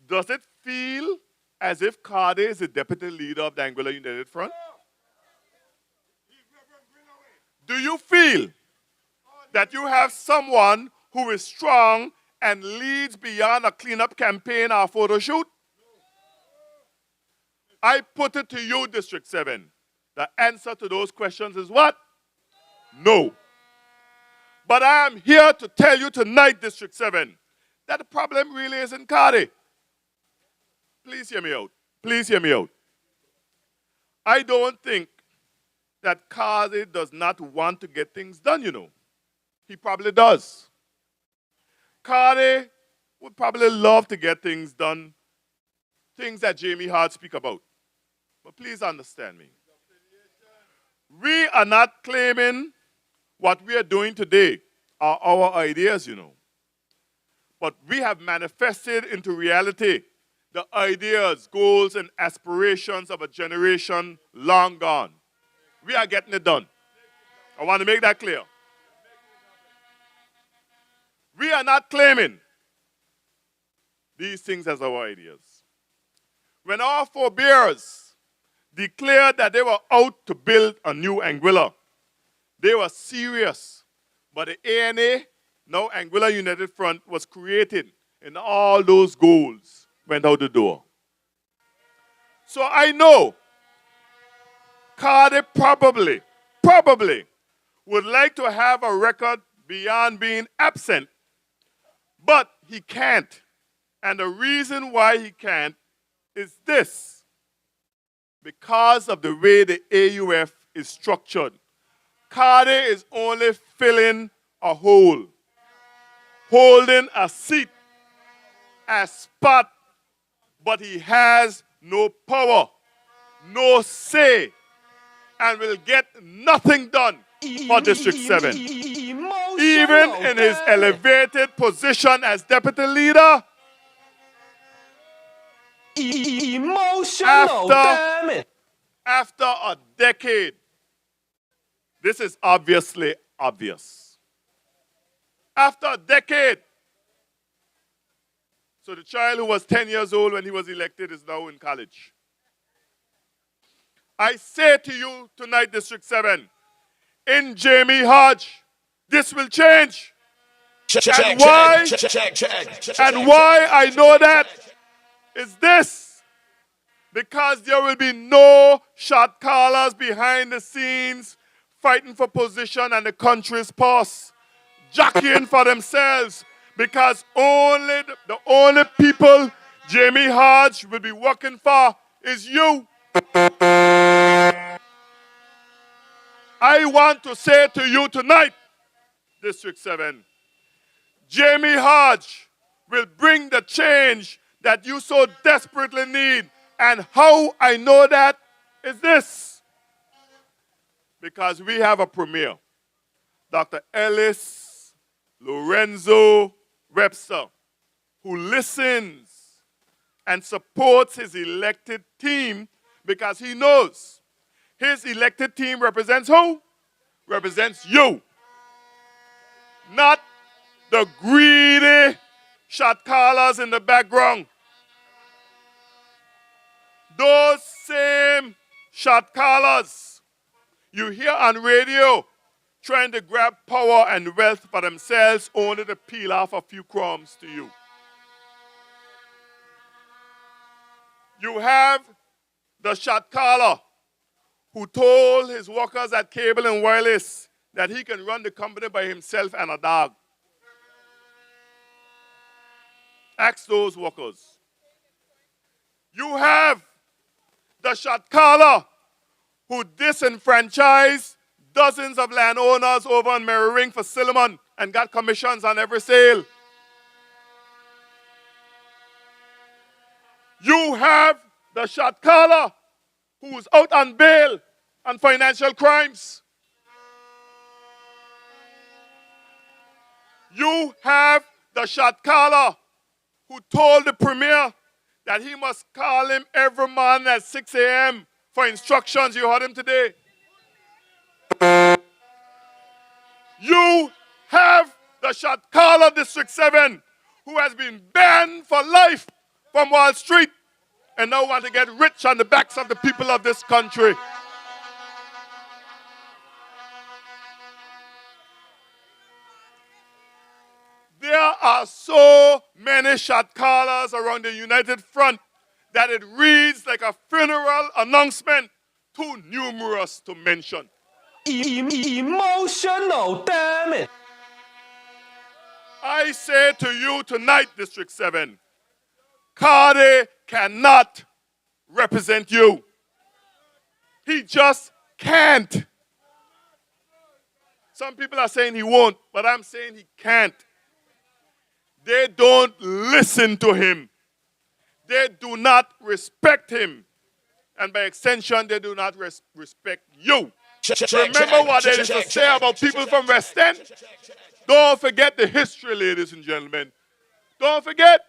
does it feel as if Carter is the deputy leader of the Anguilla United Front? Do you feel that you have someone who is strong and leads beyond a cleanup campaign or a photo shoot? I put it to you, District 7. The answer to those questions is what? No. But I am here to tell you tonight, District 7, that the problem really isn't Carter. Please hear me out. Please hear me out. I don't think that Carter does not want to get things done, you know. He probably does. Carter would probably love to get things done, things that Jamie Hart speak about. But please understand me. We are not claiming what we are doing today are our ideas, you know. But we have manifested into reality the ideas, goals, and aspirations of a generation long gone. We are getting it done. I want to make that clear. We are not claiming these things as our ideas. When our forebears declared that they were out to build a new Anguilla, they were serious. But the ANA, now Anguilla United Front, was created, and all those goals went out the door. So I know Carter probably would like to have a record beyond being absent, but he can't. And the reason why he can't is this: because of the way the AUF is structured. Cardi is only filling a hole, holding a seat, a spot, but he has no power, no say, and will get nothing done for District 7. Even in his elevated position as deputy leader, after a decade, this is obviously obvious. After a decade, so the child who was 10 years old when he was elected is now in college. I say to you tonight, District 7, in Jamie Hodge, this will change. And why I know that is this: because there will be no shot callers behind the scenes fighting for position and the country's pulse, jockeying for themselves, because the only people Jamie Hodge will be working for is you. I want to say to you tonight, District 7, Jamie Hodge will bring the change that you so desperately need. And how I know that is this: because we have a premier, Dr. Ellis Lorenzo Webster, who listens and supports his elected team, because he knows his elected team represents who? Represents you. Not the greedy shot callers in the background. Those same shot callers you hear on radio trying to grab power and wealth for themselves, only to peel off a few crumbs to you. You have the shot caller who told his workers at Cable and Wireless that he can run the company by himself and a dog. Ask those workers. You have the shot caller who disenfranchised dozens of landowners over on Merry for Silliman and got commissions on every sale. You have the shot caller who's out on bail on financial crimes. You have the shot caller who told the premier that he must call him every morning at 6 a.m. for instructions. You heard him today. You have the shot caller, District 7, who has been banned for life from Wall Street and now want to get rich on the backs of the people of this country. There are so many shot callers around the United Front that it reads like a funeral announcement, too numerous to mention. Emotional, damn it. I say to you tonight, District 7, Cardi cannot represent you. He just can't. Some people are saying he won't, but I'm saying he can't. They don't listen to him. They do not respect him. And by extension, they do not respect you. Remember what they used to say about people from West End? Don't forget the history, ladies and gentlemen. Don't forget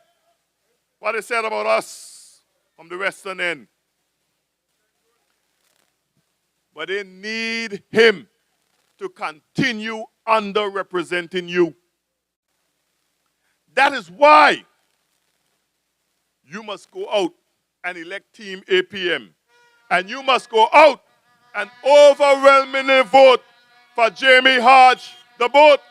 what they said about us from the Western End. But they need him to continue underrepresenting you. That is why you must go out and elect Team APM. And you must go out and overwhelmingly vote for Jamie Hodge, the boat.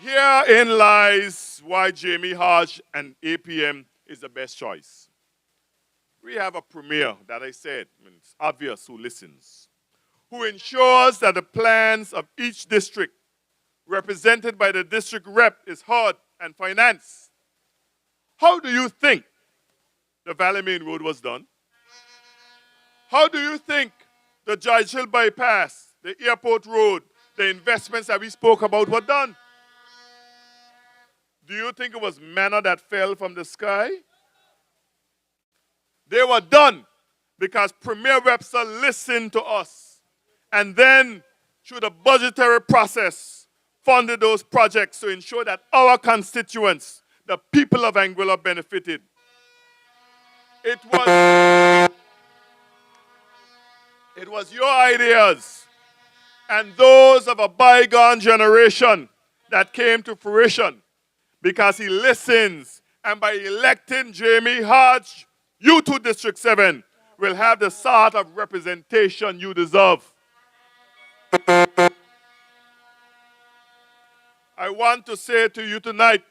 Herein lies why Jamie Hodge and APM is the best choice. we have a premier that I said, I mean, it's obvious who listens, who ensures that the plans of each district represented by the district rep is heard and financed. How do you think the Valley Main Road was done? How do you think the Judge Hill bypass, the airport road, the investments that we spoke about were done? Do you think it was manna that fell from the sky? They were done because Premier Webster listened to us and then, through the budgetary process, funded those projects to ensure that our constituents, the people of Anguilla, benefited. It was your ideas and those of a bygone generation that came to fruition because he listens, and by electing Jamie Hodge, you to District 7 will have the sort of representation you deserve. I want to say to you tonight,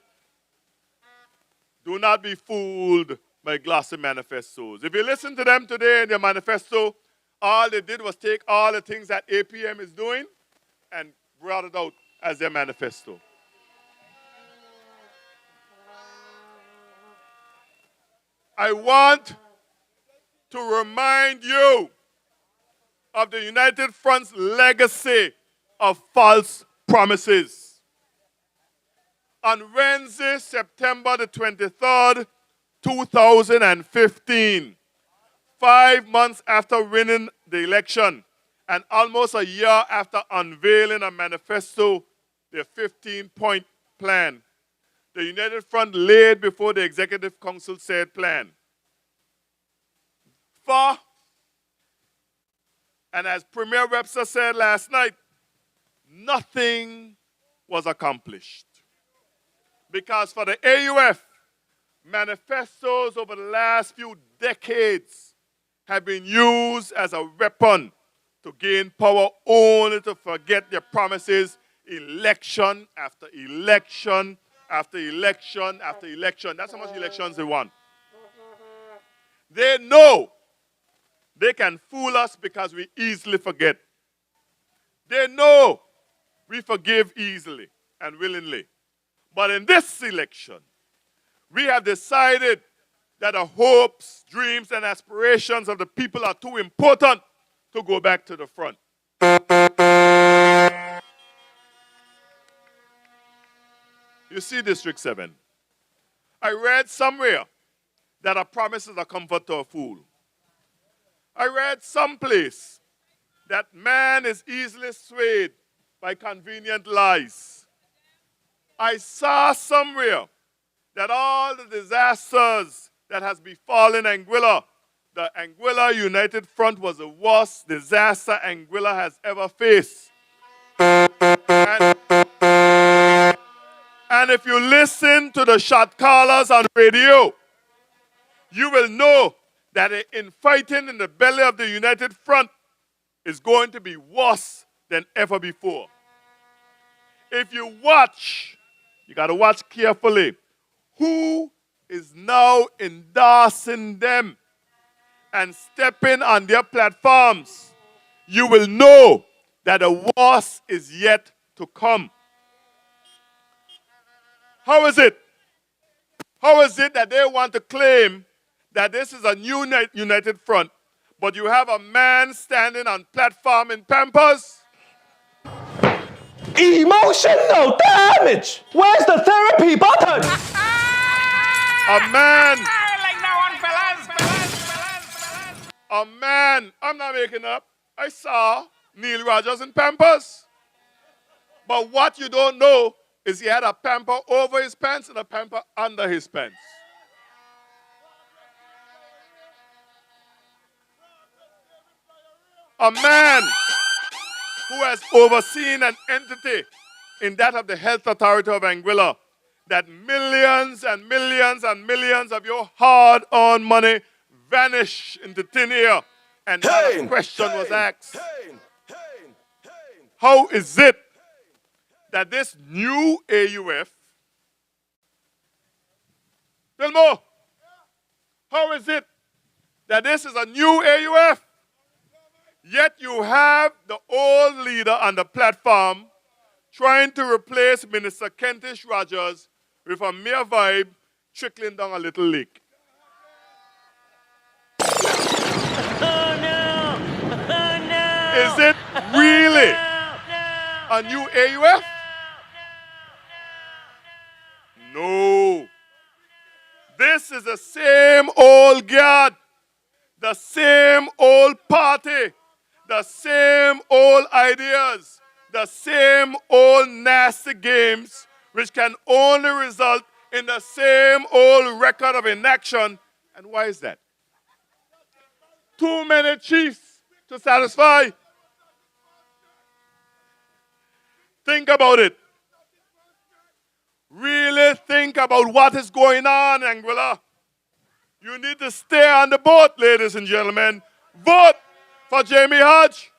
do not be fooled by glossy manifestos. If you listen to them today in their manifesto, all they did was take all the things that APM is doing and brought it out as their manifesto. I want to remind you of the United Front's legacy of false promises. On Wednesday, September the 23rd, 2015, 5 months after winning the election and almost a year after unveiling a manifesto, their 15-point plan, the United Front laid before the Executive Council said plan. And as Premier Webster said last night, nothing was accomplished. Because for the AUF, manifestos over the last few decades have been used as a weapon to gain power, only to forget their promises election after election after election after election. That's how much elections they won. They know they can fool us because we easily forget. They know we forgive easily and willingly. But in this election, we have decided that the hopes, dreams, and aspirations of the people are too important to go back to the front. You see, District 7, I read somewhere that a promise is a comfort to a fool. I read someplace that man is easily swayed by convenient lies. I saw somewhere that all the disasters that has befallen Anguilla, the Anguilla United Front was the worst disaster Anguilla has ever faced. And if you listen to the shot callers on radio, you will know that the infighting in the belly of the United Front is going to be worse than ever before. If you watch, you got to watch carefully, who is now endorsing them and stepping on their platforms, you will know that the worst is yet to come. How is it? How is it that they want to claim that this is a new United Front, but you have a man standing on platform in Pampers? Emotional damage! Where's the therapy button? A man, I'm not making up, I saw Neil Rogers in Pampers. But what you don't know is he had a pamper over his pants and a pamper under his pants. A man who has overseen an entity in that of the Health Authority of Anguilla, that millions and millions and millions of your hard-earned money vanish into thin air, and not a question was asked. How is it that this new AUF, Delmo, how is it that this is a new AUF. Yet you have the old leader on the platform trying to replace Minister Kentish Rogers with a mere vibe trickling down a little lake. Is it really a new AUF? No. This is the same old guard, the same old party, the same old ideas, the same old nasty games, which can only result in the same old record of inaction. And why is that? Too many chiefs to satisfy. Think about it. Really think about what is going on, Anguilla. You need to stay on the boat, ladies and gentlemen. Vote for Jamie Hodge.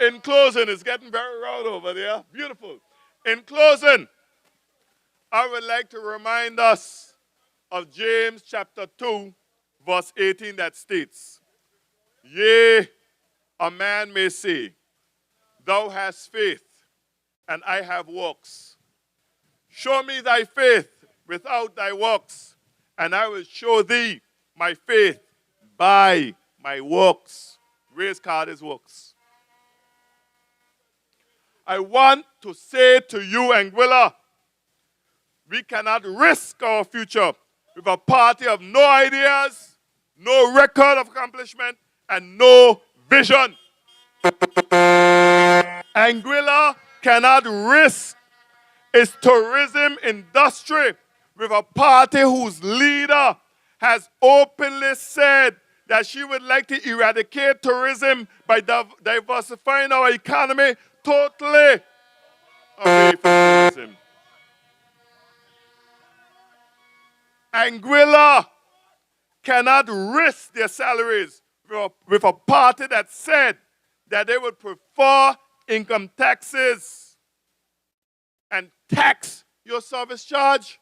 In closing, it's getting very loud over there. Beautiful. In closing, I would like to remind us of James chapter 2, verse 18 that states, "Yea, a man may say, thou hast faith, and I have works. Show me thy faith without thy works, and I will show thee my faith by my works." Raise card his works. I want to say to you, Anguilla, we cannot risk our future with a party of no ideas, no record of accomplishment, and no vision. Anguilla cannot risk its tourism industry with a party whose leader has openly said that she would like to eradicate tourism by diversifying our economy totally away from tourism. Anguilla cannot risk their salaries with a party that said that they would prefer income taxes and tax your service charge.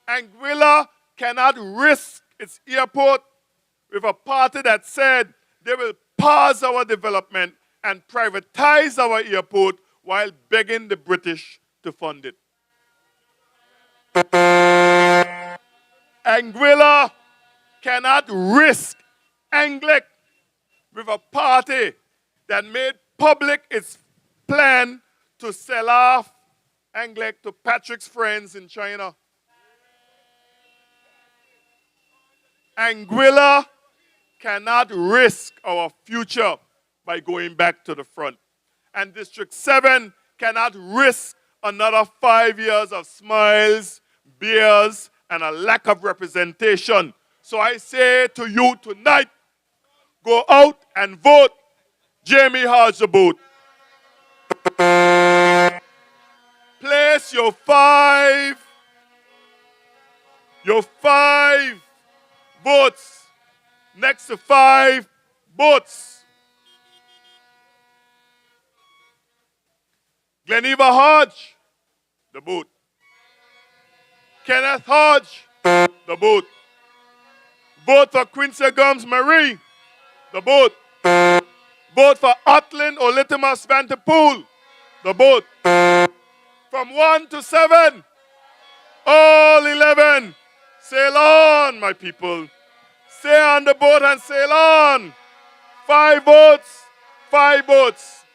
Anguilla cannot risk its airport with a party that said they will pause our development and privatize our airport while begging the British to fund it. Anguilla cannot risk Anglic with a party that made public its plan to sell off Anglic to Patrick's friends in China. Anguilla cannot risk our future by going back to the front. And District 7 cannot risk another 5 years of smiles, beers, and a lack of representation. So I say to you tonight, go out and vote Jamie Hodge the boat. Place your five votes next to 5 boats. Gleneva Hodge, the boat. Kenneth Hodge, the boat. Vote for Quincy Gums Marie, the boat. Vote for Otlin Olitimus Vanterpool, the boat. From 1 to 7, all 11, sail on, my people. Stay on the boat and sail on. 5 votes, 5 votes.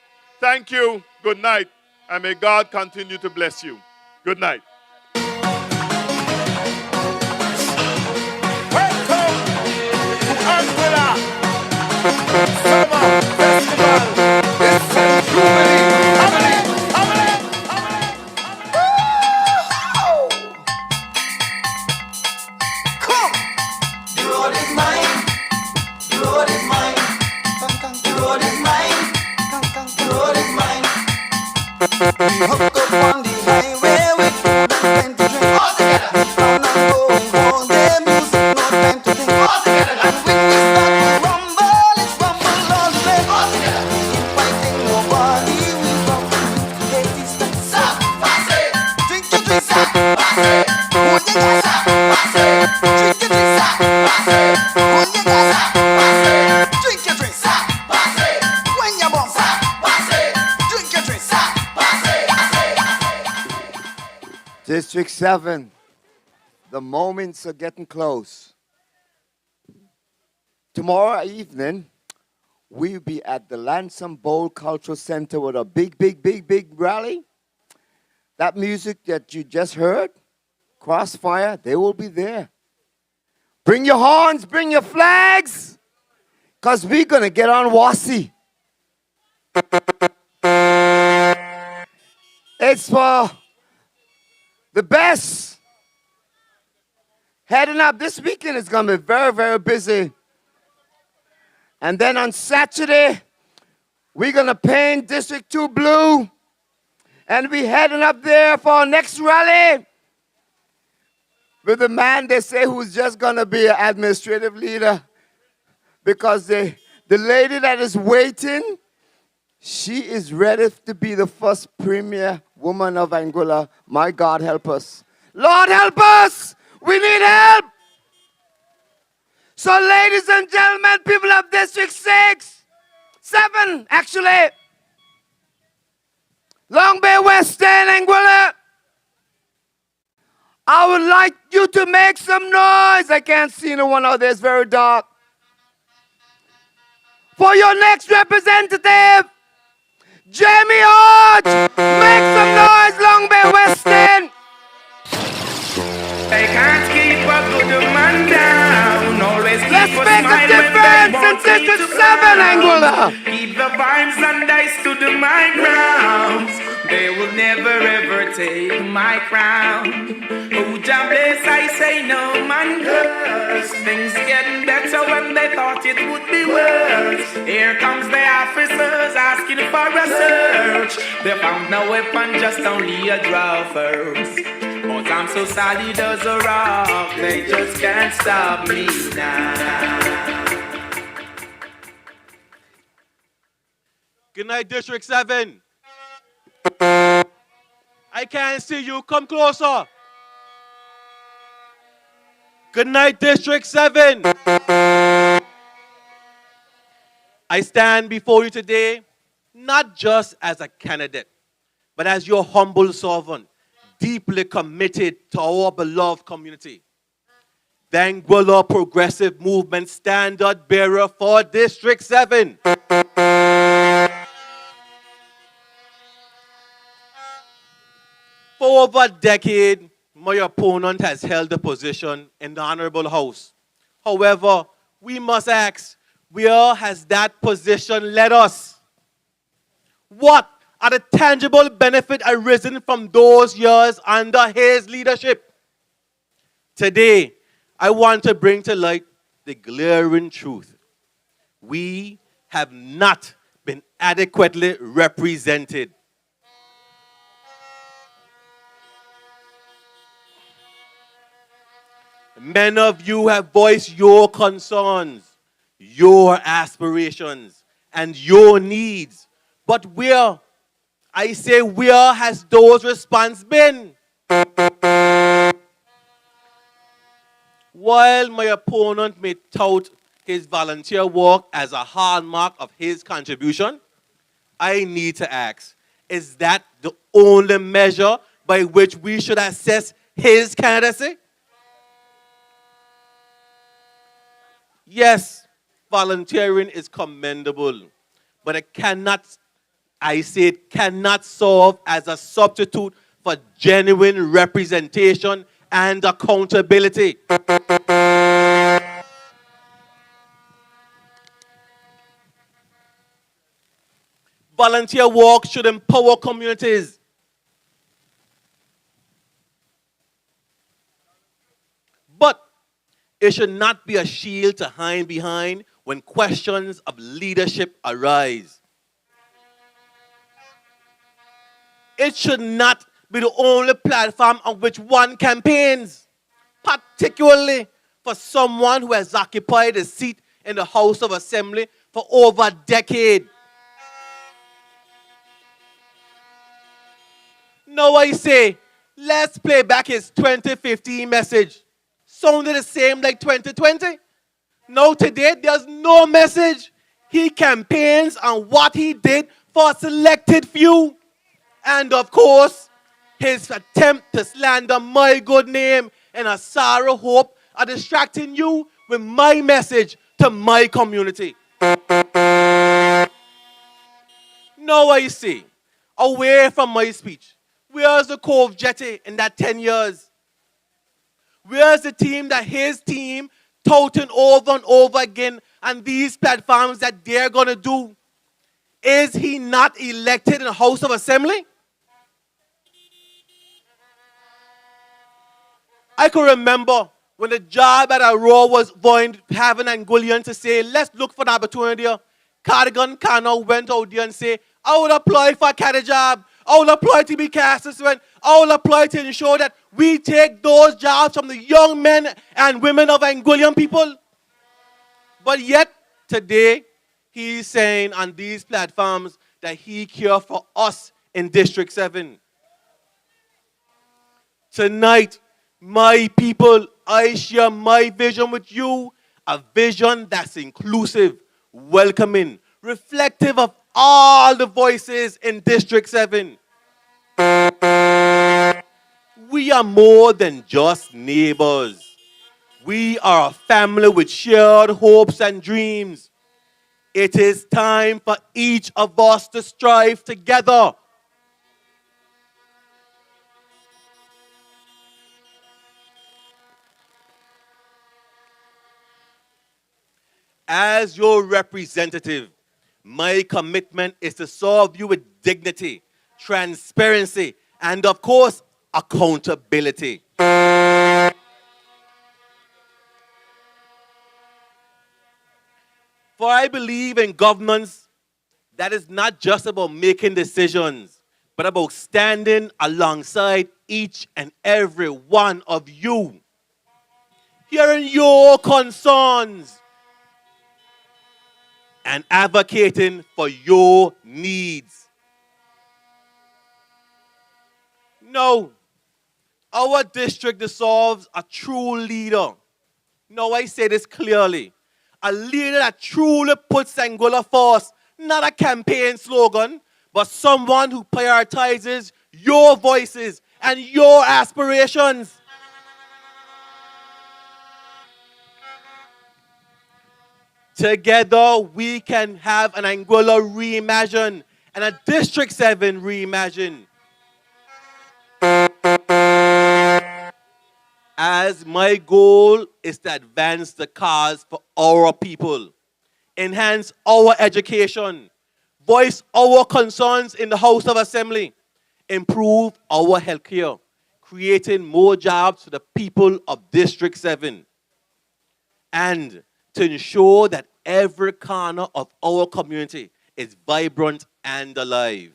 Thank you. Good night. And may God continue to bless you. Good night. Summer Festival. It's a jubilee. Come. The road is mine. The road is mine. The road is mine. The road is mine. We hook up on the highway with District 7, the moments are getting close. Tomorrow evening, we'll be at the Lansing Bowl Cultural Center with a big rally. That music that you just heard, Crossfire, they will be there. Bring your horns, bring your flags, because we're going to get on Wasi. It's for the best. Heading up this weekend is going to be very busy. And then on Saturday, we're going to paint District 2 blue. And we're heading up there for our next rally with the man they say who's just going to be an administrative leader. Because the lady that is waiting, she is ready to be the first premier woman of Anguilla. My God, help us. Lord, help us. We need help. So, ladies and gentlemen, people of District 7, actually, Long Bay, Western, Anguilla, I would like you to make some noise. I can't see no one out there. It's very dark. For your next representative, Jamie Hodge. Make some noise, Long Bay, Western. They can't keep a good man down. Always keep Let's a make a smile difference in District 7, Anguilla. Keep the vibes and I stood to my ground. They will never ever take my crown. Oh, Jah bless, I say no man curse. Things getting better when they thought it would be worse. Here comes the officers asking for a search. They found no weapon, just only a draw first. But I'm so solid as a rock, they just can't stop me now. Good night, District 7. I can't see you. Come closer. Good night, District 7. I stand before you today, not just as a candidate, but as your humble servant, deeply committed to our beloved community. The Anguilla Progressive Movement standard bearer for District 7. For over a decade, my opponent has held the position in the Honorable House. However, we must ask, where has that position led us? What are the tangible benefits arisen from those years under his leadership? Today, I want to bring to light the glaring truth. We have not been adequately represented. Many of you have voiced your concerns, your aspirations, and your needs. But where, I say, where has those responses been? While my opponent may tout his volunteer work as a hallmark of his contribution, I need to ask, is that the only measure by which we should assess his candidacy? Yes, volunteering is commendable, but it cannot, I say it cannot serve as a substitute for genuine representation and accountability. Volunteer work should empower communities. But it should not be a shield to hide behind when questions of leadership arise. It should not be the only platform on which one campaigns, particularly for someone who has occupied a seat in the House of Assembly for over a decade. Now I say, let's play back his 2015 message. Sounded the same like 2020. Now today, there's no message. He campaigns on what he did for a selected few. And of course, his attempt to slander my good name in a sorrow hope of distracting you with my message to my community. Now I see, away from my speech, where's the Cove Jetty in that 10 years? Where's the team that his team touting over and over again on these platforms that they're going to do? Is he not elected in the House of Assembly? I can remember when the job at Aurora was going, having Anguillian to say, let's look for an opportunity. Cardigan Cano went out there and say, I will apply for a caddy job. I will apply to be cast assistant. I will apply to ensure that we take those jobs from the young men and women of Anguillian people. But yet, today, he's saying on these platforms that he cares for us in District 7. Tonight, my people, I share my vision with you, a vision that's inclusive, welcoming, reflective of all the voices in District 7. We are more than just neighbors. We are a family with shared hopes and dreams. It is time for each of us to strive together. As your representative, my commitment is to serve you with dignity, transparency, and of course, accountability. For I believe in governance that is not just about making decisions, but about standing alongside each and every one of you, hearing your concerns, and advocating for your needs. No, our district deserves a true leader. No, I say this clearly. A leader that truly puts Anguilla first, not a campaign slogan, but someone who prioritizes your voices and your aspirations. Together, we can have an Anguilla reimagined and a District 7 reimagined. As my goal is to advance the cause for our people, enhance our education, voice our concerns in the House of Assembly, improve our healthcare, creating more jobs for the people of District 7, and to ensure that every corner of our community is vibrant and alive.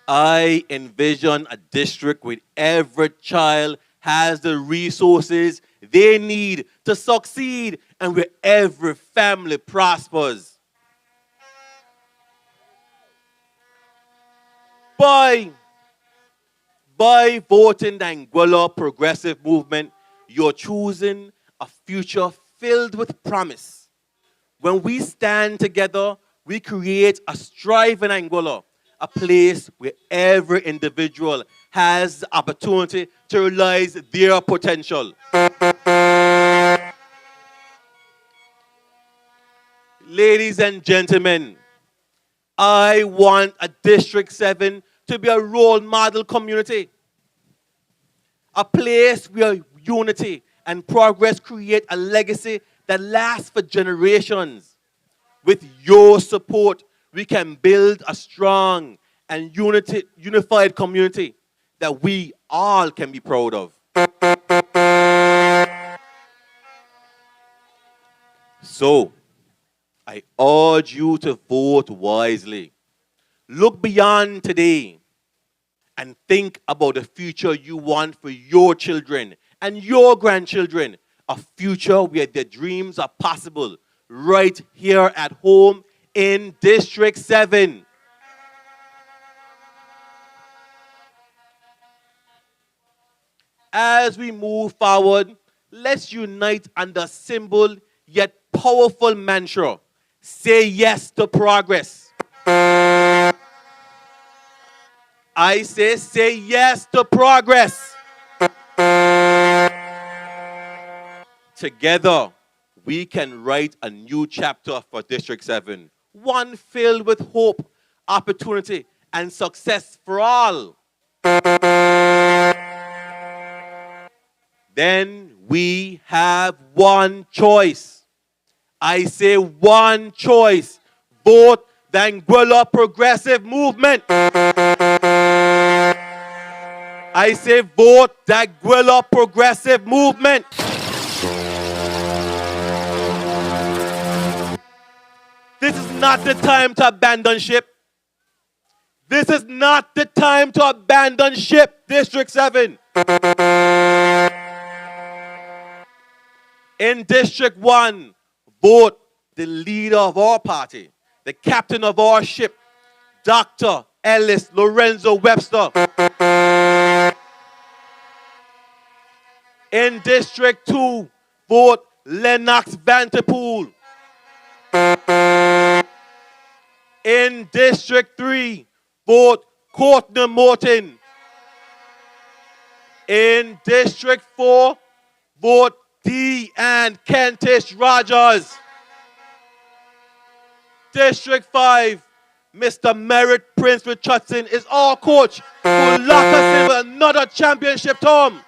I envision a district where every child has the resources they need to succeed and where every family prospers. By voting the Anguilla Progressive Movement, you're choosing a future filled with promise. When we stand together, we create a striving Anguilla, a place where every individual has the opportunity to realize their potential. Ladies and gentlemen, I want a District 7 to be a role model community, a place where unity and progress create a legacy that lasts for generations. With your support, we can build a strong and unified community that we all can be proud of. So, I urge you to vote wisely. Look beyond today and think about the future you want for your children and your grandchildren. A future where their dreams are possible right here at home in District 7. As we move forward, let's unite under a simple yet powerful mantra. say yes to progress. I say yes to progress. Together, we can write a new chapter for District 7. One filled with hope, opportunity, and success for all. Then we have one choice. I say one choice. Vote the Anguilla Progressive Movement. I say vote the Anguilla Progressive Movement. This is not the time to abandon ship. This is not the time to abandon ship, District 7. In District 1, vote the leader of our party, the captain of our ship, Dr. Ellis Lorenzo Webster. In District 2, vote Lennox Vanterpool. In District 3, vote Courtney Morton. In District 4, vote D. and Kentish Rogers. District 5, Mr. Merritt Prince Richardson is our coach who will lock us in with another championship term.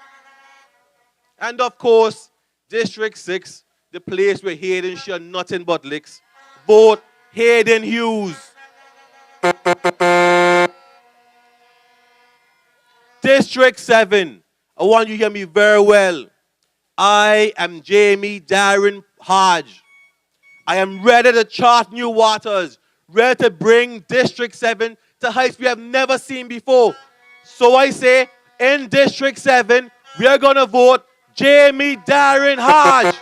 And of course, District 6, the place where Hayden share nothing but licks. Vote Hayden Hughes. District 7, I want you to hear me very well. I am Jamie Darren Hodge. I am ready to chart new waters, ready to bring District 7 to heights we have never seen before. So I say, in District 7, we are going to vote Jamie Darren Hodge.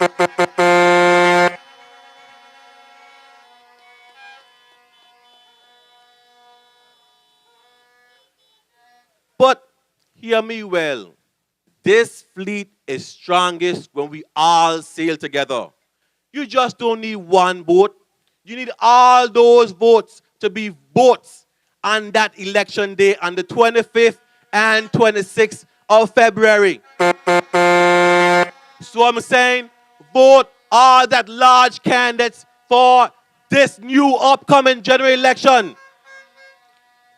But hear me well. This fleet is strongest when we all sail together. You just don't need one boat. You need all those votes to be votes on that election day on the 25th and 26th of February. So I'm saying, vote all that large candidates for this new upcoming general election.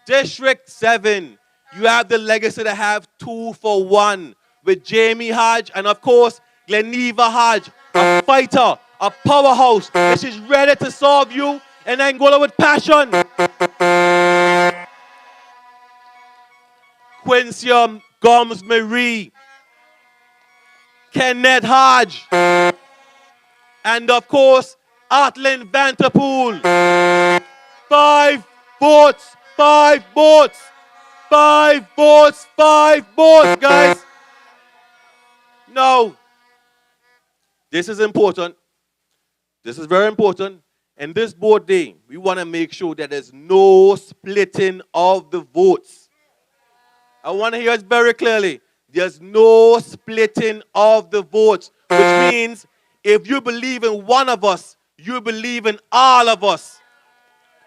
District 7, you have the legacy to have 2 for 1 with Jamie Hodge and, of course, Gleneva Hodge, a fighter, a powerhouse, and she's ready to serve you in Angola with passion. Quincy Gomes Marie, Kenneth Hodge, and, of course, Atlin Vanterpool. 5 votes, 5 votes. 5 votes, 5 votes, guys. Now, this is important. This is very important. And this board day, we want to make sure that there's no splitting of the votes. I want to hear it very clearly. There's no splitting of the votes, which means if you believe in one of us, you believe in all of us.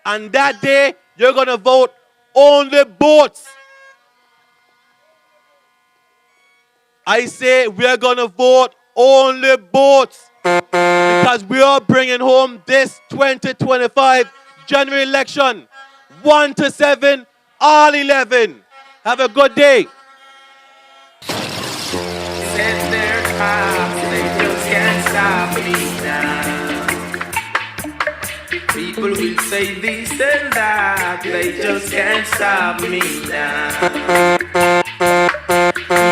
And that day, you're going to vote only votes. I say we're going to vote only votes because we are bringing home this 2025 general election. 1 to 7, all 11. Have a good day. Set their traps, they just can't stop me now. People will say this and that, they just can't stop me now.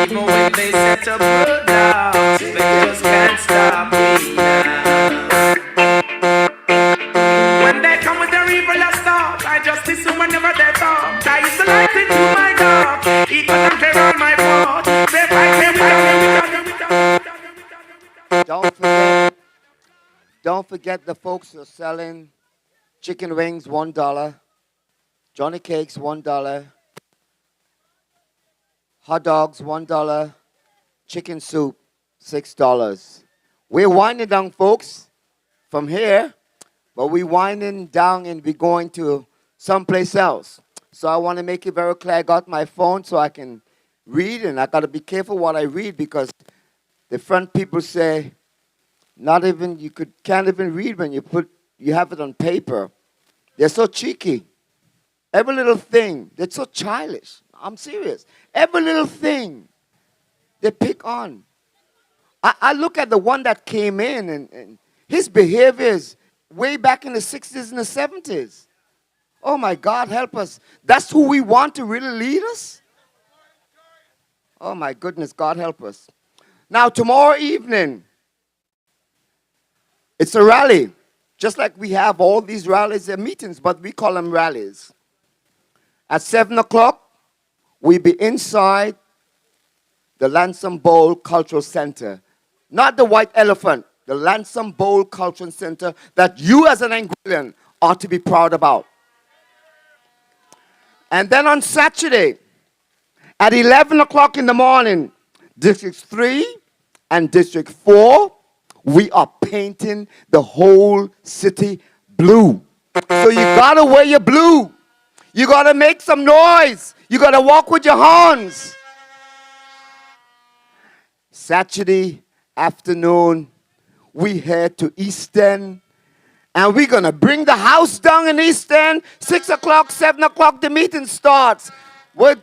Even when they set up roadblocks, they just can't stop me now. When they come with their evil thoughts, I just listen whenever they talk. I used to light into my dark, equal and clear on my fault. They fight me. Don't forget the folks who are selling chicken wings, $1. Johnny cakes, $1. Hot dogs, $1. Chicken soup, $6. We're winding down, folks, from here. but we winding down and we going to someplace else. So I want to make it very clear. I got my phone so I can read, and I got to be careful what I read because the front people say, not even can't even read when you have it on paper. They're so cheeky. Every little thing, they're so childish. I'm serious. Every little thing they pick on. I look at the one that came in and his behavior is way back in the 60s and the 70s. Oh my God, help us. That's who we want to really lead us? Oh my goodness, God help us. Now tomorrow evening, it's a rally. Just like we have all these rallies and meetings, but we call them rallies. At 7 o'clock, we'll be inside the Lansing Bowl Cultural Center. Not the White Elephant, the Lansing Bowl Cultural Center that you as an Anguillan ought to be proud about. And then on Saturday, at 11 o'clock in the morning, District 3 and District 4, we are painting the whole city blue. So you gotta wear your blue. You gotta make some noise. You gotta walk with your horns. Saturday afternoon, we head to East End, and we're gonna bring the house down in East End. 6 o'clock, 7 o'clock, the meeting starts with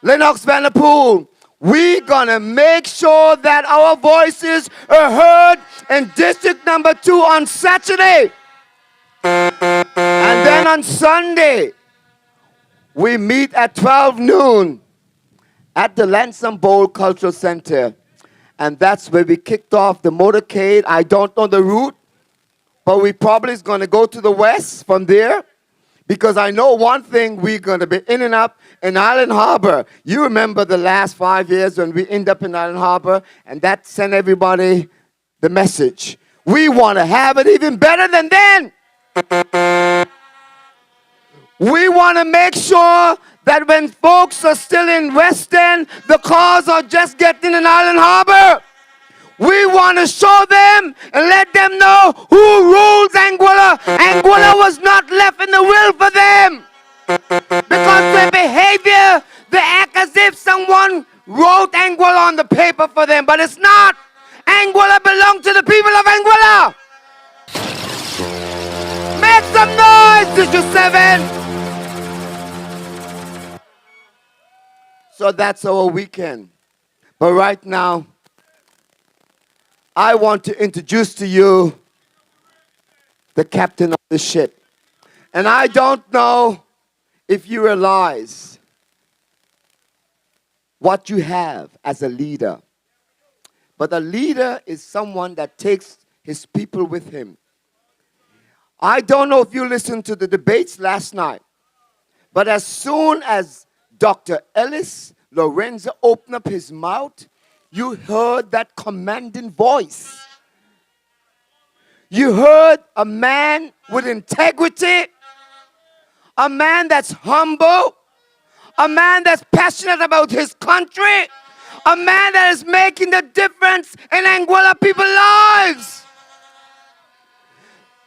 Lennox Vanderpool. We're gonna make sure that our voices are heard in District number 2 on Saturday. And then on Sunday, we meet at 12 noon at the Lansing Bowl Cultural Center. And that's where we kicked off the motorcade. I don't know the route, but we probably is gonna go to the west from there. Because I know one thing, we're going to be in and up in Island Harbor. You remember the last 5 years when we end up in Island Harbor, and that sent everybody the message. We want to have it even better than then. We want to make sure that when folks are still in West End, the cars are just getting in Island Harbor. We want to show them and let them know who rules Anguilla. Anguilla was not left in the will for them. Because their behavior, they act as if someone wrote Anguilla on the paper for them, but it's not. Anguilla belongs to the people of Anguilla. Make some noise, District 7. So that's our weekend. But right now, I want to introduce to you the captain of the ship. And I don't know if you realize what you have as a leader. But a leader is someone that takes his people with him. I don't know if you listened to the debates last night, but as soon as Dr. Ellis Lorenzo opened up his mouth, you heard that commanding voice. You heard a man with integrity, a man that's humble, a man that's passionate about his country, a man that is making the difference in Anguilla people's lives.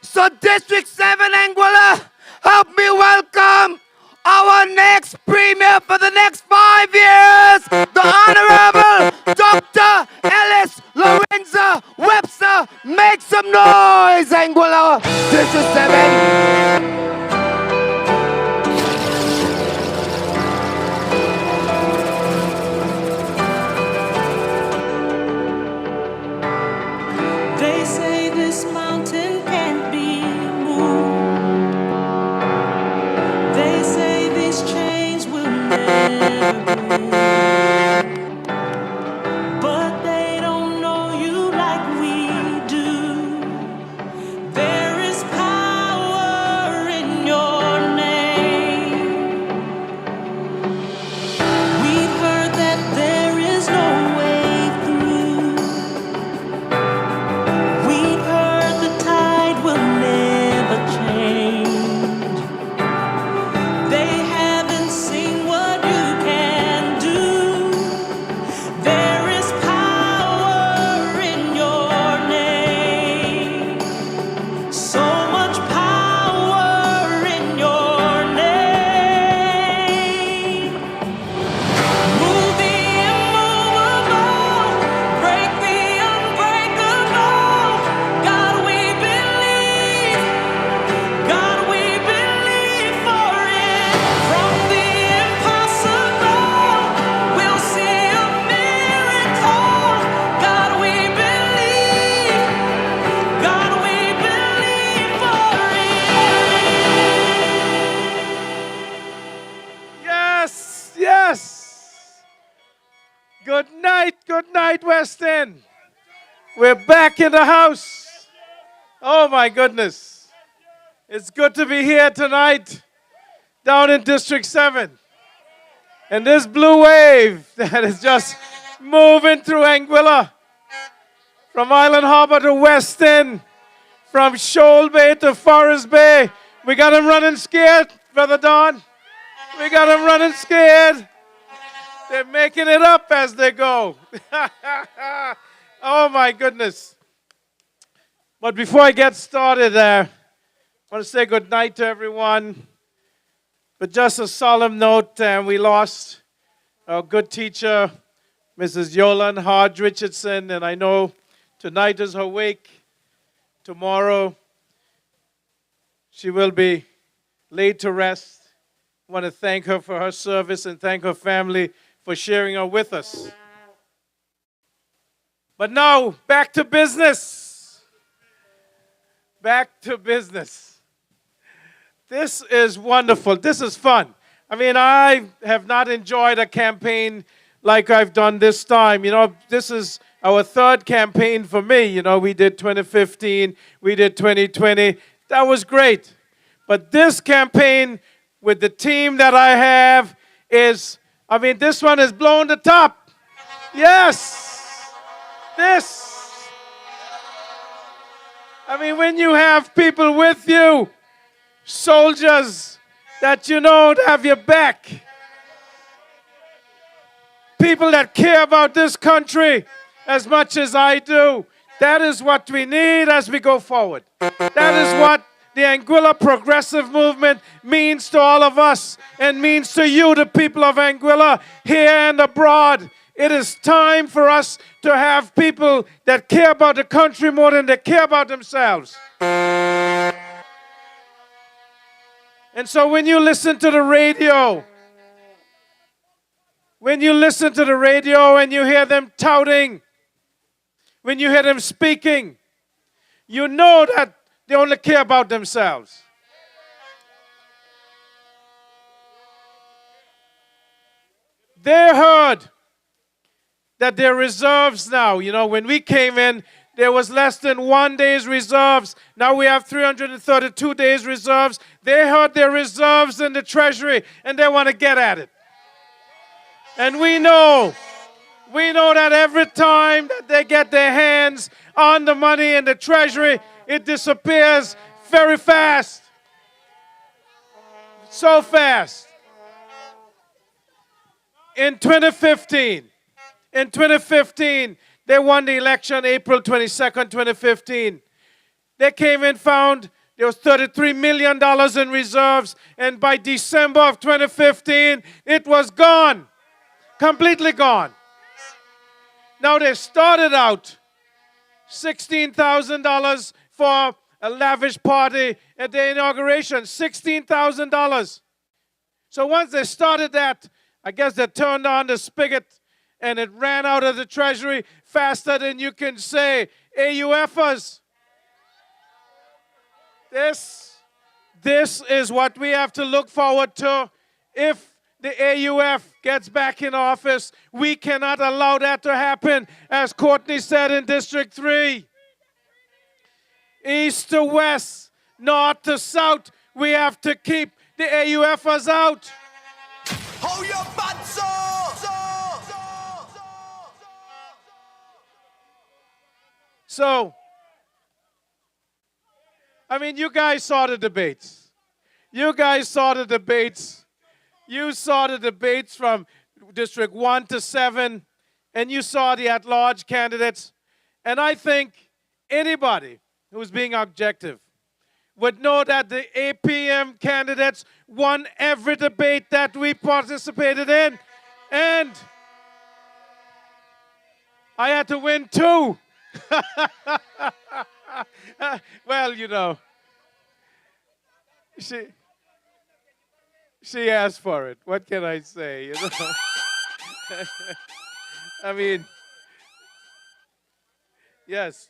So District 7 Anguilla, help me welcome our next premier for the next 5 years, the Honorable Dr. Ellis Lorenzo Webster. Make some noise, Anguilla, District 7. They say this mountain can't be moved. They say these chains will never break. Good night, West End. We're back in the house. Oh my goodness. It's good to be here tonight down in District 7. And this blue wave that is just moving through Anguilla, from Island Harbor to West End, from Shoal Bay to Forest Bay. We got them running scared, Brother Don. We got them running scared. They're making it up as they go. Oh my goodness. But before I get started, I want to say good night to everyone. But just a solemn note, we lost our good teacher, Mrs. Yolan Hodge Richardson, and I know tonight is her wake. Tomorrow, she will be laid to rest. I want to thank her for her service and thank her family for sharing her with us. But now, back to business. Back to business. This is wonderful. This is fun. I mean, I have not enjoyed a campaign like I've done this time. You know, this is our third campaign for me. You know, we did 2015, we did 2020. That was great. But this campaign with the team that I have is, I mean, this one is blown the top. Yes. This. I mean, when you have people with you, soldiers that you know have your back, people that care about this country as much as I do, that is what we need as we go forward. That is what the Anguilla Progressive Movement means to all of us and means to you, the people of Anguilla, here and abroad. It is time for us to have people that care about the country more than they care about themselves. And so when you listen to the radio, and you hear them touting, when you hear them speaking, you know that they only care about themselves. They heard that there are reserves now. You know, when we came in, there was less than 1 day's reserves. Now we have 332 days reserves. They heard their reserves in the Treasury, and they want to get at it. And we know that every time that they get their hands on the money in the Treasury, it disappears very fast. So fast. In 2015, they won the election April 22nd, 2015. They came and found there was $33 million in reserves, and by December of 2015, it was gone. Completely gone. Now they started out $16,000 for a lavish party at the inauguration. $16,000. So once they started that, I guess they turned on the spigot and it ran out of the Treasury faster than you can say. AUFers. This is what we have to look forward to. If the AUF gets back in office, we cannot allow that to happen, as Courtney said in District 3. East to west, north to south, we have to keep the AUFers out. Hold your butts up! So, I mean, you guys saw the debates. You saw the debates from District 1 to 7, and you saw the at-large candidates. And I think anybody who's being objective would know that the APM candidates won every debate that we participated in. And I had to win 2. Well, you know, she asked for it. What can I say? You know? I mean, yes.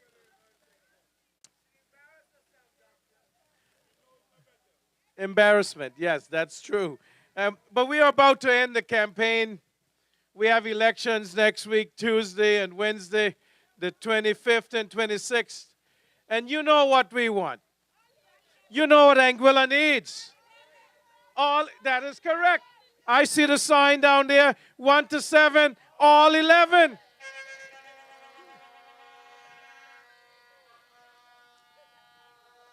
Embarrassment, yes, that's true. But we are about to end the campaign. We have elections next week, Tuesday and Wednesday, the 25th and 26th. And you know what we want. You know what Anguilla needs. All that is correct. I see the sign down there, 1 to 7, all 11.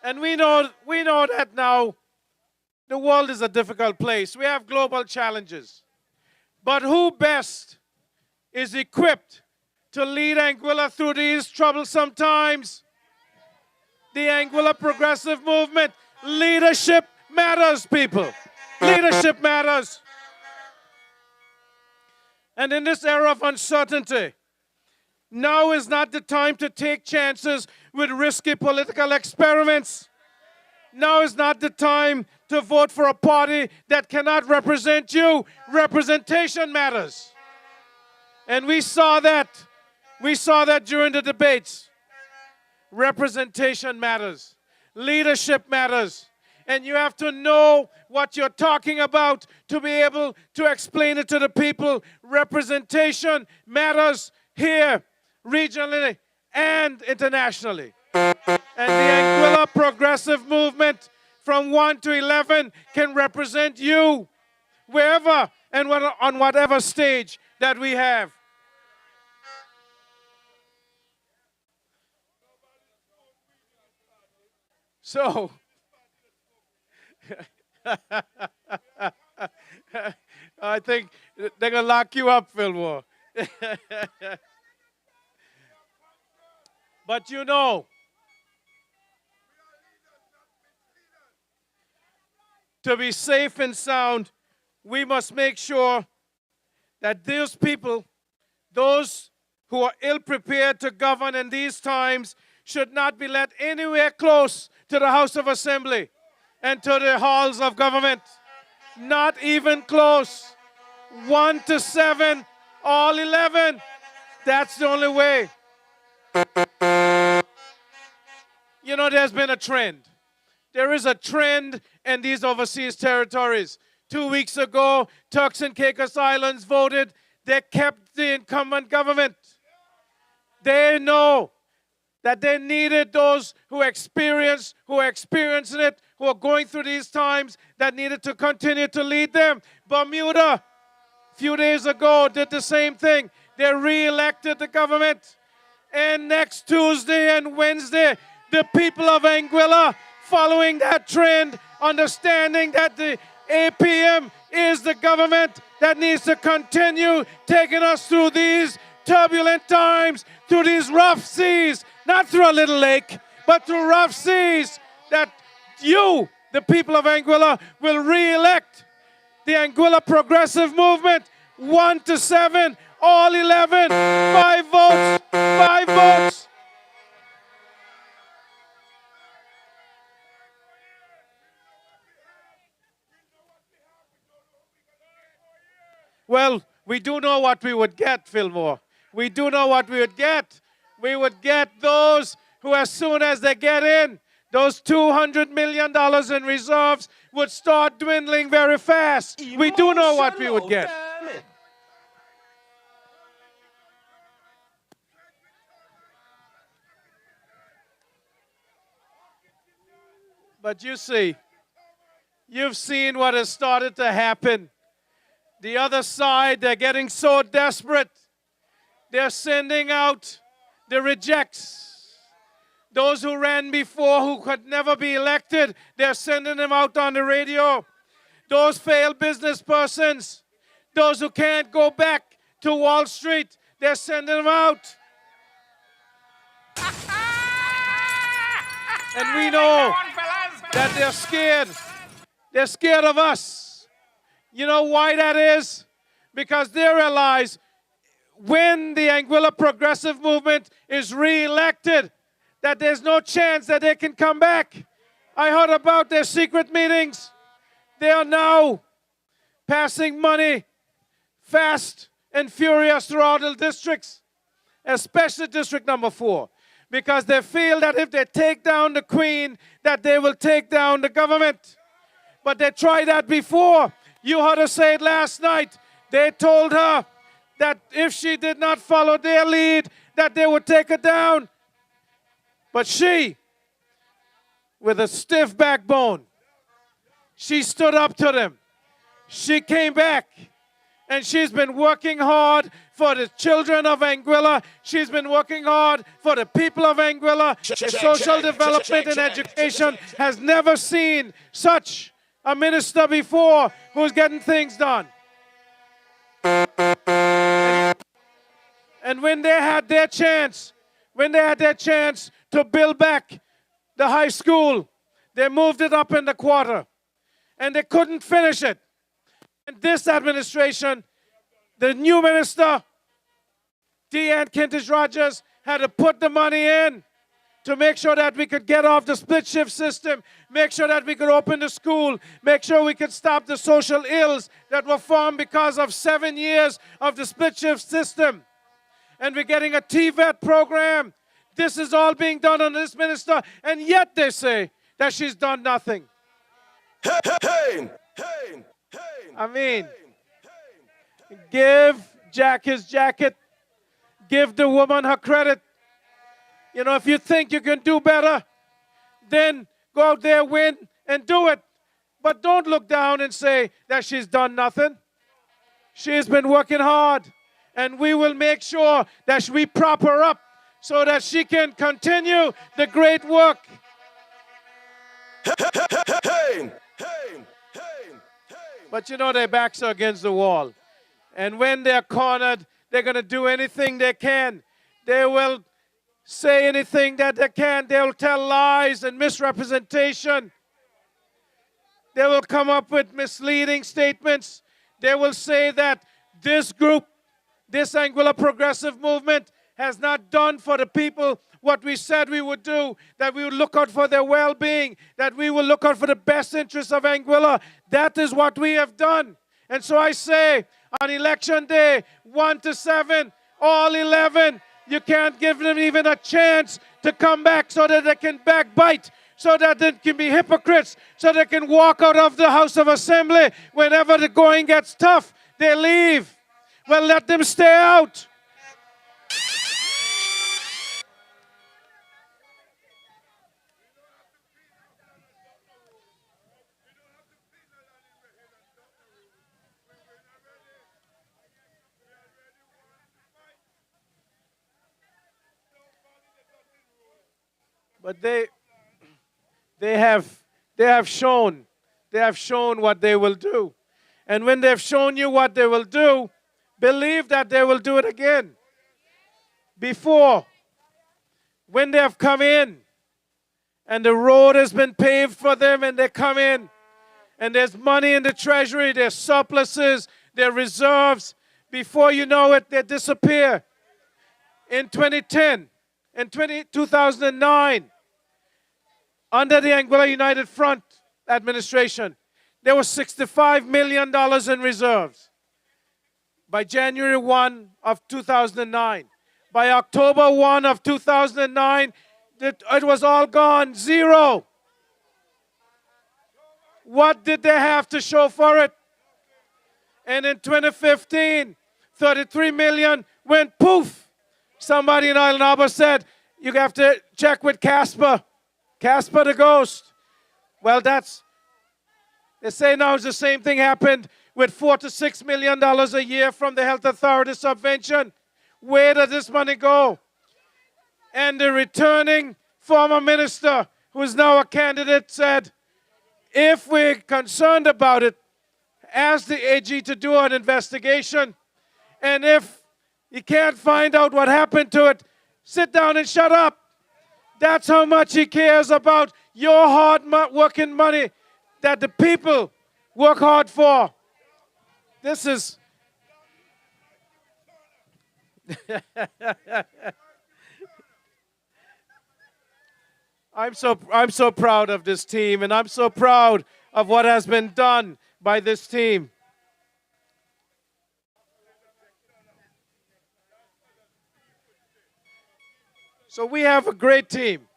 And we know that now the world is a difficult place. We have global challenges. But who best is equipped to lead Anguilla through these troublesome times? The Anguilla Progressive Movement. Leadership matters, people. Leadership matters. And in this era of uncertainty, now is not the time to take chances with risky political experiments. Now is not the time to vote for a party that cannot represent you. Representation matters. And we saw that. We saw that during the debates. Representation matters. Leadership matters. And you have to know what you're talking about to be able to explain it to the people. Representation matters here, regionally and internationally. And the Anguilla Progressive Movement from 1 to 11 can represent you wherever and on whatever stage that we have. So, I think they're going to lock you up, Fillmore. But you know, to be safe and sound, we must make sure that those people, those who are ill-prepared to govern in these times, should not be let anywhere close to the House of Assembly and to the halls of government. Not even close. 1 to 7, all 11. That's the only way. You know, there's been a trend. There is a trend in these overseas territories. 2 weeks ago, Turks and Caicos Islands voted. They kept the incumbent government. They know that they needed those who are experiencing it, who are going through these times, that needed to continue to lead them. Bermuda, a few days ago, did the same thing. They re-elected the government. And next Tuesday and Wednesday, the people of Anguilla, following that trend, understanding that the APM is the government that needs to continue taking us through these turbulent times, through these rough seas, not through a little lake, but through rough seas, that you, the people of Anguilla, will re-elect the Anguilla Progressive Movement, 1 to 7, all 11, 5 votes, 5 votes. Well, we do know what we would get, Fillmore. We do know what we would get. We would get those who, as soon as they get in, those $200 million in reserves would start dwindling very fast. We do know what we would get. But you see, you've seen what has started to happen. The other side, they're getting so desperate. They're sending out the rejects. Those who ran before, who could never be elected, they're sending them out on the radio. Those failed business persons, those who can't go back to Wall Street, they're sending them out. And we know that they're scared. They're scared of us. You know why that is? Because they realize when the Anguilla Progressive Movement is re-elected, that there's no chance that they can come back. I heard about their secret meetings. They are now passing money fast and furious throughout the districts, especially District Number 4, because they feel that if they take down the Queen, that they will take down the government. But they tried that before. You heard her say it last night. They told her that if she did not follow their lead, that they would take her down. But she, with a stiff backbone, she stood up to them. She came back, and she's been working hard for the children of Anguilla. She's been working hard for the people of Anguilla. The social development and education has never seen such a minister before who's getting things done. And when they had their chance, to build back the high school, they moved it up in the quarter. And they couldn't finish it. And this administration, the new minister, Deanne Kintich-Rogers, had to put the money in to make sure that we could get off the split shift system, make sure that we could open the school, make sure we could stop the social ills that were formed because of 7 years of the split shift system. And we're getting a TVET program. This is all being done under this minister, and yet they say that she's done nothing. I mean, give Jack his jacket. Give the woman her credit. You know, if you think you can do better, then go out there, win, and do it. But don't look down and say that she's done nothing. She's been working hard, and we will make sure that we prop her up so that she can continue the great work. But you know, their backs are against the wall. And when they're cornered, they're going to do anything they can. They will say anything that they can. They'll tell lies and misrepresentation. They will come up with misleading statements. They will say that this group, this Anguilla Progressive Movement, has not done for the people what we said we would do, that we would look out for their well-being, that we will look out for the best interests of Anguilla. That is what we have done. And so I say, on election day, 1 to 7, all 11, you can't give them even a chance to come back so that they can backbite, so that they can be hypocrites, so they can walk out of the House of Assembly whenever the going gets tough. They leave. Well, let them stay out. But they have shown what they will do. And when they've shown you what they will do, believe that they will do it again. Before, when they have come in and the road has been paved for them and they come in and there's money in the treasury, there's surpluses, there are reserves, before you know it, they disappear. In 2010, in 2009, under the Anguilla United Front administration, there was $65 million in reserves. By January 1 of 2009, by October 1 of 2009, it was all gone, zero. What did they have to show for it? And in 2015, 33 million went poof. Somebody in Island Harbor said, you have to check with Casper the ghost. Well, they say now the same thing happened with $4 to $6 million a year from the Health Authority subvention. Where does this money go? And the returning former minister, who is now a candidate, said, if we're concerned about it, ask the AG to do an investigation. And if you can't find out what happened to it, sit down and shut up. That's how much he cares about your hard working money that the people work hard for. This is... I'm so proud of this team, and I'm so proud of what has been done by this team. So we have a great team.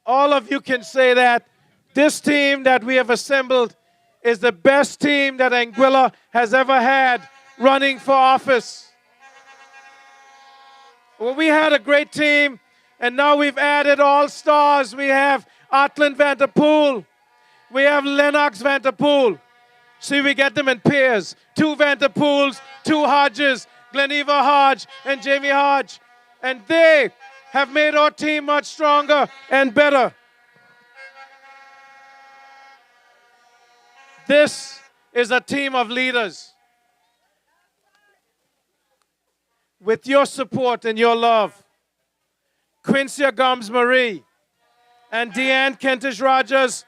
All of you can say that this team that we have assembled is the best team that Anguilla has ever had. running for office. Well, we had a great team, and now we've added all stars. We have Atlan Vanterpool. We have Lennox Vanterpool. See, we get them in pairs. 2 Vanterpools, 2 Hodges, Gleneva Hodge and Jamie Hodge. And they have made our team much stronger and better. This is a team of leaders. With your support and your love, Quincy Gomes Marie and Deanne Kentish Rogers,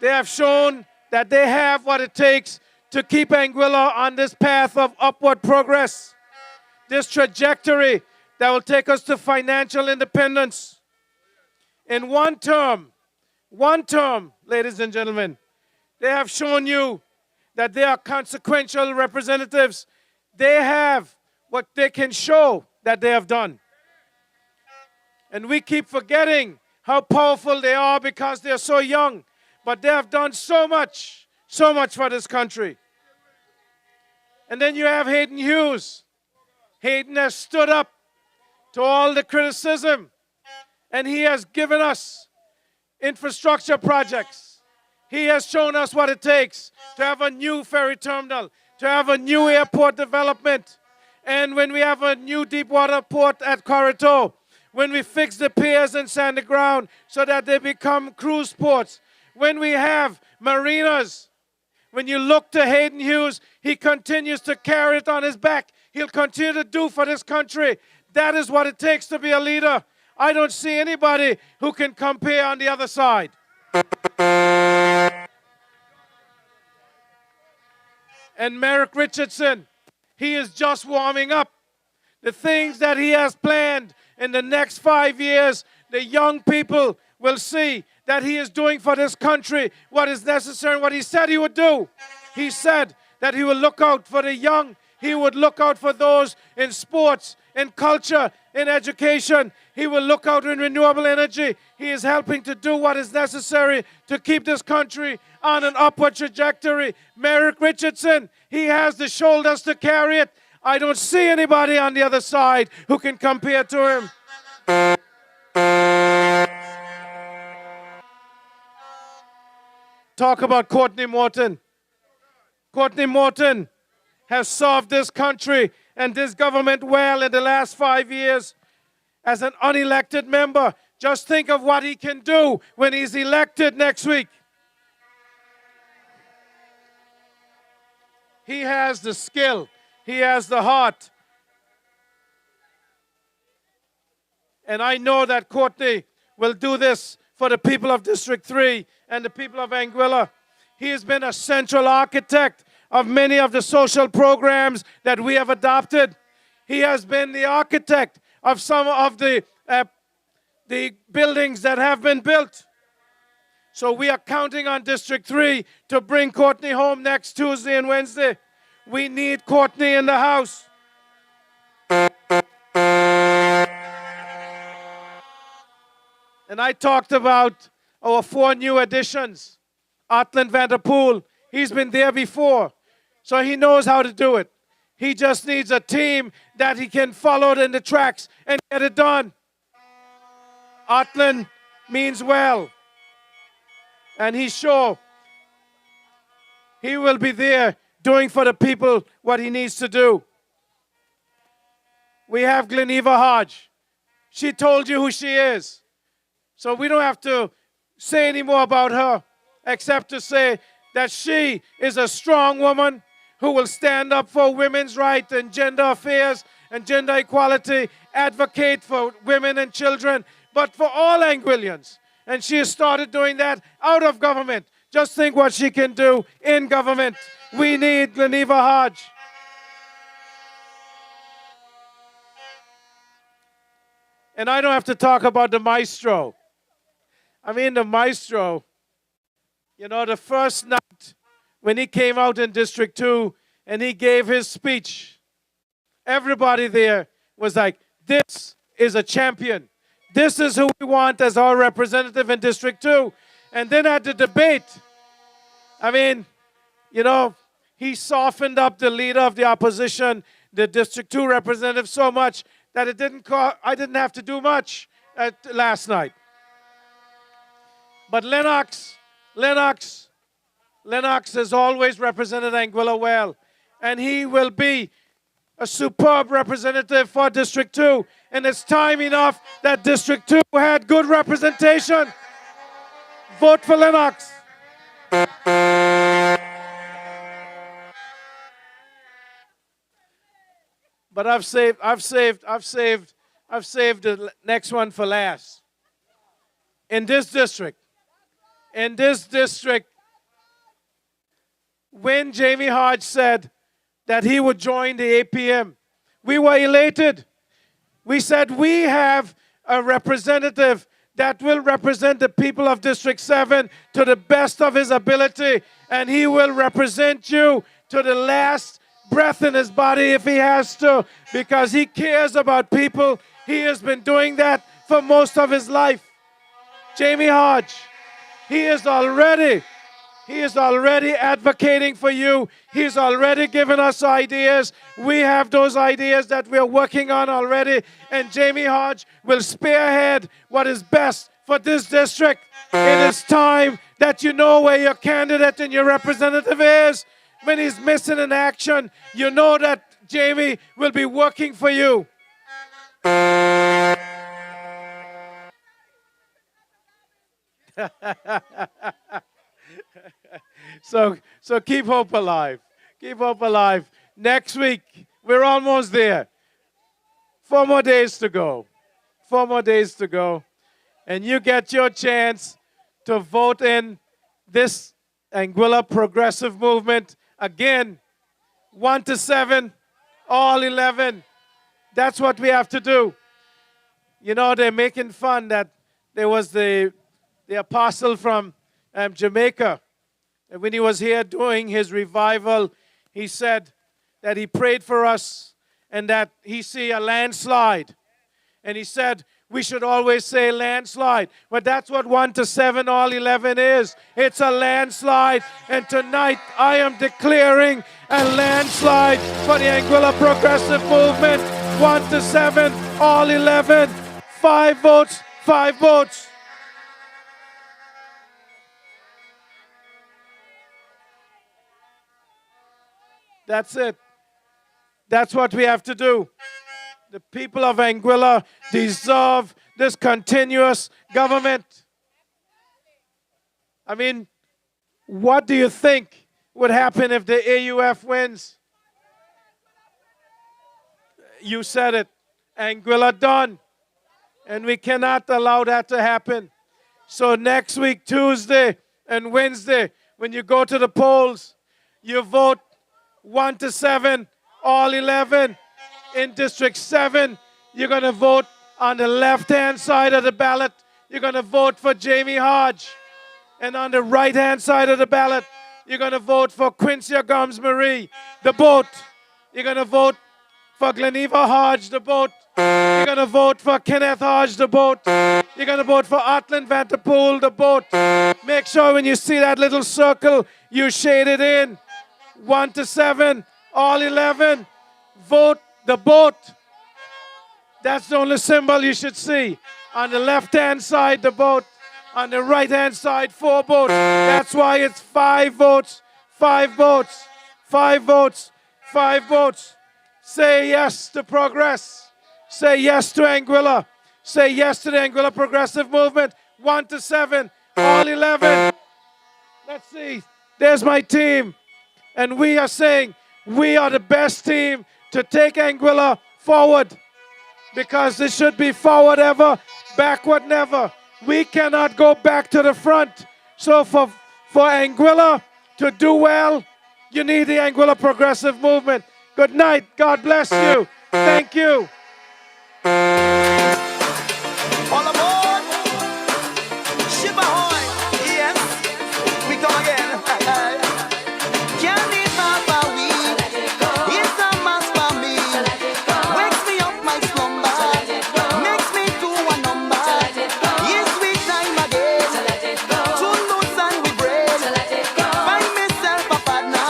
they have shown that they have what it takes to keep Anguilla on this path of upward progress, this trajectory that will take us to financial independence. In one term, ladies and gentlemen, they have shown you that they are consequential representatives. They have what they can show that they have done. And we keep forgetting how powerful they are because they're so young. But they have done so much for this country. And then you have Hayden Hughes. Hayden has stood up to all the criticism, and he has given us infrastructure projects. He has shown us what it takes to have a new ferry terminal, to have a new airport development. And when we have a new deep water port at Corridor, when we fix the piers and sand the ground so that they become cruise ports, when we have marinas, when you look to Hayden Hughes, he continues to carry it on his back. He'll continue to do for this country. That is what it takes to be a leader. I don't see anybody who can compare on the other side. And Merrick Richardson, he is just warming up. The things that he has planned in the next 5 years, the young people will see that he is doing for this country what is necessary and what he said he would do. He said that he will look out for the young. He would look out for those in sports, in culture, in education. He will look out in renewable energy. He is helping to do what is necessary to keep this country on an upward trajectory. Merrick Richardson, he has the shoulders to carry it. I don't see anybody on the other side who can compare to him. Talk about Courtney Morton. Courtney Morton has served this country and this government well in the last 5 years as an unelected member. Just think of what he can do when he's elected next week. He has the skill. He has the heart. And I know that Courtney will do this for the people of District 3 and the people of Anguilla. He has been a central architect of many of the social programs that we have adopted. He has been the architect of some of the buildings that have been built. So we are counting on District 3 to bring Courtney home next Tuesday and Wednesday. We need Courtney in the House. And I talked about our 4 new additions. Atlan Vanterpool, he's been there before, so he knows how to do it. He just needs a team that he can follow in the tracks and get it done. Atlan means well, and he's sure he will be there doing for the people what he needs to do. We have Gleneva Hodge. She told you who she is. So we don't have to say any more about her, except to say that she is a strong woman who will stand up for women's rights and gender affairs and gender equality, advocate for women and children, but for all Anguillians. And she has started doing that out of government. Just think what she can do in government. We need Gleneva Hodge. And I don't have to talk about the maestro. I mean, the maestro, you know, the first night when he came out in District 2 and he gave his speech, everybody there was like, this is a champion. This is who we want as our representative in District 2. And then at the debate, I mean, you know, he softened up the leader of the opposition, the District 2 representative, so much that I didn't have to do much last night. But Lennox has always represented Anguilla well, and he will be a superb representative for District 2. And it's time enough that District 2 had good representation. Vote for Lennox. But I've saved the next one for last. In this district, when Jamie Hodge said that he would join the APM, we were elated. We said we have a representative that will represent the people of District 7 to the best of his ability, and he will represent you to the last breath in his body if he has to, because he cares about people. He has been doing that for most of his life. Jamie Hodge, he is already advocating for you. He's already given us ideas. We have those ideas that we're working on already, and Jamie Hodge will spearhead what is best for this district. It is time that you know where your candidate and your representative is. When he's missing in action, you know that Jamie will be working for you. So keep hope alive. Keep hope alive. Next week, we're almost there. 4 more days to go. 4 more days to go. And you get your chance to vote in this Anguilla Progressive Movement. Again, 1 to 7, all 11. That's what we have to do. You know, they're making fun that there was the apostle from Jamaica. And when he was here doing his revival, he said that he prayed for us and that he see a landslide. And he said we should always say landslide. But that's what 1 to 7, all 11 is. It's a landslide. And tonight I am declaring a landslide for the Anguilla Progressive Movement. 1 to 7, all 11. 5 votes, 5 votes. That's it. That's what we have to do. The people of Anguilla deserve this continuous government. I mean, what do you think would happen if the AUF wins? You said it. Anguilla done. And we cannot allow that to happen. So next week, Tuesday and Wednesday, when you go to the polls, you vote 1 to 7, all 11. In District 7, you're going to vote on the left-hand side of the ballot. You're going to vote for Jamie Hodge. And on the right-hand side of the ballot, you're going to vote for Quincy Gomes-Marie, the boat. You're going to vote for Gleneva Hodge, the boat. You're going to vote for Kenneth Hodge, the boat. You're going to vote for Atlan Vanterpool, the boat. Make sure when you see that little circle, you shade it in. 1 to 7, all 11, vote the boat. That's the only symbol you should see. On the left-hand side, the boat. On the right-hand side, 4 votes. That's why it's 5 votes, 5 votes, 5 votes, 5 votes. Say yes to progress. Say yes to Anguilla. Say yes to the Anguilla Progressive Movement. 1 to 7, all 11. Let's see. There's my team. And we are saying we are the best team to take Anguilla forward, because it should be forward ever, backward never. We cannot go back to the front. So for Anguilla to do well, you need the Anguilla Progressive Movement. Good night. God bless you. Thank you. All aboard! Ship ahoy! Yes, we come again. Can't be far for we. It's a must for me. Wakes me up my slumber. Makes me do a number. Yes, we time again. To lose and we break. Find myself a partner.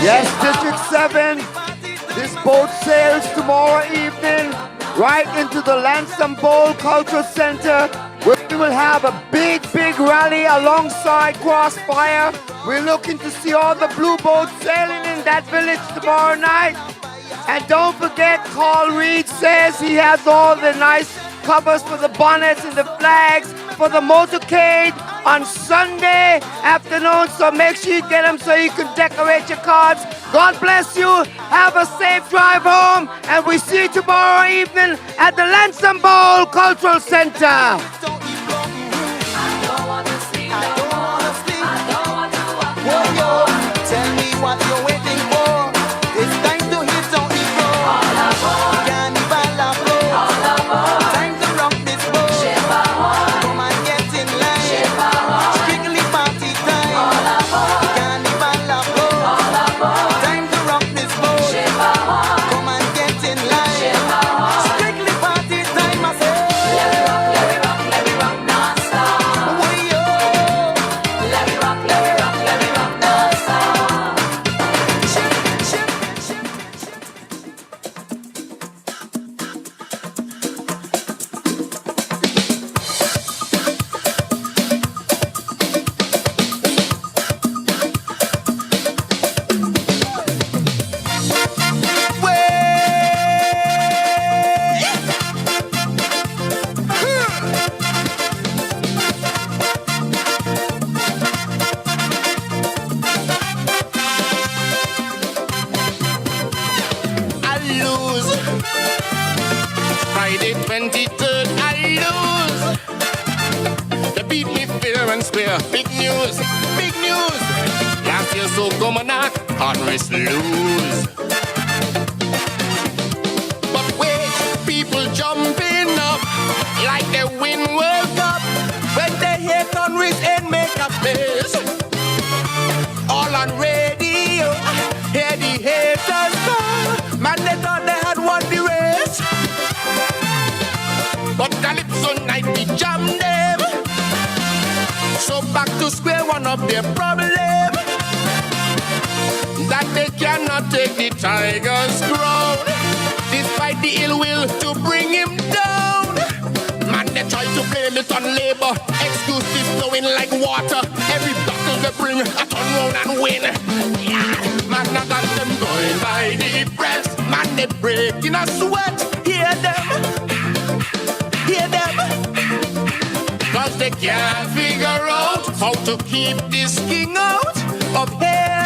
Yes, District 7, this boat sails tomorrow evening right into the Lansing Bowl Cultural Center, where we will have a big rally alongside Crossfire. We're looking to see all the blue boats sailing in that village tomorrow night. And don't forget, Carl Reed says he has all the nice covers for the bonnets and the flags for the motorcade on Sunday afternoon. So make sure you get them so you can decorate your cards. God bless you. Have a safe drive home. And we see you tomorrow evening at the Lansing Bowl Cultural Center. Tell me what you're waiting for. It's time to hit on the floor. Carnival approach. Time to rock this boat. Come and get in line. Strictly party time. Carnival approach. Time to rock this boat. Come and get in line. Strictly party time, I say. Let me rock non-stop. Let me rock non-stop. I lose. Friday 23rd, I lose. They beat me fair and square. Big news, big news. Last year so come on knock, hard race lose. But wait, people jumping up like they win World Cup. When they hear Conrays and make a face. All on radio, hear the haters call. Man, they thought they had won the race. But Calypso night we jam them. So back to square one of their problem. That they cannot take the Tiger's crown. Despite the ill will to bring him down. Man, they try to blame it on labor. Excuses flowing like water. Every battle they bring, I turn round and win. Yeah. Man, I got them going by the press. Man, they break in a sweat. Hear them. Hear them. Cause they can't figure out how to keep this king out of here.